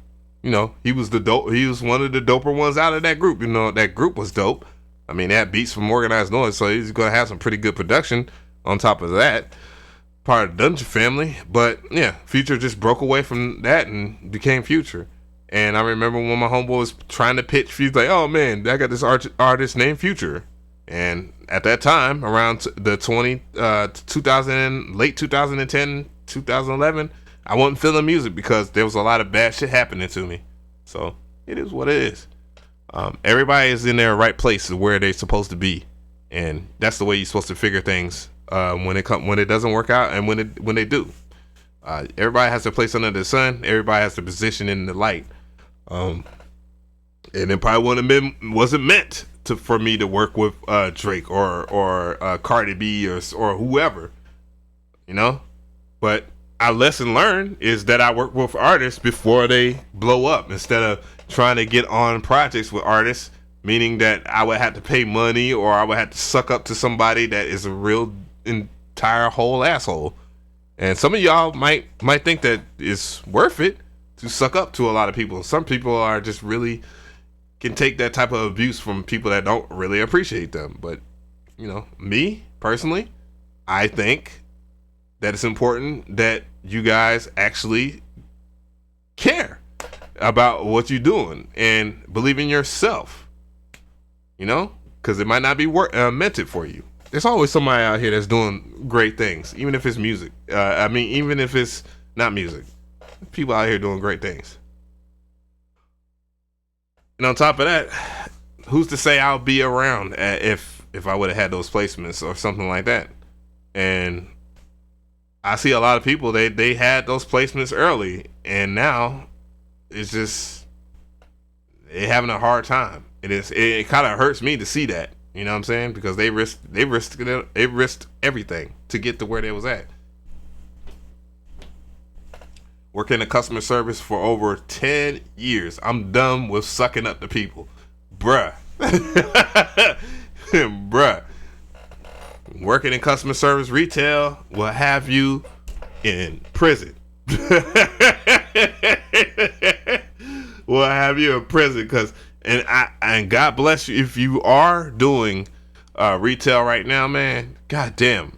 you know he was one of the doper ones out of that group. You know, that group was dope. I mean, they had beats from Organized Noise, so he's gonna have some pretty good production on top of that. Part of the Dungeon family, but yeah, Future just broke away from that and became Future. And I remember when my homeboy was trying to pitch, he's like, "Oh man, I got this artist named Future." And at that time, around the 2000, late 2010, 2011, I wasn't feeling music because there was a lot of bad shit happening to me. So it is what it is. Everybody is in their right place where they're supposed to be, and that's the way you're supposed to figure things when it doesn't work out and when they do. Everybody has their place under the sun. Everybody has their position in the light. And it probably wasn't meant for me to work with Drake or Cardi B or whoever, you know. But our lesson learned is that I work with artists before they blow up instead of trying to get on projects with artists, meaning that I would have to pay money or I would have to suck up to somebody that is a real entire whole asshole. And some of y'all might think that it's worth it to suck up to a lot of people. Some people are just really can take that type of abuse from people that don't really appreciate them. But, you know, me, personally, I think that it's important that you guys actually care about what you're doing and believe in yourself, you know, because it might not be meant it for you. There's always somebody out here that's doing great things, even if it's music. Even if it's not music. People out here doing great things. And on top of that, who's to say I'll be around if I would have had those placements or something like that? And I see a lot of people, they had those placements early, and now it's just they're having a hard time. It kind of hurts me to see that, you know what I'm saying? Because they risked everything to get to where they was at. working in customer service for over 10 years. I'm done with sucking up to people. Bruh. Bruh. Working in customer service, retail will have you in prison. Will have you in prison, and God bless you if you are doing retail right now, man. Goddamn,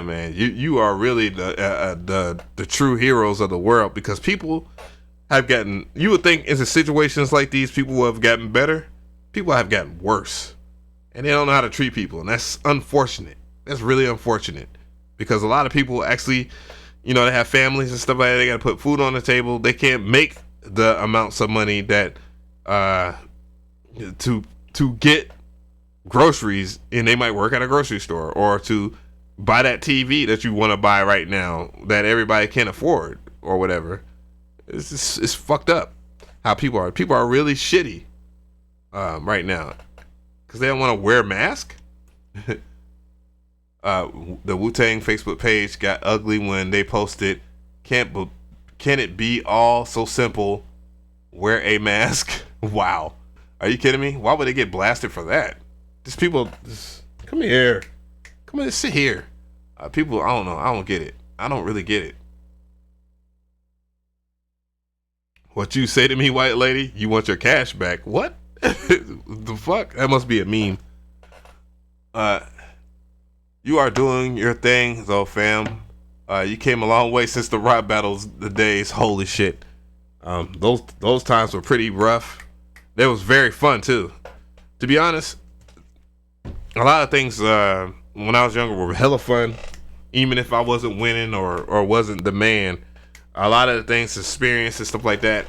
man, you are really the true heroes of the world, because people have gotten. You would think in situations like these, people will have gotten better. People have gotten worse, and they don't know how to treat people, and that's unfortunate. That's really unfortunate, because a lot of people actually, they have families and stuff like that. They got to put food on the table. They can't make the amounts of money that to get groceries, and they might work at a grocery store, or to buy that TV that you want to buy right now that everybody can't afford or whatever. It's fucked up how people are. People are really shitty right now because they don't want to wear a mask. The Wu-Tang Facebook page got ugly when they posted, can it be all so simple? Wear a mask. Wow. Are you kidding me? Why would they get blasted for that? These people, come here. Come on, sit here. People, I don't know. I don't get it. I don't really get it. What you say to me, white lady? You want your cash back? What? The fuck? That must be a meme. You are doing your thing, though, fam. You came a long way since the rap battles, the days. Holy shit. Those times were pretty rough. It was very fun too. To be honest, a lot of things when I was younger were hella fun. Even if I wasn't winning or wasn't the man, a lot of the things, experience and stuff like that.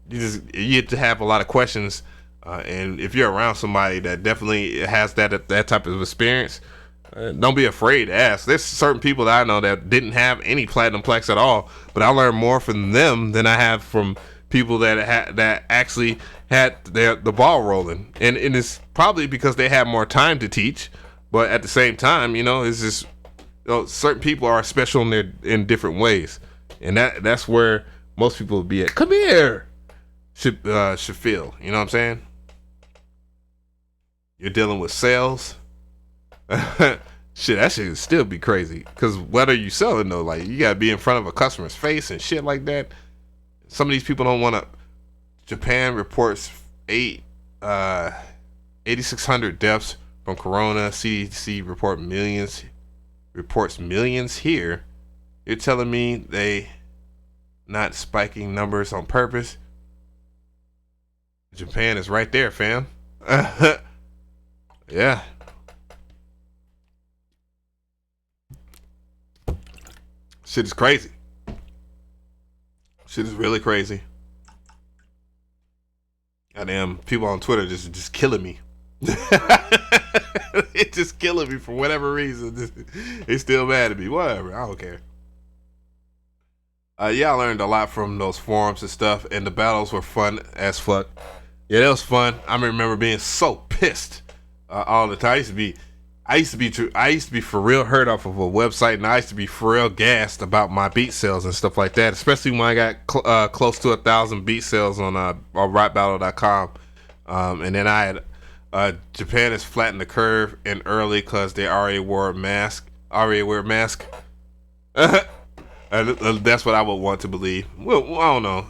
You get to have a lot of questions. And if you're around somebody that definitely has that type of experience, don't be afraid to ask. There's certain people that I know that didn't have any platinum plaques at all, but I learned more from them than I have from people that actually had the ball rolling. And it's probably because they have more time to teach, but at the same time, it's just certain people are special in different ways, and that's where most people would be at. Come here, should feel. You know what I'm saying? You're dealing with sales. Shit, that should still be crazy. Because what are you selling though? Like, you gotta be in front of a customer's face and shit like that. Some of these people don't want to. Japan reports 8,600 deaths from corona. CDC reports millions here. You're telling me they not spiking numbers on purpose? Japan is right there, fam. Yeah. Shit is crazy. Shit is really crazy. Goddamn, people on Twitter just killing me. It's just killing me for whatever reason. They still mad at me. Whatever, I don't care. Yeah, I learned a lot from those forums and stuff, and the battles were fun as fuck. Yeah, that was fun. I remember being so pissed all the time. I used to be for real hurt off of a website, and I used to be for real gassed about my beat sales and stuff like that, especially when I got close to 1,000 beat sales on rapbattle.com. And then I had Japan has flattened the curve and early because they already wear a mask. That's what I would want to believe. Well, I don't know.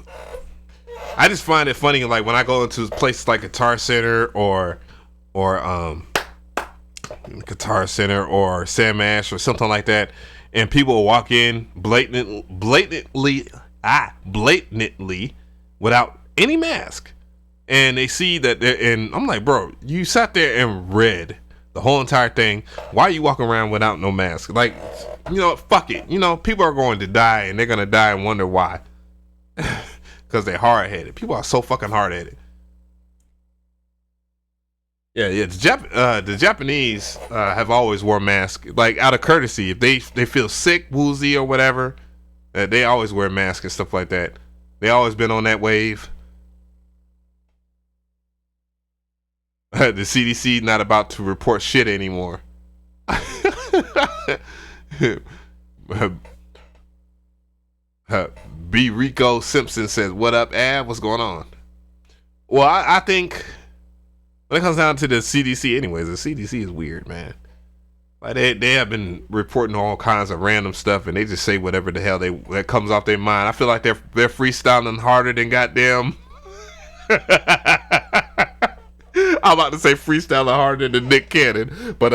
I just find it funny, like when I go into places like Guitar Center or Guitar Center or Sam Ash or something like that, and people walk in blatantly without any mask, and they see that, and I'm like, bro, you sat there and read the whole entire thing. Why are you walking around without no mask? Like, fuck it. People are going to die, and they're gonna die and wonder why. Because they're hard-headed. People are so fucking hard-headed. Yeah. The Japanese have always worn masks, like out of courtesy. If they feel sick, woozy, or whatever, they always wear masks and stuff like that. They always been on that wave. The CDC not about to report shit anymore. B. Rico Simpson says, "What up, Ab? What's going on?" Well, I think when it comes down to the CDC, anyways, the CDC is weird, man. Like they have been reporting all kinds of random stuff, and they just say whatever the hell that comes off their mind. I feel like they're freestyling harder than goddamn. I'm about to say freestyling harder than Nick Cannon, but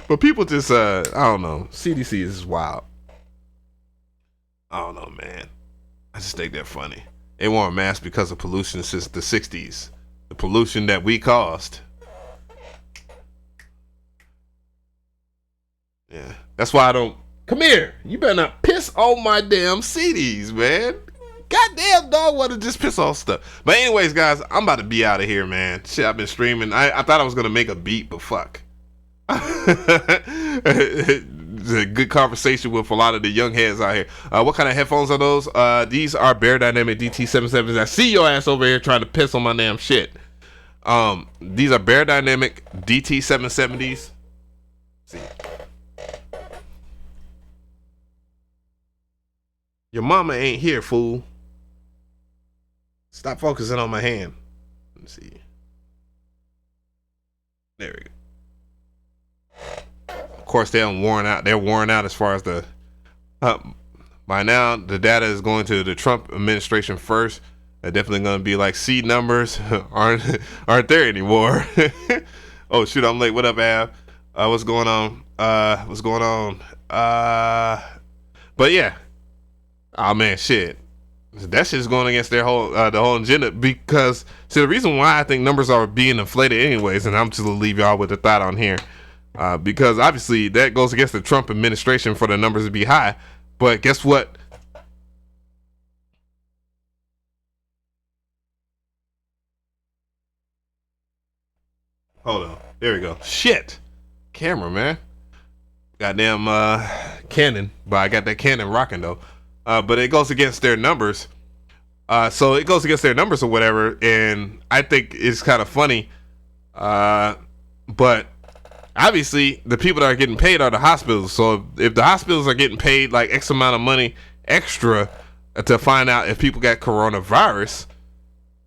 but people just I don't know. CDC is wild. I don't know, man. I just think they're funny. They wore a mask because of pollution since the 60s. The pollution that we caused. Yeah, that's why I don't. Come here. You better not piss on my damn CDs, man. Goddamn dog want to just piss off stuff. But anyways, guys, I'm about to be out of here, man. Shit, I've been streaming. I thought I was going to make a beat, but fuck. It's a good conversation with a lot of the young heads out here. What kind of headphones are those? These are Bear Dynamic DT77s. I see your ass over here trying to piss on my damn shit. These are Bear Dynamic DT770s. See. Your mama ain't here, fool. Stop focusing on my hand. Let's see. There we go. Of course, they're worn out. They're worn out as far as the. By now, the data is going to the Trump administration first. They're definitely going to be like seed numbers aren't there anymore. Oh shit, I'm late. What up, Ab? What's going on? What's going on? But yeah. Oh man, shit. That shit's going against their whole the whole agenda, because see, the reason why I think numbers are being inflated anyways, and I'm just gonna leave y'all with a thought on here, because obviously that goes against the Trump administration for the numbers to be high. But guess what? Hold on. There we go. Shit. Camera, man. Goddamn Canon. But I got that Canon rocking though. But it goes against their numbers. So it goes against their numbers or whatever. And I think it's kind of funny. But obviously the people that are getting paid are the hospitals. So if the hospitals are getting paid like X amount of money extra to find out if people got coronavirus,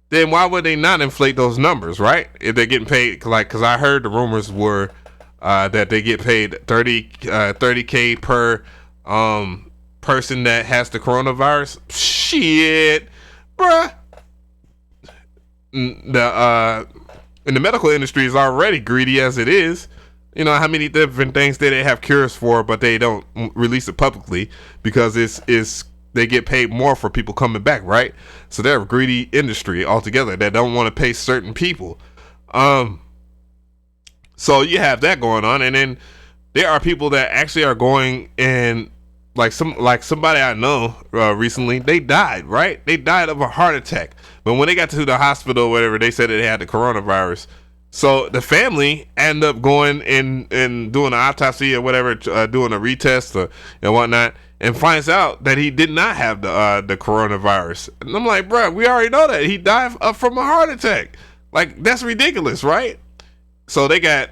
then why would they not inflate those numbers, right? If they're getting paid, like, because I heard the rumors were that they get paid $30K per person that has the coronavirus. Shit, bruh. And the medical industry is already greedy as it is. You know how many different things they have cures for, but they don't release it publicly because it's they get paid more for people coming back, right? So they're a greedy industry altogether that don't want to pay certain people. So you have that going on, and then there are people that actually are going and like somebody I know recently, they died, right? They died of a heart attack. But when they got to the hospital or whatever, they said they had the coronavirus. So the family end up going and doing an autopsy or whatever, doing a retest and whatnot, and finds out that he did not have the coronavirus. And I'm like, bro, we already know that he died from a heart attack. Like, that's ridiculous, right? So they got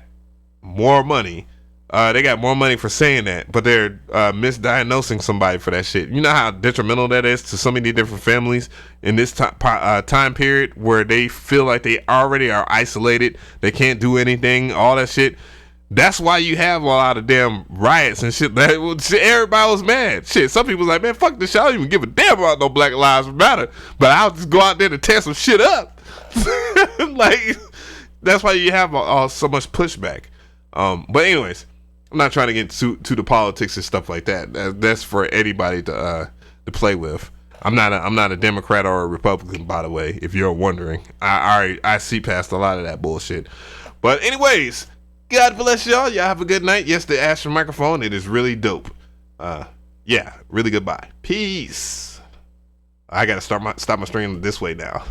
more money. They got more money for saying that, but they're misdiagnosing somebody for that shit. You know how detrimental that is to so many different families in this time period where they feel like they already are isolated, they can't do anything, all that shit. That's why you have a lot of damn riots and shit. Everybody was mad. Shit, some people was like, man, fuck this shit. I don't even give a damn about no Black Lives Matter, but I'll just go out there to tear some shit up. Like, that's why you have so much pushback. But anyways, I'm not trying to get to the politics and stuff like that. That's for anybody to play with. I'm not a Democrat or a Republican, by the way, if you're wondering. I see past a lot of that bullshit. But anyways, God bless y'all. Y'all have a good night. Yes, the Astro microphone, it is really dope. Yeah, really goodbye. Peace. I gotta stop my stream this way now.